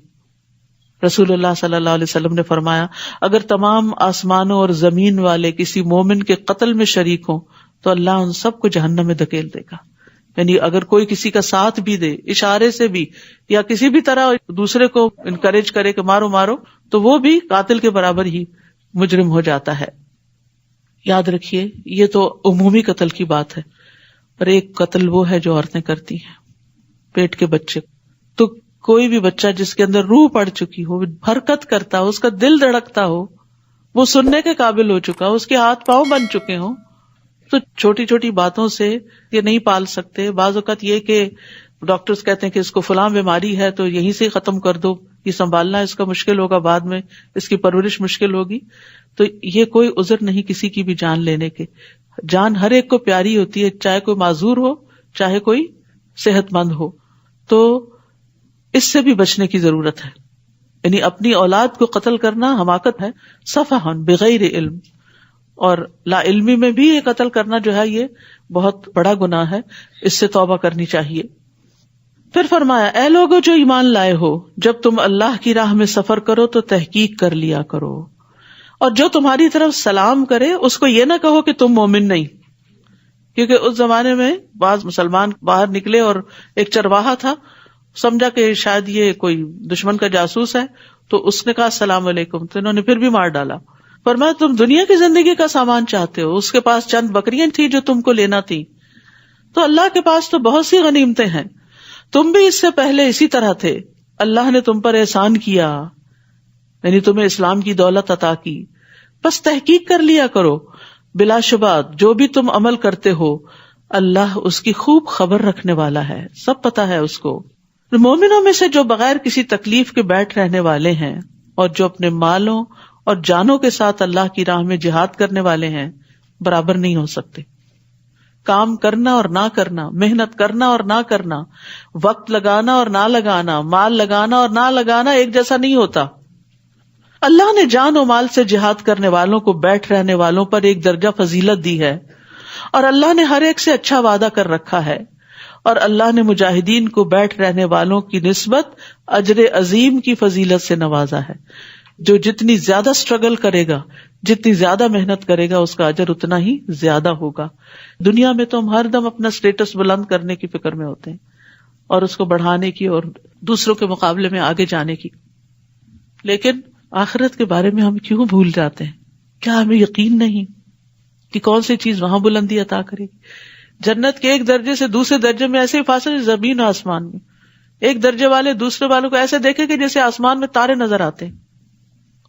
S2: رسول اللہ صلی اللہ علیہ وسلم نے فرمایا اگر تمام آسمانوں اور زمین والے کسی مومن کے قتل میں شریک ہوں تو اللہ ان سب کو جہنم میں دھکیل دے گا. یعنی اگر کوئی کسی کا ساتھ بھی دے، اشارے سے بھی، یا کسی بھی طرح دوسرے کو انکریج کرے کہ مارو مارو، تو وہ بھی قاتل کے برابر ہی مجرم ہو جاتا ہے. یاد رکھیے یہ تو عمومی قتل کی بات ہے، اور ایک قتل وہ ہے جو عورتیں کرتی ہیں، پیٹ کے بچے. تو کوئی بھی بچہ جس کے اندر روح پڑ چکی ہو، حرکت کرتا ہو، اس کا دل دھڑکتا ہو، وہ سننے کے قابل ہو چکا ہو، اس کے ہاتھ پاؤں بن چکے ہوں، تو چھوٹی چھوٹی باتوں سے یہ نہیں پال سکتے. بعض اوقات یہ کہ ڈاکٹرز کہتے ہیں کہ اس کو فلاں بیماری ہے تو یہیں سے ختم کر دو، یہ سنبھالنا اس کا مشکل ہوگا، بعد میں اس کی پرورش مشکل ہوگی. تو یہ کوئی عذر نہیں کسی کی بھی جان لینے کے. جان ہر ایک کو پیاری ہوتی ہے، چاہے کوئی معذور ہو چاہے کوئی صحت مند ہو. تو اس سے بھی بچنے کی ضرورت ہے. یعنی اپنی اولاد کو قتل کرنا حماقت ہے، سفہن بغیر علم. اور لا علمی میں بھی یہ قتل کرنا جو ہے یہ بہت بڑا گناہ ہے، اس سے توبہ کرنی چاہیے. پھر فرمایا اے لوگو جو ایمان لائے ہو، جب تم اللہ کی راہ میں سفر کرو تو تحقیق کر لیا کرو، اور جو تمہاری طرف سلام کرے اس کو یہ نہ کہو کہ تم مومن نہیں. کیونکہ اس زمانے میں بعض مسلمان باہر نکلے اور ایک چرواہا تھا، سمجھا کہ شاید یہ کوئی دشمن کا جاسوس ہے، تو اس نے کہا السلام علیکم، تو انہوں نے پھر بھی مار ڈالا. فرمایا تم دنیا کی زندگی کا سامان چاہتے ہو، اس کے پاس چند بکریاں تھی جو تم کو لینا تھی، تو اللہ کے پاس تو بہت سی غنیمتیں ہیں، تم بھی اس سے پہلے اسی طرح تھے، اللہ نے تم پر احسان کیا، یعنی تمہیں اسلام کی دولت عطا کی، بس تحقیق کر لیا کرو. بلا شبہ جو بھی تم عمل کرتے ہو اللہ اس کی خوب خبر رکھنے والا ہے، سب پتا ہے اس کو. مومنوں میں سے جو بغیر کسی تکلیف کے بیٹھ رہنے والے ہیں اور جو اپنے مالوں اور جانوں کے ساتھ اللہ کی راہ میں جہاد کرنے والے ہیں برابر نہیں ہو سکتے. کام کرنا اور نہ کرنا، محنت کرنا اور نہ کرنا، وقت لگانا اور نہ لگانا، مال لگانا اور نہ لگانا ایک جیسا نہیں ہوتا. اللہ نے جان و مال سے جہاد کرنے والوں کو بیٹھ رہنے والوں پر ایک درجہ فضیلت دی ہے، اور اللہ نے ہر ایک سے اچھا وعدہ کر رکھا ہے، اور اللہ نے مجاہدین کو بیٹھ رہنے والوں کی نسبت اجر عظیم کی فضیلت سے نوازا ہے. جو جتنی زیادہ سٹرگل کرے گا، جتنی زیادہ محنت کرے گا، اس کا اجر اتنا ہی زیادہ ہوگا. دنیا میں تو ہم ہر دم اپنا سٹیٹس بلند کرنے کی فکر میں ہوتے ہیں اور اس کو بڑھانے کی اور دوسروں کے مقابلے میں آگے جانے کی، لیکن آخرت کے بارے میں ہم کیوں بھول جاتے ہیں؟ کیا ہمیں یقین نہیں کہ کون سی چیز وہاں بلندی عطا کرے گی؟ جنت کے ایک درجے سے دوسرے درجے میں ایسے ہی فاصلے زمین و آسمان میں. ایک درجے والے دوسرے والوں کو ایسے دیکھے کہ جیسے آسمان میں تارے نظر آتے ہیں،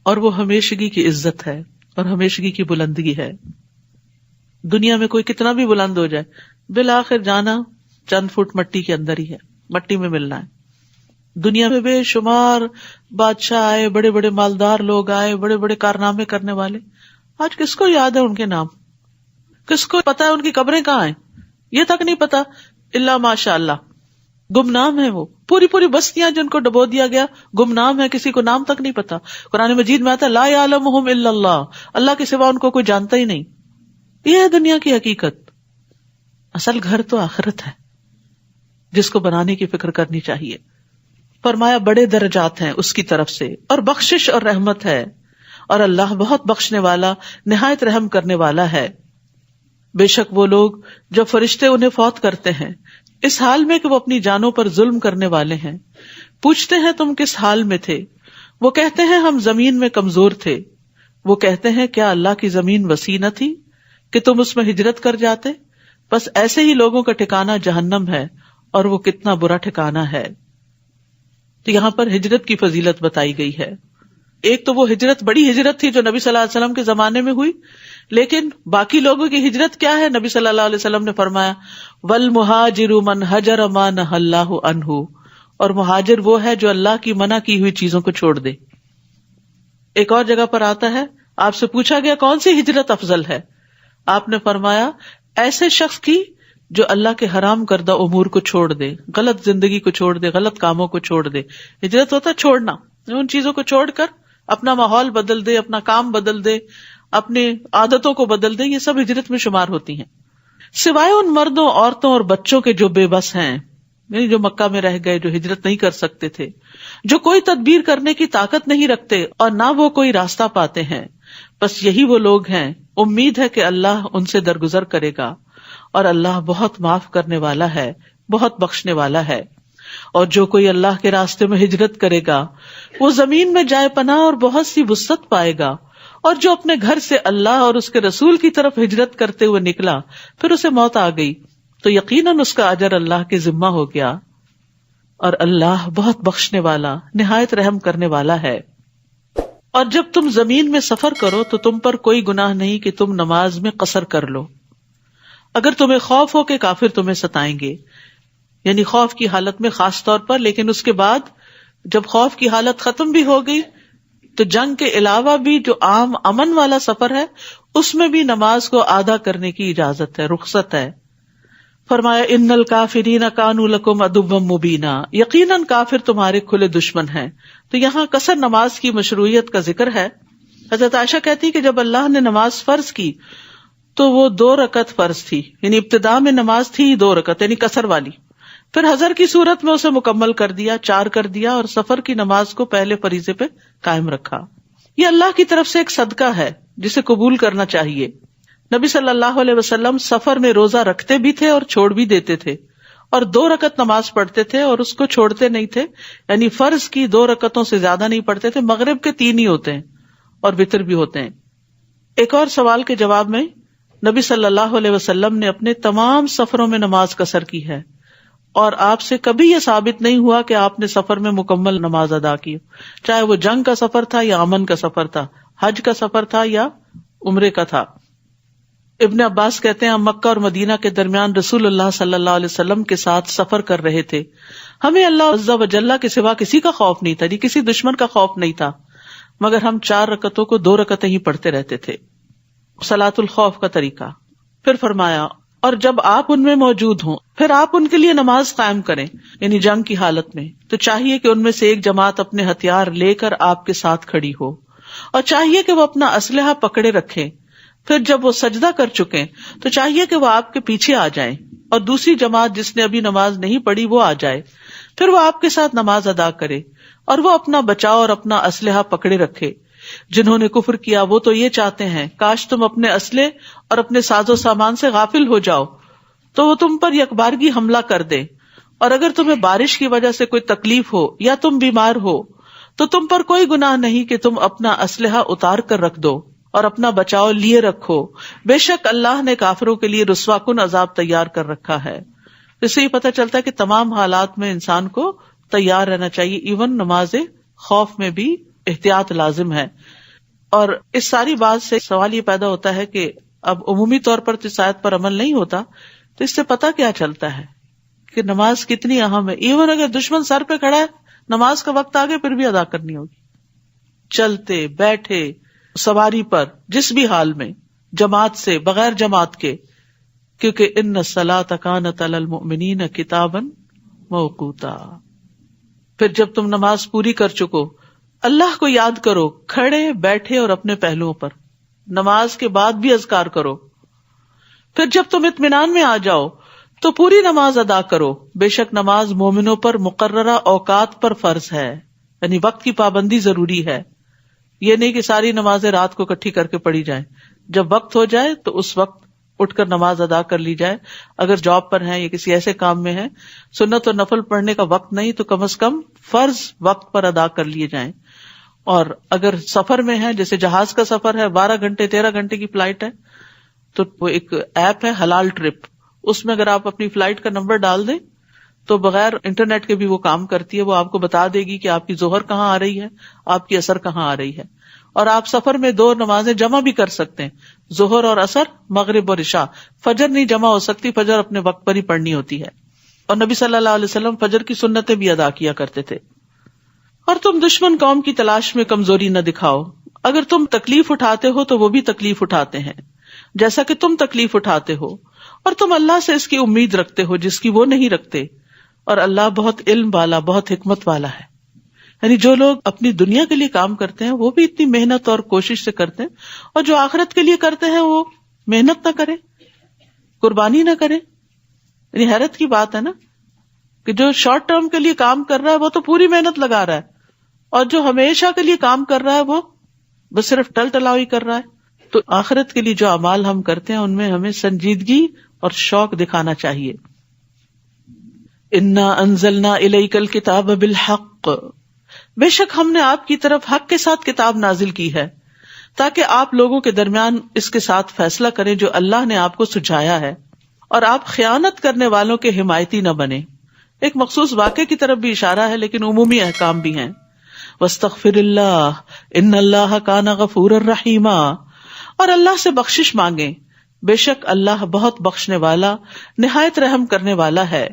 S2: اور وہ ہمیشگی کی عزت ہے اور ہمیشگی کی بلندگی ہے. دنیا میں کوئی کتنا بھی بلند ہو جائے، بالآخر جانا چند فٹ مٹی کے اندر ہی ہے، مٹی میں ملنا ہے. دنیا میں بے شمار بادشاہ آئے، بڑے بڑے مالدار لوگ آئے، بڑے بڑے کارنامے کرنے والے، آج کس کو یاد ہے ان کے نام؟ کس کو پتا ہے ان کی قبریں کہاں ہیں؟ یہ تک نہیں پتا، الا ماشاء اللہ. گمنام ہے وہ پوری پوری بستیاں جن کو ڈبو دیا گیا، گمنام ہے، کسی کو نام تک نہیں پتا. قرآن مجید میں آتا ہے لا یعلمہم الا اللہ، اللہ کے سوا ان کو کوئی جانتا ہی نہیں. یہ ہے دنیا کی حقیقت. اصل گھر تو آخرت ہے جس کو بنانے کی فکر کرنی چاہیے. فرمایا بڑے درجات ہیں اس کی طرف سے اور بخشش اور رحمت ہے، اور اللہ بہت بخشنے والا نہایت رحم کرنے والا ہے. بے شک وہ لوگ جب فرشتے انہیں فوت کرتے ہیں اس حال میں کہ وہ اپنی جانوں پر ظلم کرنے والے ہیں، پوچھتے ہیں تم کس حال میں تھے؟ وہ کہتے ہیں ہم زمین میں کمزور تھے. وہ کہتے ہیں کیا اللہ کی زمین وسیع نہ تھی کہ تم اس میں ہجرت کر جاتے؟ بس ایسے ہی لوگوں کا ٹھکانہ جہنم ہے، اور وہ کتنا برا ٹھکانہ ہے. تو یہاں پر ہجرت کی فضیلت بتائی گئی ہے. ایک تو وہ ہجرت بڑی ہجرت تھی جو نبی صلی اللہ علیہ وسلم کے زمانے میں ہوئی، لیکن باقی لوگوں کی ہجرت کیا ہے؟ نبی صلی اللہ علیہ وسلم نے فرمایا والمہاجر من ہجر ما نہی اللہ عنہ، اور مہاجر وہ ہے جو اللہ کی منع کی ہوئی چیزوں کو چھوڑ دے. ایک اور جگہ پر آتا ہے، آپ سے پوچھا گیا کون سی ہجرت افضل ہے؟ آپ نے فرمایا ایسے شخص کی جو اللہ کے حرام کردہ امور کو چھوڑ دے، غلط زندگی کو چھوڑ دے، غلط کاموں کو چھوڑ دے. ہجرت ہوتا ہے چھوڑنا، ان چیزوں کو چھوڑ کر اپنا ماحول بدل دے، اپنا کام بدل دے، اپنی عادتوں کو بدل دے. یہ سب ہجرت میں شمار ہوتی ہیں، سوائے ان مردوں، عورتوں اور بچوں کے جو بے بس ہیں، یعنی جو مکہ میں رہ گئے، جو ہجرت نہیں کر سکتے تھے، جو کوئی تدبیر کرنے کی طاقت نہیں رکھتے اور نہ وہ کوئی راستہ پاتے ہیں. بس یہی وہ لوگ ہیں، امید ہے کہ اللہ ان سے درگزر کرے گا، اور اللہ بہت معاف کرنے والا ہے، بہت بخشنے والا ہے. اور جو کوئی اللہ کے راستے میں ہجرت کرے گا وہ زمین میں جائے پناہ اور بہت سی وسعت پائے گا. اور جو اپنے گھر سے اللہ اور اس کے رسول کی طرف ہجرت کرتے ہوئے نکلا پھر اسے موت آ گئی تو یقیناً اس کا اجر اللہ کے ذمہ ہو گیا، اور اللہ بہت بخشنے والا نہایت رحم کرنے والا ہے. اور جب تم زمین میں سفر کرو تو تم پر کوئی گناہ نہیں کہ تم نماز میں قصر کر لو، اگر تمہیں خوف ہو کہ کافر تمہیں ستائیں گے، یعنی خوف کی حالت میں خاص طور پر. لیکن اس کے بعد جب خوف کی حالت ختم بھی ہو گئی تو جنگ کے علاوہ بھی جو عام امن والا سفر ہے اس میں بھی نماز کو آدھا کرنے کی اجازت ہے، رخصت ہے. فرمایا ان الکافرین کانوا لکم عدوا مبینا، یقیناً کافر تمہارے کھلے دشمن ہیں. تو یہاں قصر نماز کی مشروعیت کا ذکر ہے. حضرت عائشہ کہتی کہ جب اللہ نے نماز فرض کی تو وہ 2 رکعت فرض تھی، یعنی ابتدا میں نماز تھی 2 رکعت یعنی قصر والی، پھر حضر کی صورت میں اسے مکمل کر دیا، 4 کر دیا، اور سفر کی نماز کو پہلے فریضے پہ قائم رکھا. یہ اللہ کی طرف سے ایک صدقہ ہے جسے قبول کرنا چاہیے. نبی صلی اللہ علیہ وسلم سفر میں روزہ رکھتے بھی تھے اور چھوڑ بھی دیتے تھے، اور 2 رکعت نماز پڑھتے تھے اور اس کو چھوڑتے نہیں تھے، یعنی فرض کی 2 رکعتوں سے زیادہ نہیں پڑھتے تھے. مغرب کے 3 ہی ہوتے ہیں اور وتر بھی ہوتے ہیں. ایک اور سوال کے جواب میں نبی صلی اللہ علیہ وسلم نے اپنے تمام سفروں میں نماز قصر کی ہے، اور آپ سے کبھی یہ ثابت نہیں ہوا کہ آپ نے سفر میں مکمل نماز ادا کی، چاہے وہ جنگ کا سفر تھا یا امن کا سفر تھا، حج کا سفر تھا یا عمرے کا تھا. ابن عباس کہتے ہیں ہم مکہ اور مدینہ کے درمیان رسول اللہ صلی اللہ علیہ وسلم کے ساتھ سفر کر رہے تھے، ہمیں اللہ عز و جل کے سوا کسی کا خوف نہیں تھا، کسی دشمن کا خوف نہیں تھا، مگر ہم 4 رکعتوں کو 2 رکعتیں ہی پڑھتے رہتے تھے. صلاۃ الخوف کا طریقہ. پھر فرمایا اور جب آپ ان میں موجود ہوں پھر آپ ان کے لیے نماز قائم کریں، یعنی جنگ کی حالت میں، تو چاہیے کہ ان میں سے ایک جماعت اپنے ہتھیار لے کر آپ کے ساتھ کھڑی ہو، اور چاہیے کہ وہ اپنا اسلحہ پکڑے رکھیں. پھر جب وہ سجدہ کر چکیں تو چاہیے کہ وہ آپ کے پیچھے آ جائیں، اور دوسری جماعت جس نے ابھی نماز نہیں پڑھی وہ آ جائے. پھر وہ آپ کے ساتھ نماز ادا کرے، اور وہ اپنا بچاؤ اور اپنا اسلحہ پکڑے رکھے. جنہوں نے کفر کیا وہ تو یہ چاہتے ہیں کاش تم اپنے اسلحے اور اپنے ساز و سامان سے غافل ہو جاؤ تو وہ تم پر یکبارگی حملہ کر دے، اور اگر تمہیں بارش کی وجہ سے کوئی تکلیف ہو یا تم بیمار ہو تو تم پر کوئی گناہ نہیں کہ تم اپنا اسلحہ اتار کر رکھ دو اور اپنا بچاؤ لیے رکھو، بے شک اللہ نے کافروں کے لیے رسوا کن عذاب تیار کر رکھا ہے. اس سے یہ پتہ چلتا ہے کہ تمام حالات میں انسان کو تیار رہنا چاہیے، ایون نماز خوف میں بھی احتیاط لازم ہے. اور اس ساری بات سے سوال یہ پیدا ہوتا ہے کہ اب عمومی طور پر اس آیت پر عمل نہیں ہوتا تو اس سے پتہ کیا چلتا ہے کہ نماز کتنی اہم ہے. ایون اگر دشمن سر پہ کھڑا ہے نماز کا وقت آگے پھر بھی ادا کرنی ہوگی، چلتے بیٹھے سواری پر جس بھی حال میں، جماعت سے بغیر جماعت کے، کیونکہ ان الصلاۃ کانت علی المؤمنین کتابا موقوتا. پھر جب تم نماز پوری کر چکو اللہ کو یاد کرو کھڑے بیٹھے اور اپنے پہلوؤں پر. نماز کے بعد بھی اذکار کرو، پھر جب تم اطمینان میں آ جاؤ تو پوری نماز ادا کرو، بے شک نماز مومنوں پر مقررہ اوقات پر فرض ہے، یعنی وقت کی پابندی ضروری ہے. یہ نہیں کہ ساری نمازیں رات کو اکٹھی کر کے پڑھی جائیں، جب وقت ہو جائے تو اس وقت اٹھ کر نماز ادا کر لی جائے. اگر جاب پر ہیں یا کسی ایسے کام میں ہیں، سنت اور نفل پڑھنے کا وقت نہیں تو کم از کم فرض وقت پر ادا کر لیے جائیں. اور اگر سفر میں ہیں، جیسے جہاز کا سفر ہے، 12 گھنٹے 13 گھنٹے کی فلائٹ ہے، تو وہ ایک ایپ ہے حلال ٹرپ، اس میں اگر آپ اپنی فلائٹ کا نمبر ڈال دیں تو بغیر انٹرنیٹ کے بھی وہ کام کرتی ہے. وہ آپ کو بتا دے گی کہ آپ کی ظہر کہاں آ رہی ہے، آپ کی عصر کہاں آ رہی ہے. اور آپ سفر میں 2 نمازیں جمع بھی کر سکتے ہیں، ظہر اور عصر، مغرب اور عشاء. فجر نہیں جمع ہو سکتی، فجر اپنے وقت پر ہی پڑھنی ہوتی ہے. اور نبی صلی اللہ علیہ وسلم فجر کی سنتیں بھی ادا کیا کرتے تھے. اور تم دشمن قوم کی تلاش میں کمزوری نہ دکھاؤ. اگر تم تکلیف اٹھاتے ہو تو وہ بھی تکلیف اٹھاتے ہیں جیسا کہ تم تکلیف اٹھاتے ہو، اور تم اللہ سے اس کی امید رکھتے ہو جس کی وہ نہیں رکھتے، اور اللہ بہت علم والا، بہت حکمت والا ہے. یعنی جو لوگ اپنی دنیا کے لیے کام کرتے ہیں وہ بھی اتنی محنت اور کوشش سے کرتے ہیں، اور جو آخرت کے لیے کرتے ہیں وہ محنت نہ کرے، قربانی نہ کرے. یعنی حیرت کی بات ہے نا کہ جو شارٹ ٹرم کے لیے کام کر رہا ہے وہ تو پوری محنت لگا رہا ہے، اور جو ہمیشہ کے لیے کام کر رہا ہے وہ بس صرف ٹل ٹلاوی کر رہا ہے. تو آخرت کے لیے جو اعمال ہم کرتے ہیں ان میں ہمیں سنجیدگی اور شوق دکھانا چاہیے. انا انزلنا الیک الکتاب بالحق، بے شک ہم نے آپ کی طرف حق کے ساتھ کتاب نازل کی ہے تاکہ آپ لوگوں کے درمیان اس کے ساتھ فیصلہ کریں جو اللہ نے آپ کو سجھایا ہے، اور آپ خیانت کرنے والوں کے حمایتی نہ بنیں. ایک مخصوص واقعے کی طرف بھی اشارہ ہے لیکن عمومی احکام بھی ہیں. واستغفر اللہ ان اللہ کان غفورا رحیما، اور اللہ سے بخشش مانگیں، بے شک اللہ بہت بخشنے والا، نہایت رحم کرنے والا ہے.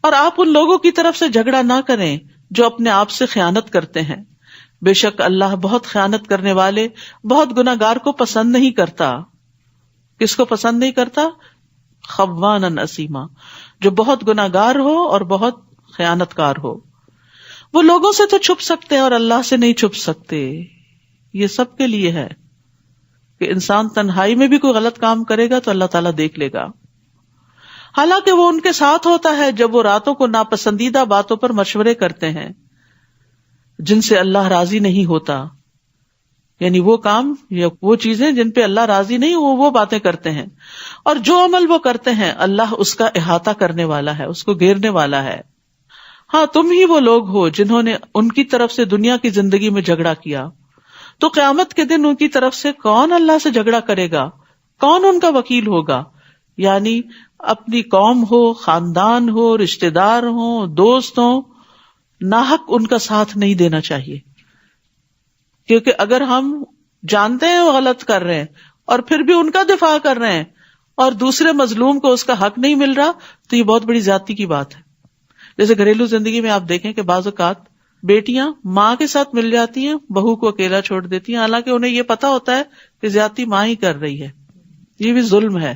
S2: اور آپ ان لوگوں کی طرف سے جھگڑا نہ کریں جو اپنے آپ سے خیانت کرتے ہیں، بے شک اللہ بہت خیانت کرنے والے، بہت گناہگار کو پسند نہیں کرتا. کس کو پسند نہیں کرتا؟ خوانا اسیما، جو بہت گناہگار ہو اور بہت خیانت کار ہو. وہ لوگوں سے تو چھپ سکتے ہیں اور اللہ سے نہیں چھپ سکتے. یہ سب کے لیے ہے کہ انسان تنہائی میں بھی کوئی غلط کام کرے گا تو اللہ تعالیٰ دیکھ لے گا، حالانکہ وہ ان کے ساتھ ہوتا ہے جب وہ راتوں کو ناپسندیدہ باتوں پر مشورے کرتے ہیں جن سے اللہ راضی نہیں ہوتا. یعنی وہ کام یا وہ چیزیں جن پہ اللہ راضی نہیں، وہ باتیں کرتے ہیں. اور جو عمل وہ کرتے ہیں اللہ اس کا احاطہ کرنے والا ہے، اس کو گھیرنے والا ہے. ہاں تم ہی وہ لوگ ہو جنہوں نے ان کی طرف سے دنیا کی زندگی میں جھگڑا کیا، تو قیامت کے دن ان کی طرف سے کون اللہ سے جھگڑا کرے گا؟ کون ان کا وکیل ہوگا؟ یعنی اپنی قوم ہو، خاندان ہو، رشتہ دار ہوں، دوست ہوں، ناحق ان کا ساتھ نہیں دینا چاہیے. کیونکہ اگر ہم جانتے ہیں وہ غلط کر رہے ہیں اور پھر بھی ان کا دفاع کر رہے ہیں اور دوسرے مظلوم کو اس کا حق نہیں مل رہا تو یہ بہت بڑی زیادتی کی بات ہے. جیسے گھریلو زندگی میں آپ دیکھیں کہ بعض اوقات بیٹیاں ماں کے ساتھ مل جاتی ہیں، بہو کو اکیلا چھوڑ دیتی ہیں، حالانکہ انہیں یہ پتا ہوتا ہے کہ زیادتی ماں ہی کر رہی ہے. یہ بھی ظلم ہے.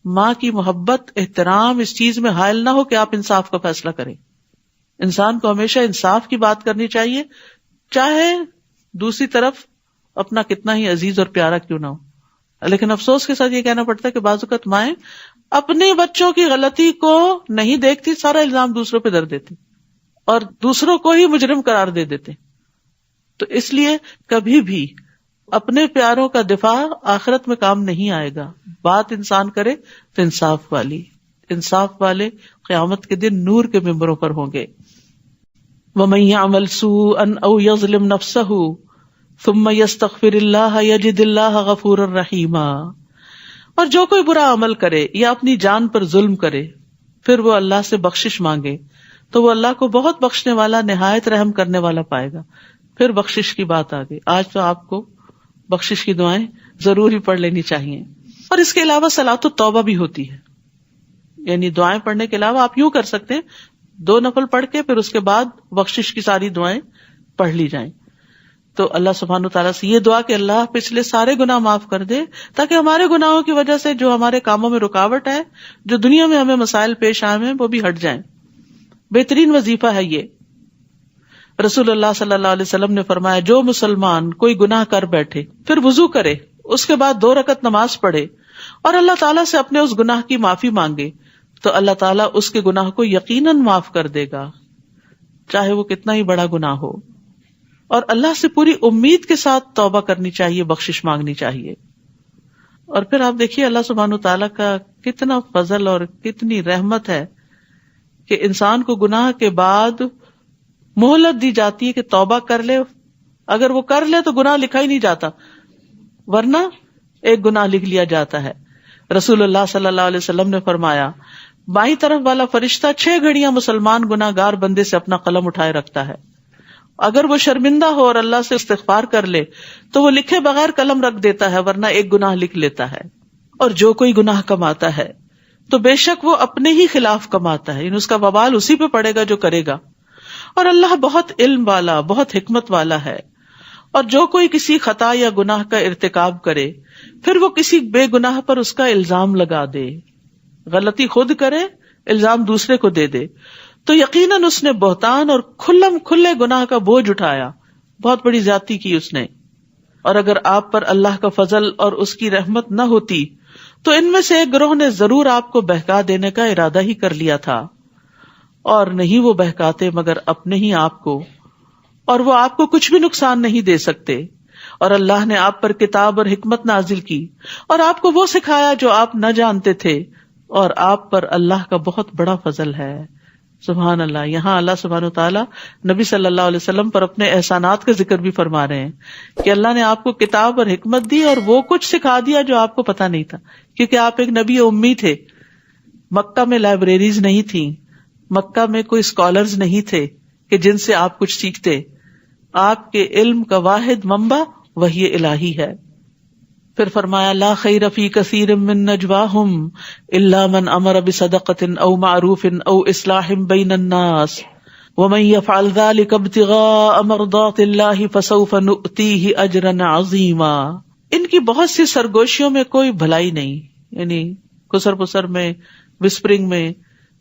S2: ماں کی محبت، احترام اس چیز میں حائل نہ ہو کہ آپ انصاف کا فیصلہ کریں. انسان کو ہمیشہ انصاف کی بات کرنی چاہیے، چاہے دوسری طرف اپنا کتنا ہی عزیز اور پیارا کیوں نہ ہو. لیکن افسوس کے ساتھ یہ کہنا پڑتا ہے کہ بعض اوقات مائیں اپنے بچوں کی غلطی کو نہیں دیکھتی، سارا الزام دوسروں پہ دھر دیتی اور دوسروں کو ہی مجرم قرار دے دیتے. تو اس لیے کبھی بھی اپنے پیاروں کا دفاع آخرت میں کام نہیں آئے گا. بات انسان کرے تو انصاف والے قیامت کے دن نور کے ممبروں پر ہوں گے. وَمَن يَعْمَلْ سُوءًا أَوْ يَظْلِمْ نَفْسَهُ ثُمَّ يَسْتَغْفِرِ اللَّهَ يَجِدِ اللَّهَ غَفُورًا رَحِيمًا، اور جو کوئی برا عمل کرے یا اپنی جان پر ظلم کرے پھر وہ اللہ سے بخشش مانگے تو وہ اللہ کو بہت بخشنے والا، نہایت رحم کرنے والا پائے گا. پھر بخشش کی بات آ گئی. آج تو آپ کو بخشش کی دعائیں ضرور ہی پڑھ لینی چاہیے. اور اس کے علاوہ صلاۃ التوبہ بھی ہوتی ہے، یعنی دعائیں پڑھنے کے علاوہ آپ یوں کر سکتے ہیں 2 نفل پڑھ کے پھر اس کے بعد بخشش کی ساری دعائیں پڑھ لی جائیں. تو اللہ سبحانہ تعالیٰ سے یہ دعا کہ اللہ پچھلے سارے گناہ معاف کر دے تاکہ ہمارے گناہوں کی وجہ سے جو ہمارے کاموں میں رکاوٹ ہے، جو دنیا میں ہمیں مسائل پیش آئے ہیں، وہ بھی ہٹ جائیں. بہترین وظیفہ ہے یہ. رسول اللہ صلی اللہ علیہ وسلم نے فرمایا جو مسلمان کوئی گناہ کر بیٹھے پھر وضو کرے، اس کے بعد 2 رکعت نماز پڑھے اور اللہ تعالیٰ سے اپنے اس گناہ کی معافی مانگے تو اللہ تعالیٰ اس کے گناہ کو یقیناً معاف کر دے گا، چاہے وہ کتنا ہی بڑا گناہ ہو. اور اللہ سے پوری امید کے ساتھ توبہ کرنی چاہیے، بخشش مانگنی چاہیے. اور پھر آپ دیکھیے اللہ سبحانہ تعالیٰ کا کتنا فضل اور کتنی رحمت ہے کہ انسان کو گناہ کے بعد مہلت دی جاتی ہے کہ توبہ کر لے. اگر وہ کر لے تو گناہ لکھا ہی نہیں جاتا، ورنہ ایک گناہ لکھ لیا جاتا ہے. رسول اللہ صلی اللہ علیہ وسلم نے فرمایا، بائیں طرف والا فرشتہ 6 گھڑیاں مسلمان گناہ گار بندے سے اپنا قلم اٹھائے رکھتا ہے. اگر وہ شرمندہ ہو اور اللہ سے استغفار کر لے تو وہ لکھے بغیر قلم رکھ دیتا ہے، ورنہ ایک گناہ لکھ لیتا ہے. اور جو کوئی گناہ کماتا ہے تو بے شک وہ اپنے ہی خلاف کماتا ہے، یعنی اس کا وبال اسی پہ پڑے گا جو کرے گا. اور اللہ بہت علم والا، بہت حکمت والا ہے. اور جو کوئی کسی خطا یا گناہ کا ارتکاب کرے پھر وہ کسی بے گناہ پر اس کا الزام لگا دے، غلطی خود کرے الزام دوسرے کو دے دے، تو یقیناً اس نے بہتان اور کھلم کھلے گناہ کا بوجھ اٹھایا، بہت بڑی زیادتی کی اس نے. اور اگر آپ پر اللہ کا فضل اور اس کی رحمت نہ ہوتی تو ان میں سے ایک گروہ نے ضرور آپ کو بہکا دینے کا ارادہ ہی کر لیا تھا، اور نہیں وہ بہکاتے مگر اپنے ہی آپ کو، اور وہ آپ کو کچھ بھی نقصان نہیں دے سکتے. اور اللہ نے آپ پر کتاب اور حکمت نازل کی اور آپ کو وہ سکھایا جو آپ نہ جانتے تھے، اور آپ پر اللہ کا بہت بڑا فضل ہے. سبحان اللہ. یہاں اللہ سبحانہ تعالیٰ نبی صلی اللہ علیہ وسلم پر اپنے احسانات کا ذکر بھی فرما رہے ہیں کہ اللہ نے آپ کو کتاب اور حکمت دی اور وہ کچھ سکھا دیا جو آپ کو پتا نہیں تھا، کیونکہ آپ ایک نبی امی تھے. مکہ میں لائبریریز نہیں تھیں، مکہ میں کوئی اسکالرز نہیں تھے کہ جن سے آپ کچھ سیکھتے. آپ کے علم کا واحد منبع وحی الہی ہے. پھر فرمایا لا خیر فی کثیر من نجواہم الا من امر بصدقۃ او معروف او اصلاح بین الناس ومن يفعل ذلك ابتغاء مرضات اللہ فسوف نؤتیہ اجرا عظیما. ان کی بہت سی سرگوشیوں میں کوئی بھلائی نہیں، یعنی کسر پسر میں، وسپرنگ میں،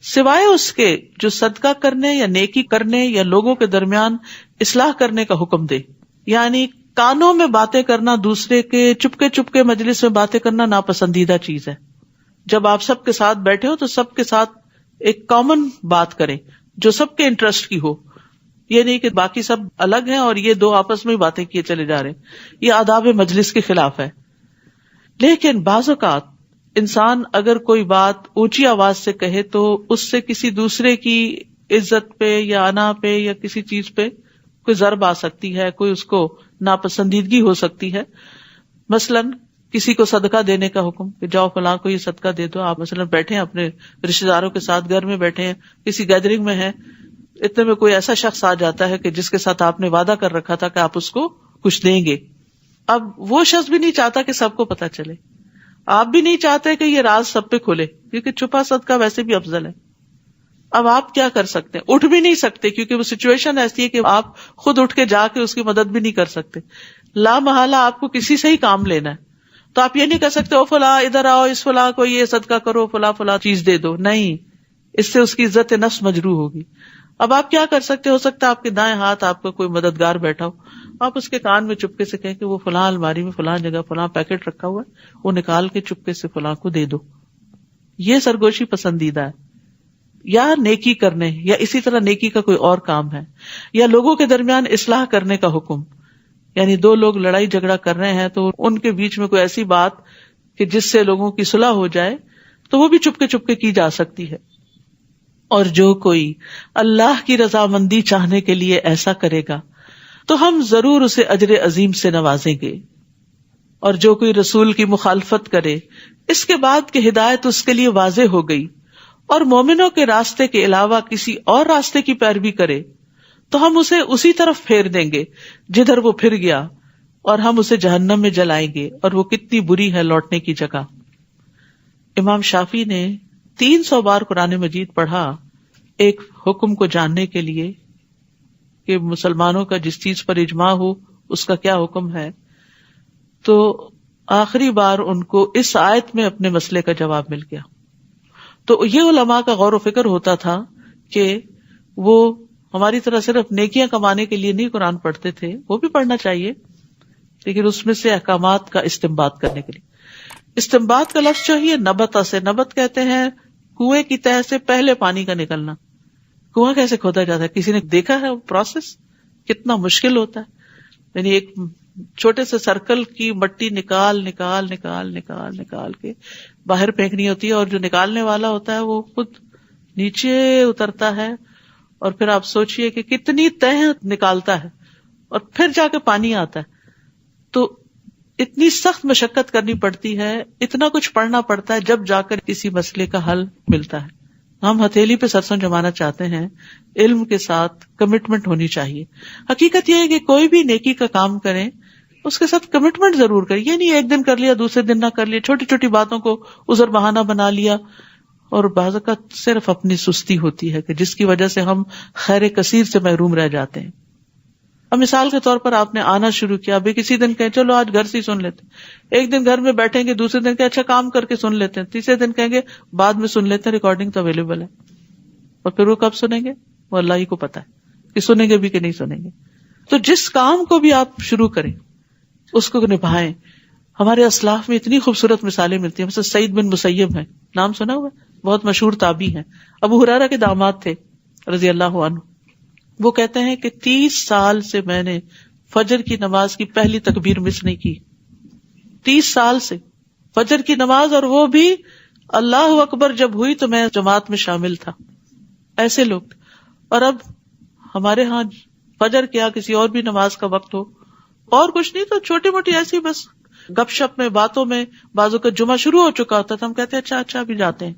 S2: سوائے اس کے جو صدقہ کرنے یا نیکی کرنے یا لوگوں کے درمیان اصلاح کرنے کا حکم دے. یعنی کانوں میں باتیں کرنا، دوسرے کے چپکے چپکے مجلس میں باتیں کرنا ناپسندیدہ چیز ہے. جب آپ سب کے ساتھ بیٹھے ہو تو سب کے ساتھ ایک کامن بات کریں جو سب کے انٹرسٹ کی ہو. یہ نہیں کہ باقی سب الگ ہیں اور یہ دو آپس میں باتیں کیے چلے جا رہے ہیں، یہ آداب مجلس کے خلاف ہے. لیکن بعض اوقات انسان اگر کوئی بات اونچی آواز سے کہے تو اس سے کسی دوسرے کی عزت پہ یا انا پہ یا کسی چیز پہ کوئی ضرب آ سکتی ہے، کوئی اس کو ناپسندیدگی ہو سکتی ہے. مثلاً کسی کو صدقہ دینے کا حکم کہ جاؤ فلاں کو یہ صدقہ دے دو. آپ مثلاً بیٹھے ہیں اپنے رشتے داروں کے ساتھ، گھر میں بیٹھے ہیں، کسی گیدرنگ میں ہیں، اتنے میں کوئی ایسا شخص آ جاتا ہے کہ جس کے ساتھ آپ نے وعدہ کر رکھا تھا کہ آپ اس کو کچھ دیں گے. اب وہ شخص بھی نہیں چاہتا کہ سب کو پتہ چلے، آپ بھی نہیں چاہتے کہ یہ راز سب پہ کھلے، کیونکہ چھپا صدقہ ویسے بھی افضل ہے. اب آپ کیا کر سکتے ہیں؟ اٹھ بھی نہیں سکتے کیونکہ وہ سچویشن ایسی ہے کہ آپ خود اٹھ کے جا کے اس کی مدد بھی نہیں کر سکتے. لا محالہ آپ کو کسی سے ہی کام لینا ہے، تو آپ یہ نہیں کر سکتے او فلاں ادھر آؤ، اس فلاں کو یہ صدقہ کرو، فلاں چیز دے دو. نہیں، اس سے اس کی عزت نفس مجروح ہوگی. اب آپ کیا کر سکتے؟ ہو سکتا ہے آپ کے دائیں ہاتھ آپ کا کوئی مددگار بیٹھا ہو، آپ اس کے کان میں چپکے سے کہیں کہ وہ فلاں الماری میں فلاں جگہ فلاں پیکٹ رکھا ہوا ہے، وہ نکال کے چپکے سے فلاں کو دے دو. یہ سرگوشی پسندیدہ ہے. یا نیکی کرنے، یا اسی طرح نیکی کا کوئی اور کام ہے، یا لوگوں کے درمیان اصلاح کرنے کا حکم، یعنی دو لوگ لڑائی جھگڑا کر رہے ہیں تو ان کے بیچ میں کوئی ایسی بات کہ جس سے لوگوں کی صلح ہو جائے تو وہ بھی چپکے چپکے کی جا سکتی ہے. اور جو کوئی اللہ کی رضامندی چاہنے کے لیے ایسا کرے گا تو ہم ضرور اسے اجر عظیم سے نوازیں گے. اور جو کوئی رسول کی مخالفت کرے اس کے بعد کہ ہدایت اس کے لیے واضح ہو گئی اور مومنوں کے راستے کے علاوہ کسی اور راستے کی پیروی کرے تو ہم اسے اسی طرف پھیر دیں گے جدھر وہ پھر گیا، اور ہم اسے جہنم میں جلائیں گے، اور وہ کتنی بری ہے لوٹنے کی جگہ. امام شافعی نے 300 بار قرآن مجید پڑھا ایک حکم کو جاننے کے لیے کہ مسلمانوں کا جس چیز پر اجماع ہو اس کا کیا حکم ہے. تو آخری بار ان کو اس آیت میں اپنے مسئلے کا جواب مل گیا. تو یہ علماء کا غور و فکر ہوتا تھا کہ وہ ہماری طرح صرف نیکیاں کمانے کے لیے نہیں قرآن پڑھتے تھے، وہ بھی پڑھنا چاہیے، لیکن اس میں سے احکامات کا استنباط کرنے کے لیے. استنباط کا لفظ جو ہے نبتا سے، نبت کہتے ہیں کنویں کی تہہ سے پہلے پانی کا نکلنا. کنواں کیسے کھودا جاتا ہے؟ کسی نے دیکھا ہے وہ پروسیس؟ کتنا مشکل ہوتا ہے. یعنی ایک چھوٹے سے سرکل کی مٹی نکال کے باہر پھینکنی ہوتی ہے، اور جو نکالنے والا ہوتا ہے وہ خود نیچے اترتا ہے، اور پھر آپ سوچئے کہ کتنی تہ نکالتا ہے، اور پھر جا کے پانی آتا ہے. تو اتنی سخت مشقت کرنی پڑتی ہے، اتنا کچھ پڑھنا پڑتا ہے، جب جا کر کسی مسئلے کا حل ملتا ہے. ہم ہتھیلی پہ سرسوں جمانا چاہتے ہیں، علم کے ساتھ کمٹمنٹ ہونی چاہیے. حقیقت یہ ہے کہ کوئی بھی نیکی کا کام کریں اس کے ساتھ کمٹمنٹ ضرور کریں. یہ نہیں ایک دن کر لیا دوسرے دن نہ کر لیا، چھوٹی چھوٹی باتوں کو عذر بہانہ بنا لیا. اور بعض اوقات صرف اپنی سستی ہوتی ہے کہ جس کی وجہ سے ہم خیر کثیر سے محروم رہ جاتے ہیں. اب مثال کے طور پر آپ نے آنا شروع کیا، ابھی کسی دن کہیں چلو آج گھر سے ہی سن لیتے، ایک دن گھر میں بیٹھیں گے، دوسرے دن کہ اچھا کام کر کے سن لیتے ہیں، تیسرے دن کہیں گے بعد میں سن لیتے ہیں، ریکارڈنگ تو اویلیبل ہے. اور پھر وہ کب سنیں گے وہ اللہ ہی کو پتا ہے کہ سنیں گے بھی کہ نہیں سنیں گے. تو جس کام کو بھی آپ شروع کریں اس کو نبھائیں. ہمارے اسلاف میں اتنی خوبصورت مثالیں ملتی ہیں. مثلا سعید بن مسیب ہیں، نام سنا ہوا، بہت مشہور تابعی ہیں، ابو ہریرہ کے داماد تھے رضی اللہ عنہ. وہ کہتے ہیں کہ 30 سال سے میں نے فجر کی نماز کی پہلی تکبیر مس نہیں کی. 30 سال سے فجر کی نماز، اور وہ بھی اللہ اکبر جب ہوئی تو میں جماعت میں شامل تھا. ایسے لوگ. اور اب ہمارے ہاں فجر کیا کسی اور بھی نماز کا وقت ہو، اور کچھ نہیں تو چھوٹی موٹی ایسی بس گپ شپ میں باتوں میں بازو کا جمعہ شروع ہو چکا ہوتا تھا، ہم کہتے ہیں اچھا ابھی جاتے ہیں.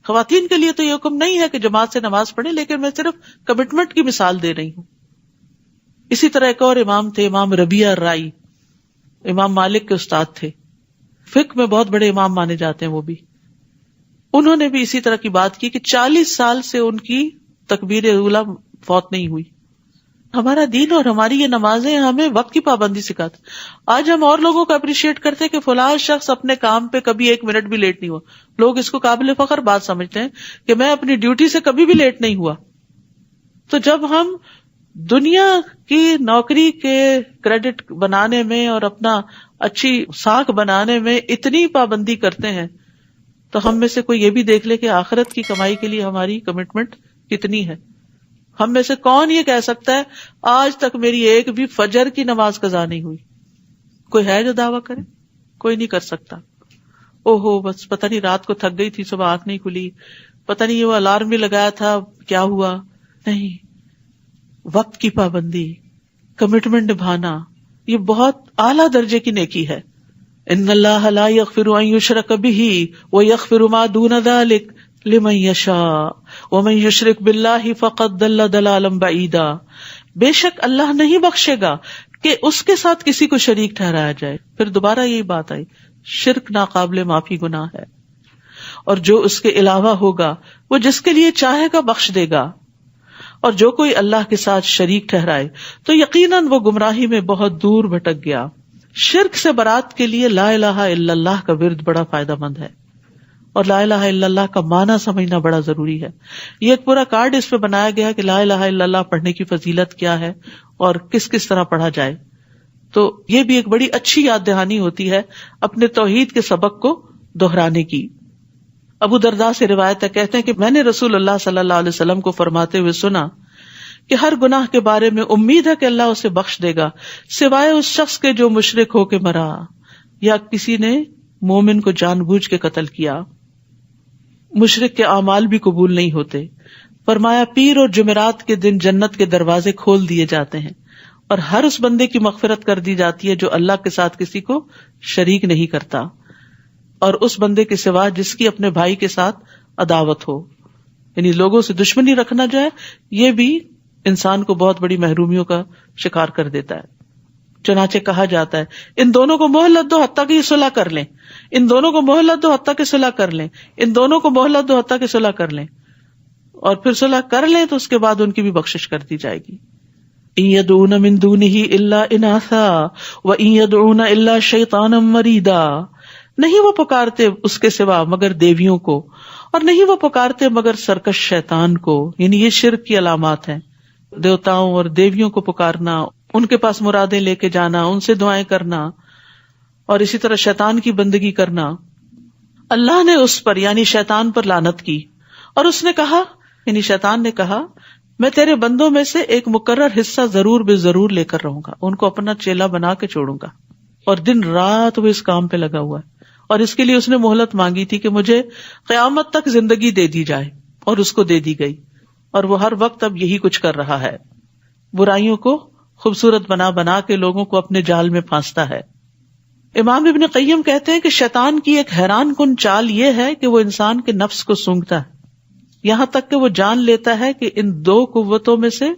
S2: خواتین کے لیے تو یہ حکم نہیں ہے کہ جماعت سے نماز پڑھیں، لیکن میں صرف کمٹمنٹ کی مثال دے رہی ہوں. اسی طرح ایک اور امام تھے، امام ربیعہ رائی، امام مالک کے استاد تھے، فقہ میں بہت بڑے امام مانے جاتے ہیں وہ بھی. انہوں نے بھی اسی طرح کی بات کی کہ 40 سال سے ان کی تکبیر اولیٰ فوت نہیں ہوئی. ہمارا دین اور ہماری یہ نمازیں ہمیں وقت کی پابندی سکھاتے. آج ہم اور لوگوں کو اپریشیٹ کرتے کہ فلاں شخص اپنے کام پہ کبھی 1 منٹ بھی لیٹ نہیں ہوا. لوگ اس کو قابل فخر بات سمجھتے ہیں کہ میں اپنی ڈیوٹی سے کبھی بھی لیٹ نہیں ہوا. تو جب ہم دنیا کی نوکری کے کریڈٹ بنانے میں اور اپنا اچھی ساکھ بنانے میں اتنی پابندی کرتے ہیں، تو ہم میں سے کوئی یہ بھی دیکھ لے کہ آخرت کی کمائی کے لیے ہماری کمٹمنٹ کتنی ہے. ہم میں سے کون یہ کہہ سکتا ہے آج تک میری ایک بھی فجر کی نماز قضا نہیں ہوئی؟ کوئی ہے جو دعویٰ کرے؟ کوئی نہیں کر سکتا. بس پتہ نہیں رات کو تھک گئی تھی، صبح آنکھ نہیں کھلی، پتہ نہیں وہ الارم بھی لگایا تھا کیا ہوا. نہیں، وقت کی پابندی، کمٹمنٹ نبھانا، یہ بہت اعلیٰ درجے کی نیکی ہے. ان اللہ لا یغفر ان یشرک بہ ویغفر ما دون ذلک لمن یشاء ومن یشرک باللہ فقد ضل ضلالا بعیدا. بے شک اللہ نہیں بخشے گا کہ اس کے ساتھ کسی کو شریک ٹھہرایا جائے. پھر دوبارہ یہی بات آئی، شرک ناقابل معافی گناہ ہے، اور جو اس کے علاوہ ہوگا وہ جس کے لیے چاہے گا بخش دے گا. اور جو کوئی اللہ کے ساتھ شریک ٹھہرائے تو یقیناً وہ گمراہی میں بہت دور بھٹک گیا. شرک سے برات کے لیے لا الہ الا اللہ کا ورد بڑا فائدہ مند ہے، اور لا الہ الا اللہ کا معنی سمجھنا بڑا ضروری ہے. یہ ایک پورا کارڈ اس پہ بنایا گیا کہ لا الہ الا اللہ پڑھنے کی فضیلت کیا ہے اور کس کس طرح پڑھا جائے. تو یہ بھی ایک بڑی اچھی یاد دہانی ہوتی ہے اپنے توحید کے سبق کو دہرانے کی. ابو درداء سے روایت ہے، کہتے ہیں کہ میں نے رسول اللہ صلی اللہ علیہ وسلم کو فرماتے ہوئے سنا کہ ہر گناہ کے بارے میں امید ہے کہ اللہ اسے بخش دے گا سوائے اس شخص کے جو مشرک ہو کے مرا یا کسی نے مومن کو جان بوجھ کے قتل کیا. مشرک کے اعمال بھی قبول نہیں ہوتے. فرمایا پیر اور جمعرات کے دن جنت کے دروازے کھول دیے جاتے ہیں اور ہر اس بندے کی مغفرت کر دی جاتی ہے جو اللہ کے ساتھ کسی کو شریک نہیں کرتا، اور اس بندے کے سوا جس کی اپنے بھائی کے ساتھ عداوت ہو. یعنی لوگوں سے دشمنی رکھنا جو ہے یہ بھی انسان کو بہت بڑی محرومیوں کا شکار کر دیتا ہے. چنانچہ کہا جاتا ہے ان دونوں کو مہلت دو حتیٰ کہ یہ صلح کر لیں، ان دونوں کو مہلت دو حتیٰ کہ صلح کر لیں، ان دونوں کو مہلت دو حتیٰ کہ صلح کر لیں، اور پھر صلح کر لیں تو اس کے بعد ان کی بھی بخشش کر دی جائے گی. ان يدعون من دونه الا اناثا وان يدعون الا شیطانا مریدا. نہیں وہ پکارتے اس کے سوا مگر دیویوں کو، اور نہیں وہ پکارتے مگر سرکش شیطان کو. یعنی یہ شرک کی علامات ہیں، دیوتاؤں اور دیویوں کو پکارنا، ان کے پاس مرادیں لے کے جانا، ان سے دعائیں کرنا. اور اسی طرح شیطان کی بندگی کرنا. اللہ نے اس پر یعنی شیطان پر لعنت کی اور اس نے کہا یعنی شیطان نے کہا میں تیرے بندوں میں سے ایک مقرر حصہ ضرور بے ضرور لے کر رہوں گا, ان کو اپنا چیلا بنا کے چھوڑوں گا. اور دن رات وہ اس کام پہ لگا ہوا ہے اور اس کے لیے اس نے مہلت مانگی تھی کہ مجھے قیامت تک زندگی دے دی جائے, اور اس کو دے دی گئی. اور وہ ہر وقت اب یہی کچھ کر رہا ہے, برائیوں کو خوبصورت بنا بنا کے لوگوں کو اپنے جال میں پھانستا ہے. امام ابن قیم کہتے ہیں کہ شیطان کی ایک حیران کن چال یہ ہے کہ وہ انسان کے نفس کو سونگھتا ہے, یہاں تک کہ وہ جان لیتا ہے کہ ان دو قوتوں میں سے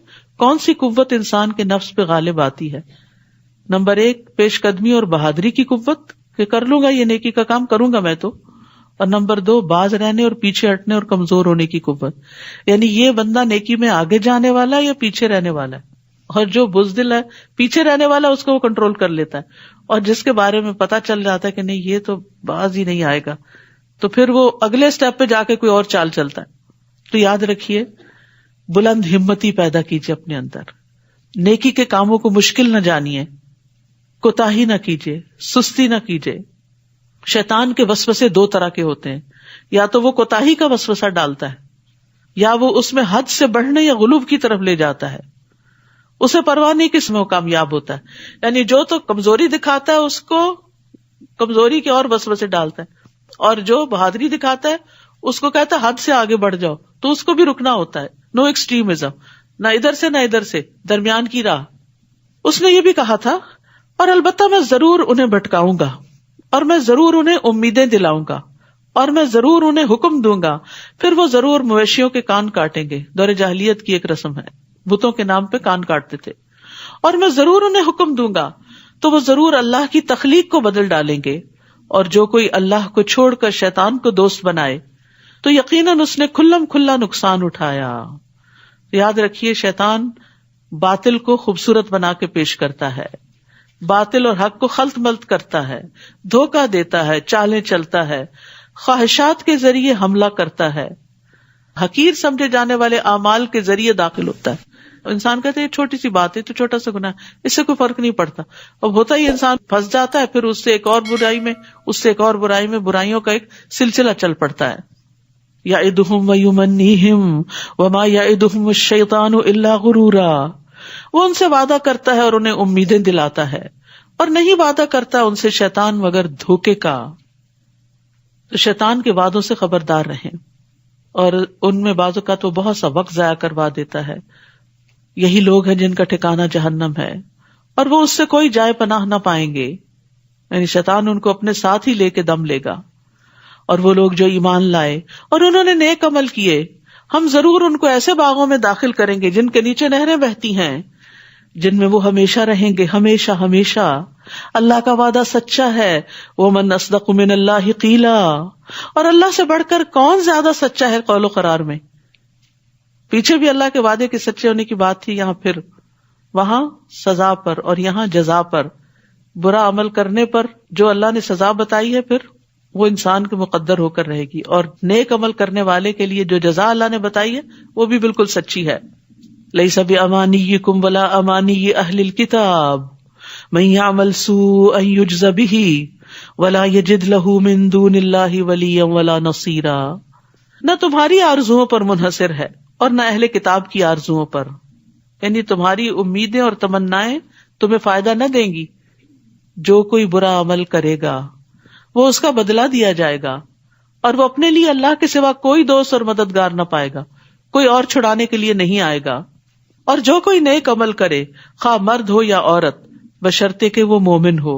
S2: کون سی قوت انسان کے نفس پہ غالب آتی ہے. نمبر 1 پیش قدمی اور بہادری کی قوت کہ کر لوں گا یہ نیکی کا کام کروں گا میں تو, اور نمبر 2 باز رہنے اور پیچھے ہٹنے اور کمزور ہونے کی قوت, یعنی یہ بندہ نیکی میں آگے جانے والا ہے یا پیچھے رہنے والا ہے. اور جو بزدل ہے پیچھے رہنے والا اس کو وہ کنٹرول کر لیتا ہے, اور جس کے بارے میں پتا چل جاتا ہے کہ نہیں یہ تو باز ہی نہیں آئے گا تو پھر وہ اگلے سٹیپ پہ جا کے کوئی اور چال چلتا ہے. تو یاد رکھیے بلند ہمتی پیدا کیجیے اپنے اندر, نیکی کے کاموں کو مشکل نہ جانیے, کوتاہی نہ کیجیے, سستی نہ کیجیے. شیطان کے وسوسے 2 طرح کے ہوتے ہیں, یا تو وہ کوتاہی کا وسوسہ ڈالتا ہے یا وہ اس میں حد سے بڑھنے یا غلو کی طرف لے جاتا ہے. اسے پرواہ نہیں کس میں وہ کامیاب ہوتا ہے, یعنی جو تو کمزوری دکھاتا ہے اس کو کمزوری کے اور وسوسے ڈالتا ہے, اور جو بہادری دکھاتا ہے اس کو کہتا ہے حد سے آگے بڑھ جاؤ, تو اس کو بھی رکنا ہوتا ہے. نو ایکسٹریمزم, نہ ادھر سے نہ ادھر سے, درمیان کی راہ. اس نے یہ بھی کہا تھا اور البتہ میں ضرور انہیں بھٹکاؤں گا, اور میں ضرور انہیں امیدیں دلاؤں گا, اور میں ضرور انہیں حکم دوں گا, پھر وہ ضرور مویشیوں کے کان کاٹیں گے. دور جاہلیت کی ایک رسم ہے, بتوں کے نام پہ کان کاٹتے تھے. اور میں ضرور انہیں حکم دوں گا تو وہ ضرور اللہ کی تخلیق کو بدل ڈالیں گے, اور جو کوئی اللہ کو چھوڑ کر شیطان کو دوست بنائے تو یقیناً اس نے کھلم کھلا نقصان اٹھایا. یاد رکھیے شیطان باطل کو خوبصورت بنا کے پیش کرتا ہے, باطل اور حق کو خلط ملط کرتا ہے, دھوکہ دیتا ہے, چالیں چلتا ہے, خواہشات کے ذریعے حملہ کرتا ہے, حقیر سمجھے جانے والے اعمال کے ذریعے داخل ہوتا ہے. انسان کہتے ہیں یہ چھوٹی سی بات ہے, تو چھوٹا سا گناہ, اس سے کوئی فرق نہیں پڑتا. اب ہوتا ہی انسان پھنس جاتا ہے, پھر اس سے ایک اور برائی میں, اس سے ایک اور برائی میں, برائیوں کا ایک سلسلہ چل پڑتا ہے. یعدہم ویمنیہم وما یعدہم الشیطان الا غرورا, وہ ان سے وعدہ کرتا ہے اور انہیں امیدیں دلاتا ہے, اور نہیں وعدہ کرتا ان سے شیطان مگر دھوکے کا. تو شیطان کے وعدوں سے خبردار رہیں, اور ان میں بعض اوقات وہ بہت سا وقت ضائع کروا دیتا ہے. یہی لوگ ہیں جن کا ٹھکانہ جہنم ہے, اور وہ اس سے کوئی جائے پناہ نہ پائیں گے, یعنی شیطان ان کو اپنے ساتھ ہی لے کے دم لے گا. اور وہ لوگ جو ایمان لائے اور انہوں نے نیک عمل کیے, ہم ضرور ان کو ایسے باغوں میں داخل کریں گے جن کے نیچے نہریں بہتی ہیں, جن میں وہ ہمیشہ رہیں گے, ہمیشہ ہمیشہ. اللہ کا وعدہ سچا ہے. وَمَنْ أَصْدَقُ مِنَ اللَّهِ قِيلًا, اور اللہ سے بڑھ کر کون زیادہ سچا ہے قول و قرار میں. پیچھے بھی اللہ کے وعدے کے سچے ہونے کی بات تھی, یہاں پھر وہاں سزا پر اور یہاں جزا پر. برا عمل کرنے پر جو اللہ نے سزا بتائی ہے پھر وہ انسان کے مقدر ہو کر رہے گی, اور نیک عمل کرنے والے کے لیے جو جزا اللہ نے بتائی ہے وہ بھی بالکل سچی ہے. لیس بامانیکم ولا امانی اہل الکتاب من یعمل سوءا یجز بہ ولا یجد لہ من دون اللہ ولیا ولا نصیرا. نہ تمہاری آرزوؤں پر منحصر ہے اور نہ اہل کتاب کی آرزوؤں پر, یعنی تمہاری امیدیں اور تمنائیں تمہیں فائدہ نہ دیں گی. جو کوئی برا عمل کرے گا وہ اس کا بدلہ دیا جائے گا, اور وہ اپنے لیے اللہ کے سوا کوئی دوست اور مددگار نہ پائے گا, کوئی اور چھڑانے کے لیے نہیں آئے گا. اور جو کوئی نیک عمل کرے خواہ مرد ہو یا عورت, بشرطے کہ وہ مومن ہو,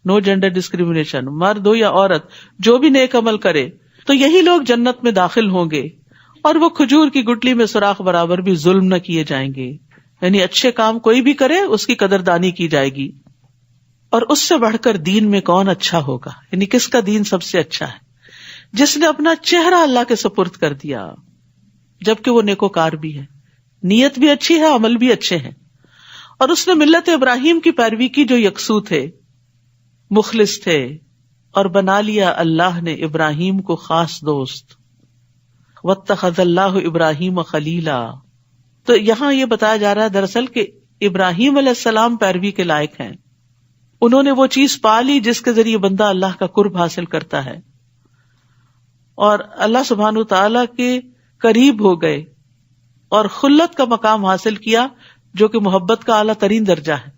S2: نو جینڈر ڈسکریمنیشن, مرد ہو یا عورت, جو بھی نیک عمل کرے تو یہی لوگ جنت میں داخل ہوں گے, اور وہ کھجور کی گٹلی میں سوراخ برابر بھی ظلم نہ کیے جائیں گے. یعنی اچھے کام کوئی بھی کرے اس کی قدردانی کی جائے گی. اور اس سے بڑھ کر دین میں کون اچھا ہوگا, یعنی کس کا دین سب سے اچھا ہے, جس نے اپنا چہرہ اللہ کے سپرد کر دیا, جبکہ وہ نیکوکار بھی ہے, نیت بھی اچھی ہے, عمل بھی اچھے ہیں, اور اس نے ملت ابراہیم کی پیروی کی جو یکسو تھے, مخلص تھے, اور بنا لیا اللہ نے ابراہیم کو خاص دوست. واتخذ اللہ ابراہیم خلیلا. تو یہاں یہ بتایا جا رہا ہے دراصل کہ ابراہیم علیہ السلام پیروی کے لائق ہیں, انہوں نے وہ چیز پا لی جس کے ذریعے بندہ اللہ کا قرب حاصل کرتا ہے اور اللہ سبحانہ تعالیٰ کے قریب ہو گئے اور خلت کا مقام حاصل کیا جو کہ محبت کا اعلیٰ ترین درجہ ہے.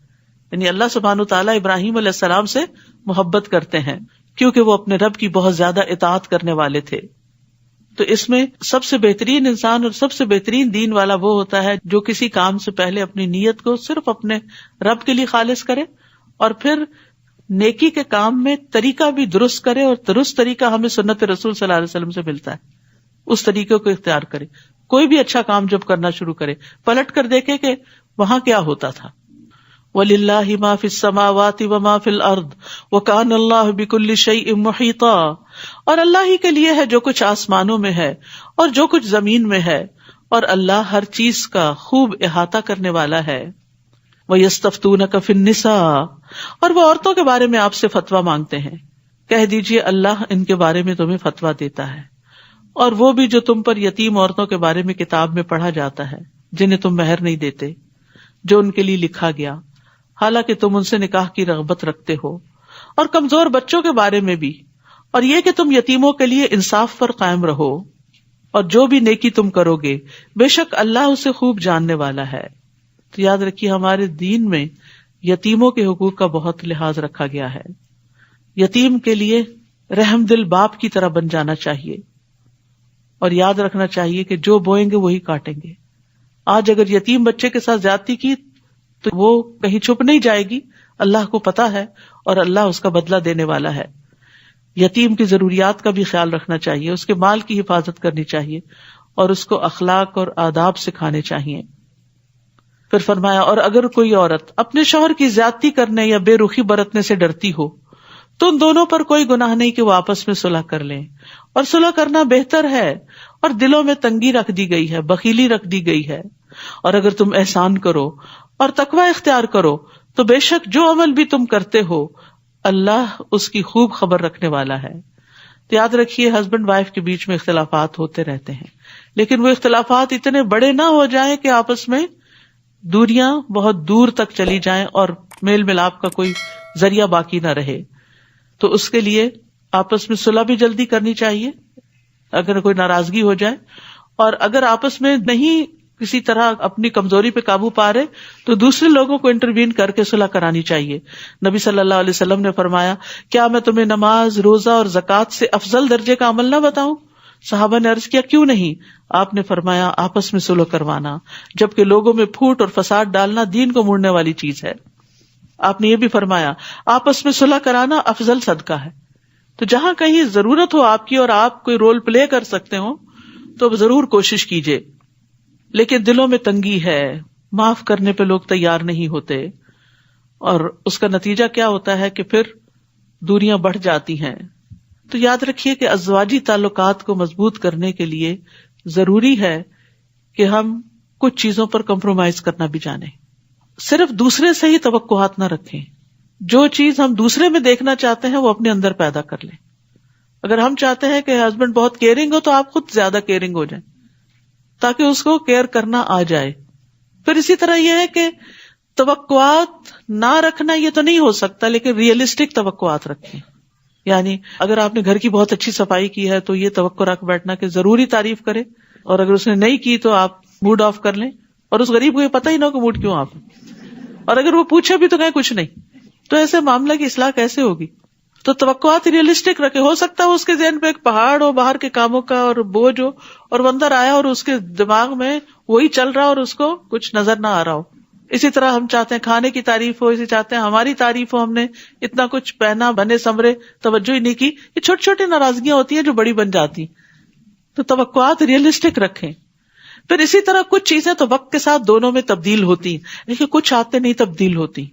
S2: یعنی اللہ سبحانہ تعالیٰ ابراہیم علیہ السلام سے محبت کرتے ہیں کیونکہ وہ اپنے رب کی بہت زیادہ اطاعت کرنے والے تھے. تو اس میں سب سے بہترین انسان اور سب سے بہترین دین والا وہ ہوتا ہے جو کسی کام سے پہلے اپنی نیت کو صرف اپنے رب کے لیے خالص کرے اور پھر نیکی کے کام میں طریقہ بھی درست کرے, اور درست طریقہ ہمیں سنت رسول صلی اللہ علیہ وسلم سے ملتا ہے, اس طریقے کو اختیار کرے. کوئی بھی اچھا کام جب کرنا شروع کرے پلٹ کر دیکھے کہ وہاں کیا ہوتا تھا. وَلِلَّهِ مَا فِي السَّمَاوَاتِ وَمَا فِي الْأَرْضِ وَكَانَ اللَّهُ بِكُلِّ شَيْءٍ مُحِيطًا, اور اللہ ہی کے لیے ہے جو کچھ آسمانوں میں ہے اور جو کچھ زمین میں ہے, اور اللہ ہر چیز کا خوب احاطہ کرنے والا ہے. وَيَسْتَفْتُونَكَ فِي النِّسَاءِ, اور وہ عورتوں کے بارے میں آپ سے فتویٰ مانگتے ہیں. کہہ دیجئے اللہ ان کے بارے میں تمہیں فتویٰ دیتا ہے, اور وہ بھی جو تم پر یتیم عورتوں کے بارے میں کتاب میں پڑھا جاتا ہے جنہیں تم مہر نہیں دیتے جو ان کے لیے لکھا گیا, حالانکہ تم ان سے نکاح کی رغبت رکھتے ہو, اور کمزور بچوں کے بارے میں بھی, اور یہ کہ تم یتیموں کے لیے انصاف پر قائم رہو, اور جو بھی نیکی تم کرو گے بے شک اللہ اسے خوب جاننے والا ہے. تو یاد رکھیے ہمارے دین میں یتیموں کے حقوق کا بہت لحاظ رکھا گیا ہے. یتیم کے لیے رحم دل باپ کی طرح بن جانا چاہیے, اور یاد رکھنا چاہیے کہ جو بوئیں گے وہی کاٹیں گے. آج اگر یتیم بچے کے ساتھ زیادتی کی تو وہ کہیں چھپ نہیں جائے گی, اللہ کو پتا ہے اور اللہ اس کا بدلہ دینے والا ہے. یتیم کی ضروریات کا بھی خیال رکھنا چاہیے, اس کے مال کی حفاظت کرنی چاہیے, اور اس کو اخلاق اور آداب سکھانے چاہیے. پھر فرمایا, اور اگر کوئی عورت اپنے شوہر کی زیادتی کرنے یا بے رخی برتنے سے ڈرتی ہو تو ان دونوں پر کوئی گناہ نہیں کہ وہ آپس میں صلح کر لیں, اور صلح کرنا بہتر ہے, اور دلوں میں تنگی رکھ دی گئی ہے, بخیلی رکھ دی گئی ہے. اور اگر تم احسان کرو اور تقوی اختیار کرو تو بے شک جو عمل بھی تم کرتے ہو اللہ اس کی خوب خبر رکھنے والا ہے. تو یاد رکھیے ہسبینڈ وائف کے بیچ میں اختلافات ہوتے رہتے ہیں, لیکن وہ اختلافات اتنے بڑے نہ ہو جائیں کہ آپس میں دوریاں بہت دور تک چلی جائیں اور میل ملاپ کا کوئی ذریعہ باقی نہ رہے. تو اس کے لیے آپس میں صلح بھی جلدی کرنی چاہیے اگر کوئی ناراضگی ہو جائے, اور اگر آپس میں نہیں کسی طرح اپنی کمزوری پہ قابو پا رہے تو دوسرے لوگوں کو انٹروین کر کے صلح کرانی چاہیے. نبی صلی اللہ علیہ وسلم نے فرمایا, کیا میں تمہیں نماز, روزہ اور زکوٰۃ سے افضل درجے کا عمل نہ بتاؤں؟ صحابہ نے عرض کیا کیوں نہیں؟ آپ نے فرمایا آپس میں صلح کروانا, جبکہ لوگوں میں پھوٹ اور فساد ڈالنا دین کو موڑنے والی چیز ہے. آپ نے یہ بھی فرمایا آپس میں صلح کرانا افضل صدقہ ہے. تو جہاں کہیں ضرورت ہو آپ کی اور آپ کوئی رول پلے کر سکتے ہو تو ضرور کوشش کیجیے, لیکن دلوں میں تنگی ہے, معاف کرنے پہ لوگ تیار نہیں ہوتے, اور اس کا نتیجہ کیا ہوتا ہے کہ پھر دوریاں بڑھ جاتی ہیں. تو یاد رکھیے کہ ازواجی تعلقات کو مضبوط کرنے کے لیے ضروری ہے کہ ہم کچھ چیزوں پر کمپرومائز کرنا بھی جانیں. صرف دوسرے سے ہی توقعات نہ رکھیں, جو چیز ہم دوسرے میں دیکھنا چاہتے ہیں وہ اپنے اندر پیدا کر لیں. اگر ہم چاہتے ہیں کہ ہسبینڈ بہت کیئرنگ ہو تو آپ خود زیادہ کیئرنگ ہو جائیں تاکہ اس کو کیئر کرنا آ جائے. پھر اسی طرح یہ ہے کہ توقعات نہ رکھنا یہ تو نہیں ہو سکتا, لیکن ریئلسٹک توقعات رکھیں. یعنی اگر آپ نے گھر کی بہت اچھی صفائی کی ہے تو یہ توقع رکھ بیٹھنا کہ ضروری تعریف کرے, اور اگر اس نے نہیں کی تو آپ موڈ آف کر لیں, اور اس غریب کو یہ پتہ ہی نہ ہو کہ موڈ کیوں آف, اور اگر وہ پوچھے بھی تو کہیں کچھ نہیں. تو ایسے معاملہ کی اصلاح کیسے ہوگی؟ تو توقعات ریئلسٹک رکھے. ہو سکتا ہے اس کے ذہن پہ ایک پہاڑ ہو باہر کے کاموں کا اور بوجھ ہو, اور وہ اندر آیا اور اس کے دماغ میں وہی چل رہا اور اس کو کچھ نظر نہ آ رہا ہو. اسی طرح ہم چاہتے ہیں کھانے کی تعریف ہو, اسی چاہتے ہیں ہماری تعریف ہو, ہم نے اتنا کچھ پہنا, بنے سمرے, توجہ ہی نہیں کی. یہ چھوٹی چھوٹی ناراضگیاں ہوتی ہیں جو بڑی بن جاتی. تو توقعات ریئلسٹک رکھیں. پھر اسی طرح کچھ چیزیں تو وقت کے ساتھ دونوں میں تبدیل ہوتی ہیں, لیکن کچھ آتے نہیں تبدیل ہوتی.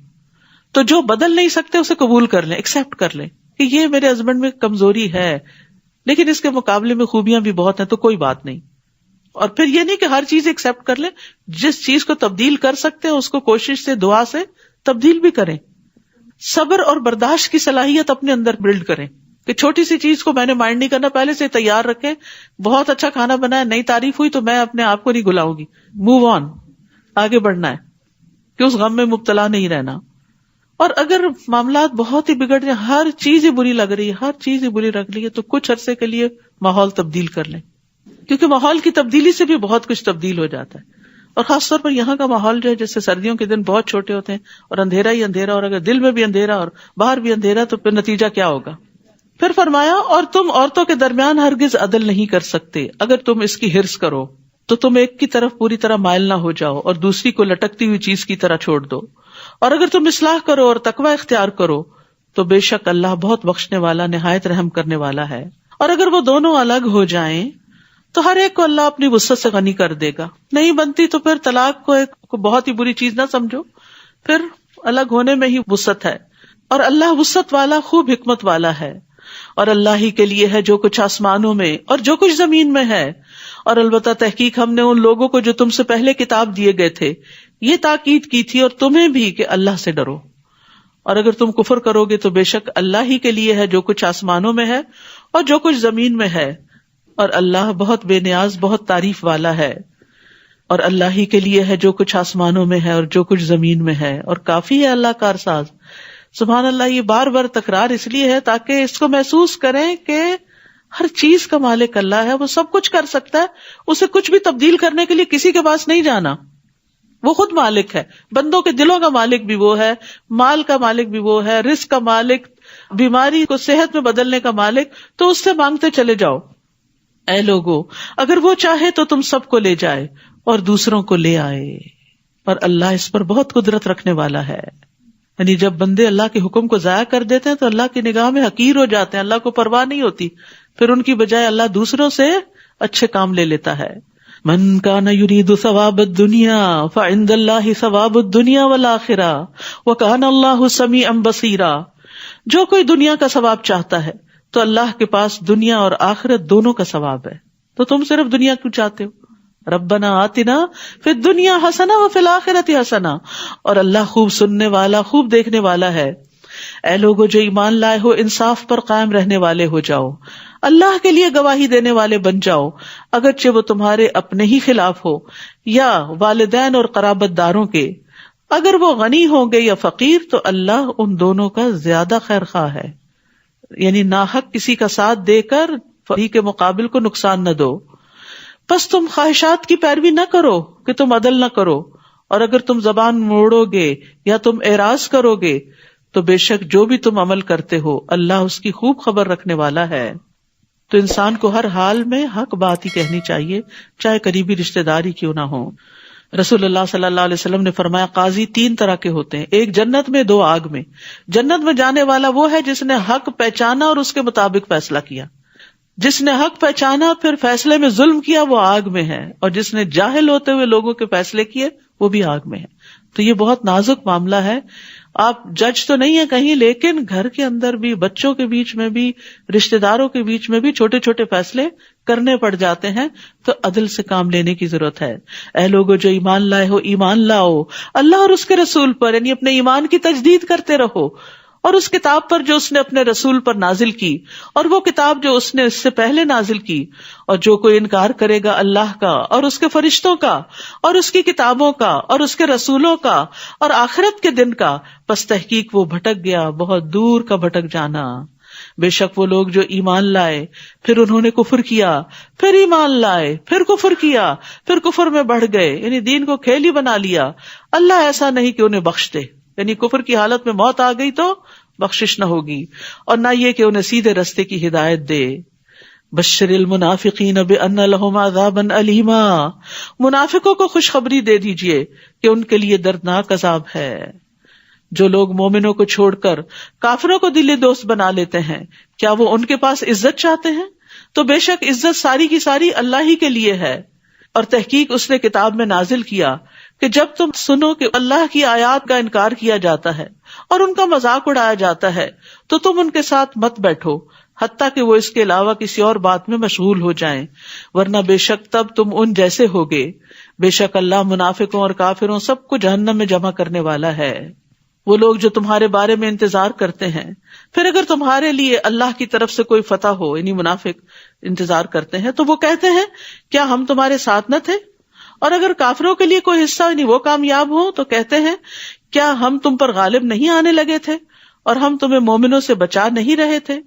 S2: تو جو بدل نہیں سکتے اسے قبول کر لیں, ایکسپٹ کر لیں کہ یہ میرے ہسبینڈ میں کمزوری ہے, لیکن اس کے مقابلے میں خوبیاں بھی بہت ہیں, تو کوئی بات نہیں. اور پھر یہ نہیں کہ ہر چیز ایکسپٹ کر لیں, جس چیز کو تبدیل کر سکتے ہیں اس کو کوشش سے, دعا سے تبدیل بھی کریں. صبر اور برداشت کی صلاحیت اپنے اندر بلڈ کریں کہ چھوٹی سی چیز کو میں نے مائنڈ نہیں کرنا, پہلے سے تیار رکھیں. بہت اچھا کھانا بنایا, نئی تعریف ہوئی تو میں اپنے آپ کو نہیں گلاؤں گی, موو آن, آگے بڑھنا ہے کہ اس غم میں مبتلا نہیں رہنا. اور اگر معاملات بہت ہی بگڑ جائیں، ہر چیز ہی بری لگ رہی ہے، ہر چیز ہی بری لگ رہی ہے، تو کچھ عرصے کے لیے ماحول تبدیل کر لیں، کیونکہ ماحول کی تبدیلی سے بھی بہت کچھ تبدیل ہو جاتا ہے. اور خاص طور پر یہاں کا ماحول جو ہے، جیسے سردیوں کے دن بہت چھوٹے ہوتے ہیں اور اندھیرا ہی اندھیرا، اور اگر دل میں بھی اندھیرا اور باہر بھی اندھیرا تو پھر نتیجہ کیا ہوگا. پھر فرمایا اور تم عورتوں کے درمیان ہرگز عدل نہیں کر سکتے، اگر تم اس کی حرص کرو تو تم ایک کی طرف پوری طرح مائل نہ ہو جاؤ اور دوسری کو لٹکتی ہوئی چیز کی طرح چھوڑ دو. اور اگر تم اصلاح کرو اور تقوی اختیار کرو تو بے شک اللہ بہت بخشنے والا، نہایت رحم کرنے والا ہے. اور اگر وہ دونوں الگ ہو جائیں تو ہر ایک کو اللہ اپنی وسعت سے غنی کر دے گا. نہیں بنتی تو پھر طلاق کو ایک بہت ہی بری چیز نہ سمجھو، پھر الگ ہونے میں ہی وسعت ہے. اور اللہ وسعت والا، خوب حکمت والا ہے. اور اللہ ہی کے لیے ہے جو کچھ آسمانوں میں اور جو کچھ زمین میں ہے. اور البتہ تحقیق ہم نے ان لوگوں کو جو تم سے پہلے کتاب دیے گئے تھے یہ تاکید کی تھی، اور تمہیں بھی، کہ اللہ سے ڈرو. اور اگر تم کفر کرو گے تو بے شک اللہ ہی کے لیے ہے جو کچھ آسمانوں میں ہے اور جو کچھ زمین میں ہے. اور اللہ بہت بے نیاز، بہت تعریف والا ہے. اور اللہ ہی کے لیے ہے جو کچھ آسمانوں میں ہے اور جو کچھ زمین میں ہے، اور کافی ہے اللہ کارساز. سبحان اللہ. یہ بار بار تکرار اس لیے ہے تاکہ اس کو محسوس کریں کہ ہر چیز کا مالک اللہ ہے، وہ سب کچھ کر سکتا ہے. اسے کچھ بھی تبدیل کرنے کے لیے کسی کے پاس نہیں جانا، وہ خود مالک ہے. بندوں کے دلوں کا مالک بھی وہ ہے، مال کا مالک بھی وہ ہے، رزق کا مالک، بیماری کو صحت میں بدلنے کا مالک. تو اس سے مانگتے چلے جاؤ. اے لوگو، اگر وہ چاہے تو تم سب کو لے جائے اور دوسروں کو لے آئے، اور اللہ اس پر بہت قدرت رکھنے والا ہے. یعنی جب بندے اللہ کے حکم کو ضائع کر دیتے ہیں تو اللہ کی نگاہ میں حقیر ہو جاتے ہیں، اللہ کو پرواہ نہیں ہوتی. پھر ان کی بجائے اللہ دوسروں سے اچھے کام لے لیتا ہے. من کان یرید ثواب الدنیا فعند اللہ ثواب الدنیا والآخرہ وکان اللہ سمیعا بصیرا. جو کوئی دنیا کا ثواب چاہتا ہے تو اللہ کے پاس دنیا اور آخرت دونوں کا ثواب ہے. تو تم صرف دنیا کیوں چاہتے ہو؟ ربنا آتنا فی الدنیا حسنہ وفی الآخرۃ حسنہ. اور اللہ خوب سننے والا، خوب دیکھنے والا ہے. اے لوگو جو ایمان لائے ہو، انصاف پر قائم رہنے والے ہو جاؤ، اللہ کے لیے گواہی دینے والے بن جاؤ، اگرچہ وہ تمہارے اپنے ہی خلاف ہو یا والدین اور قرابت داروں کے. اگر وہ غنی ہوں گے یا فقیر تو اللہ ان دونوں کا زیادہ خیر خواہ ہے. یعنی ناحق کسی کا ساتھ دے کر فقیر کے مقابل کو نقصان نہ دو. پس تم خواہشات کی پیروی نہ کرو کہ تم عدل نہ کرو. اور اگر تم زبان موڑو گے یا تم اعراض کرو گے تو بے شک جو بھی تم عمل کرتے ہو اللہ اس کی خوب خبر رکھنے والا ہے. تو انسان کو ہر حال میں حق بات ہی کہنی چاہیے، چاہے قریبی رشتہ داری کیوں نہ ہو. رسول اللہ صلی اللہ علیہ وسلم نے فرمایا قاضی 3 طرح کے ہوتے ہیں، ایک جنت میں، 2 آگ میں. جنت میں جانے والا وہ ہے جس نے حق پہچانا اور اس کے مطابق فیصلہ کیا. جس نے حق پہچانا پھر فیصلے میں ظلم کیا وہ آگ میں ہے، اور جس نے جاہل ہوتے ہوئے لوگوں کے فیصلے کیے وہ بھی آگ میں ہے. تو یہ بہت نازک معاملہ ہے. آپ جج تو نہیں ہے کہیں، لیکن گھر کے اندر بھی، بچوں کے بیچ میں بھی، رشتہ داروں کے بیچ میں بھی چھوٹے چھوٹے فیصلے کرنے پڑ جاتے ہیں. تو عدل سے کام لینے کی ضرورت ہے. اے لوگو جو ایمان لائے ہو، ایمان لاؤ اللہ اور اس کے رسول پر، یعنی اپنے ایمان کی تجدید کرتے رہو، اور اس کتاب پر جو اس نے اپنے رسول پر نازل کی، اور وہ کتاب جو اس نے اس سے پہلے نازل کی. اور جو کوئی انکار کرے گا اللہ کا اور اس کے فرشتوں کا اور اس کی کتابوں کا اور اس کے رسولوں کا اور آخرت کے دن کا، پس تحقیق وہ بھٹک گیا، بہت دور کا بھٹک جانا. بے شک وہ لوگ جو ایمان لائے پھر انہوں نے کفر کیا، پھر ایمان لائے پھر کفر کیا، پھر کفر میں بڑھ گئے، یعنی دین کو کھیل ہی بنا لیا، اللہ ایسا نہیں کہ انہیں بخش دے. یعنی کفر کی حالت میں موت آ گئی تو بخشش نہ ہوگی، اور نہ یہ کہ انہیں سیدھے رستے کی ہدایت دے. بشر المنافقین بان لهم عذابا الیما. منافقوں کو خوشخبری دے دیجئے کہ ان کے لیے دردناک عذاب ہے. جو لوگ مومنوں کو چھوڑ کر کافروں کو دلی دوست بنا لیتے ہیں، کیا وہ ان کے پاس عزت چاہتے ہیں؟ تو بے شک عزت ساری کی ساری اللہ ہی کے لیے ہے. اور تحقیق اس نے کتاب میں نازل کیا کہ جب تم سنو کہ اللہ کی آیات کا انکار کیا جاتا ہے اور ان کا مذاق اڑایا جاتا ہے تو تم ان کے ساتھ مت بیٹھو حتیٰ کہ وہ اس کے علاوہ کسی اور بات میں مشغول ہو جائیں، ورنہ بے شک تب تم ان جیسے ہوگے. بے شک اللہ منافقوں اور کافروں سب کو جہنم میں جمع کرنے والا ہے. وہ لوگ جو تمہارے بارے میں انتظار کرتے ہیں، پھر اگر تمہارے لیے اللہ کی طرف سے کوئی فتح ہو، یعنی منافق انتظار کرتے ہیں، تو وہ کہتے ہیں کیا ہم تمہارے ساتھ نہ تھے؟ اور اگر کافروں کے لیے کوئی حصہ یعنی وہ کامیاب ہو تو کہتے ہیں کیا ہم تم پر غالب نہیں آنے لگے تھے اور ہم تمہیں مومنوں سے بچا نہیں رہے تھے؟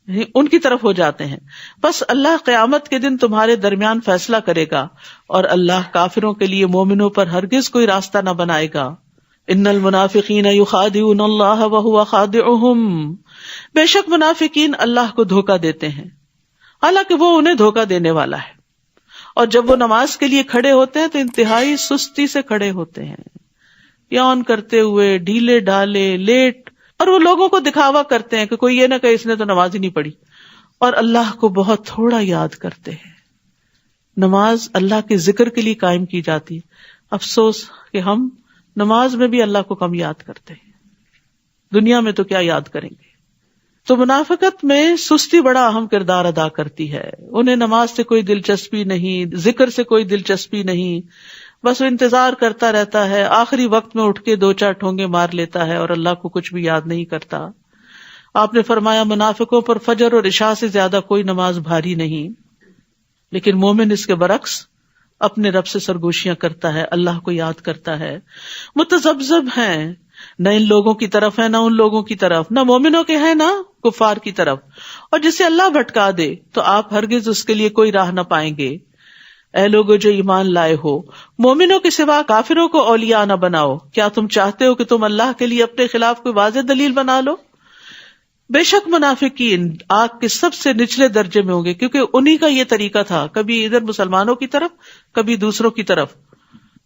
S2: ان کی طرف ہو جاتے ہیں. بس اللہ قیامت کے دن تمہارے درمیان فیصلہ کرے گا اور اللہ کافروں کے لیے مومنوں پر ہرگز کوئی راستہ نہ بنائے گا. ان المنافقین یخادعون اللہ وہو خادعہم، بے شک منافقین اللہ کو دھوکہ دیتے ہیں حالانکہ وہ انہیں دھوکہ دینے والا ہے. اور جب وہ نماز کے لیے کھڑے ہوتے ہیں تو انتہائی سستی سے کھڑے ہوتے ہیں، یون کرتے ہوئے، ڈھیلے ڈھالے، لیٹ، اور وہ لوگوں کو دکھاوا کرتے ہیں کہ کوئی یہ نہ کہ اس نے تو نماز ہی نہیں پڑھی، اور اللہ کو بہت تھوڑا یاد کرتے ہیں. نماز اللہ کے ذکر کے لیے قائم کی جاتی ہے. افسوس کہ ہم نماز میں بھی اللہ کو کم یاد کرتے ہیں، دنیا میں تو کیا یاد کریں گے. تو منافقت میں سستی بڑا اہم کردار ادا کرتی ہے. انہیں نماز سے کوئی دلچسپی نہیں، ذکر سے کوئی دلچسپی نہیں، بس وہ انتظار کرتا رہتا ہے، آخری وقت میں اٹھ کے 2-4 ٹھونگے مار لیتا ہے اور اللہ کو کچھ بھی یاد نہیں کرتا. آپ نے فرمایا منافقوں پر فجر اور عشاء سے زیادہ کوئی نماز بھاری نہیں، لیکن مومن اس کے برعکس اپنے رب سے سرگوشیاں کرتا ہے، اللہ کو یاد کرتا ہے. متذبذب ہیں، نہ ان لوگوں کی طرف ہے نہ ان لوگوں کی طرف، نہ مومنوں کے ہیں نہ کفار کی طرف. اور جسے اللہ بھٹکا دے تو آپ ہرگز اس کے لیے کوئی راہ نہ پائیں گے. اے لوگو جو ایمان لائے ہو، مومنوں کے سوا کافروں کو اولیاء نہ بناؤ. کیا تم چاہتے ہو کہ تم اللہ کے لیے اپنے خلاف کوئی واضح دلیل بنا لو؟ بے شک منافقین آگ کے سب سے نچلے درجے میں ہوں گے، کیونکہ انہی کا یہ طریقہ تھا، کبھی ادھر مسلمانوں کی طرف کبھی دوسروں کی طرف،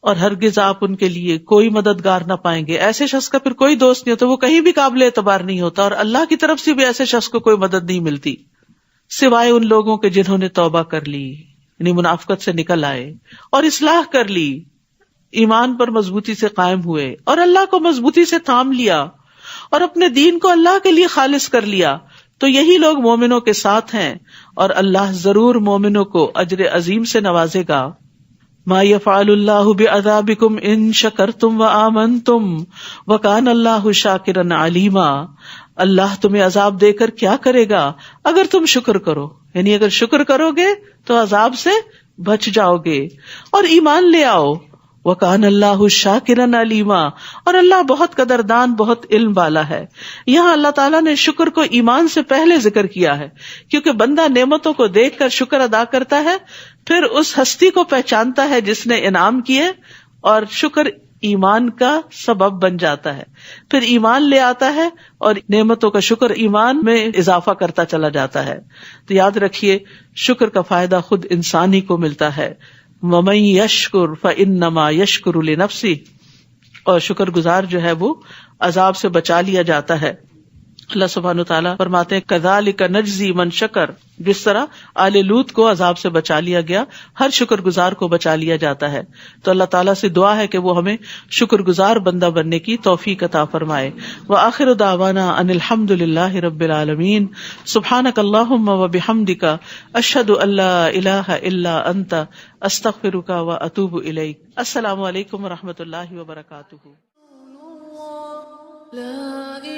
S2: اور ہرگز آپ ان کے لیے کوئی مددگار نہ پائیں گے. ایسے شخص کا پھر کوئی دوست نہیں ہوتا، وہ کہیں بھی قابل اعتبار نہیں ہوتا، اور اللہ کی طرف سے بھی ایسے شخص کو کوئی مدد نہیں ملتی سوائے ان لوگوں کے جنہوں نے توبہ کر لی، یعنی منافقت سے نکل آئے اور اصلاح کر لی، ایمان پر مضبوطی سے قائم ہوئے اور اللہ کو مضبوطی سے تھام لیا اور اپنے دین کو اللہ کے لیے خالص کر لیا. تو یہی لوگ مومنوں کے ساتھ ہیں اور اللہ ضرور مومنوں کو اجر عظیم سے نوازے گا. ما یفعل اللہ بعذابکم ان شکرتم وآمنتم وکان اللہ شاکرا علیما. اللہ تمہیں عذاب دے کر کیا کرے گا اگر تم شکر کرو، یعنی اگر شکر کرو گے تو عذاب سے بچ جاؤ گے اور ایمان لے آؤ. وَكَانَ اللَّهُ شَاكِرًا عَلِيمًا، اور اللہ بہت قدردان، بہت علم والا ہے. یہاں اللہ تعالیٰ نے شکر کو ایمان سے پہلے ذکر کیا ہے، کیونکہ بندہ نعمتوں کو دیکھ کر شکر ادا کرتا ہے، پھر اس ہستی کو پہچانتا ہے جس نے انعام کیے، اور شکر ایمان کا سبب بن جاتا ہے. پھر ایمان لے آتا ہے اور نعمتوں کا شکر ایمان میں اضافہ کرتا چلا جاتا ہے. تو یاد رکھیے شکر کا فائدہ خود انسان ہی کو ملتا ہے. وَمَن يَشْكُرْ فَإِنَّمَا يَشْكُرُ لِنَفْسِهِ، اور شکر گزار جو ہے وہ عذاب سے بچا لیا جاتا ہے. اللہ سبحانہ وتعالیٰ فرماتے ہیں كَذَلِكَ نَجْزِي مَن شَكَرَ، جس طرح آل لوط کو عذاب سے بچا لیا گیا، ہر شکر گزار کو بچا لیا جاتا ہے. تو اللہ تعالیٰ سے دعا ہے کہ وہ ہمیں شکر گزار بندہ بننے کی توفیق عطا فرمائے. وآخر دعوانا ان الحمد للہ رب العالمین. سبحانک اللہم وبحمدک اشہد ان لا الہ الا انت استغفرک واتوب الیک. السلام علیکم ورحمۃ اللہ وبرکاتہ.
S1: لا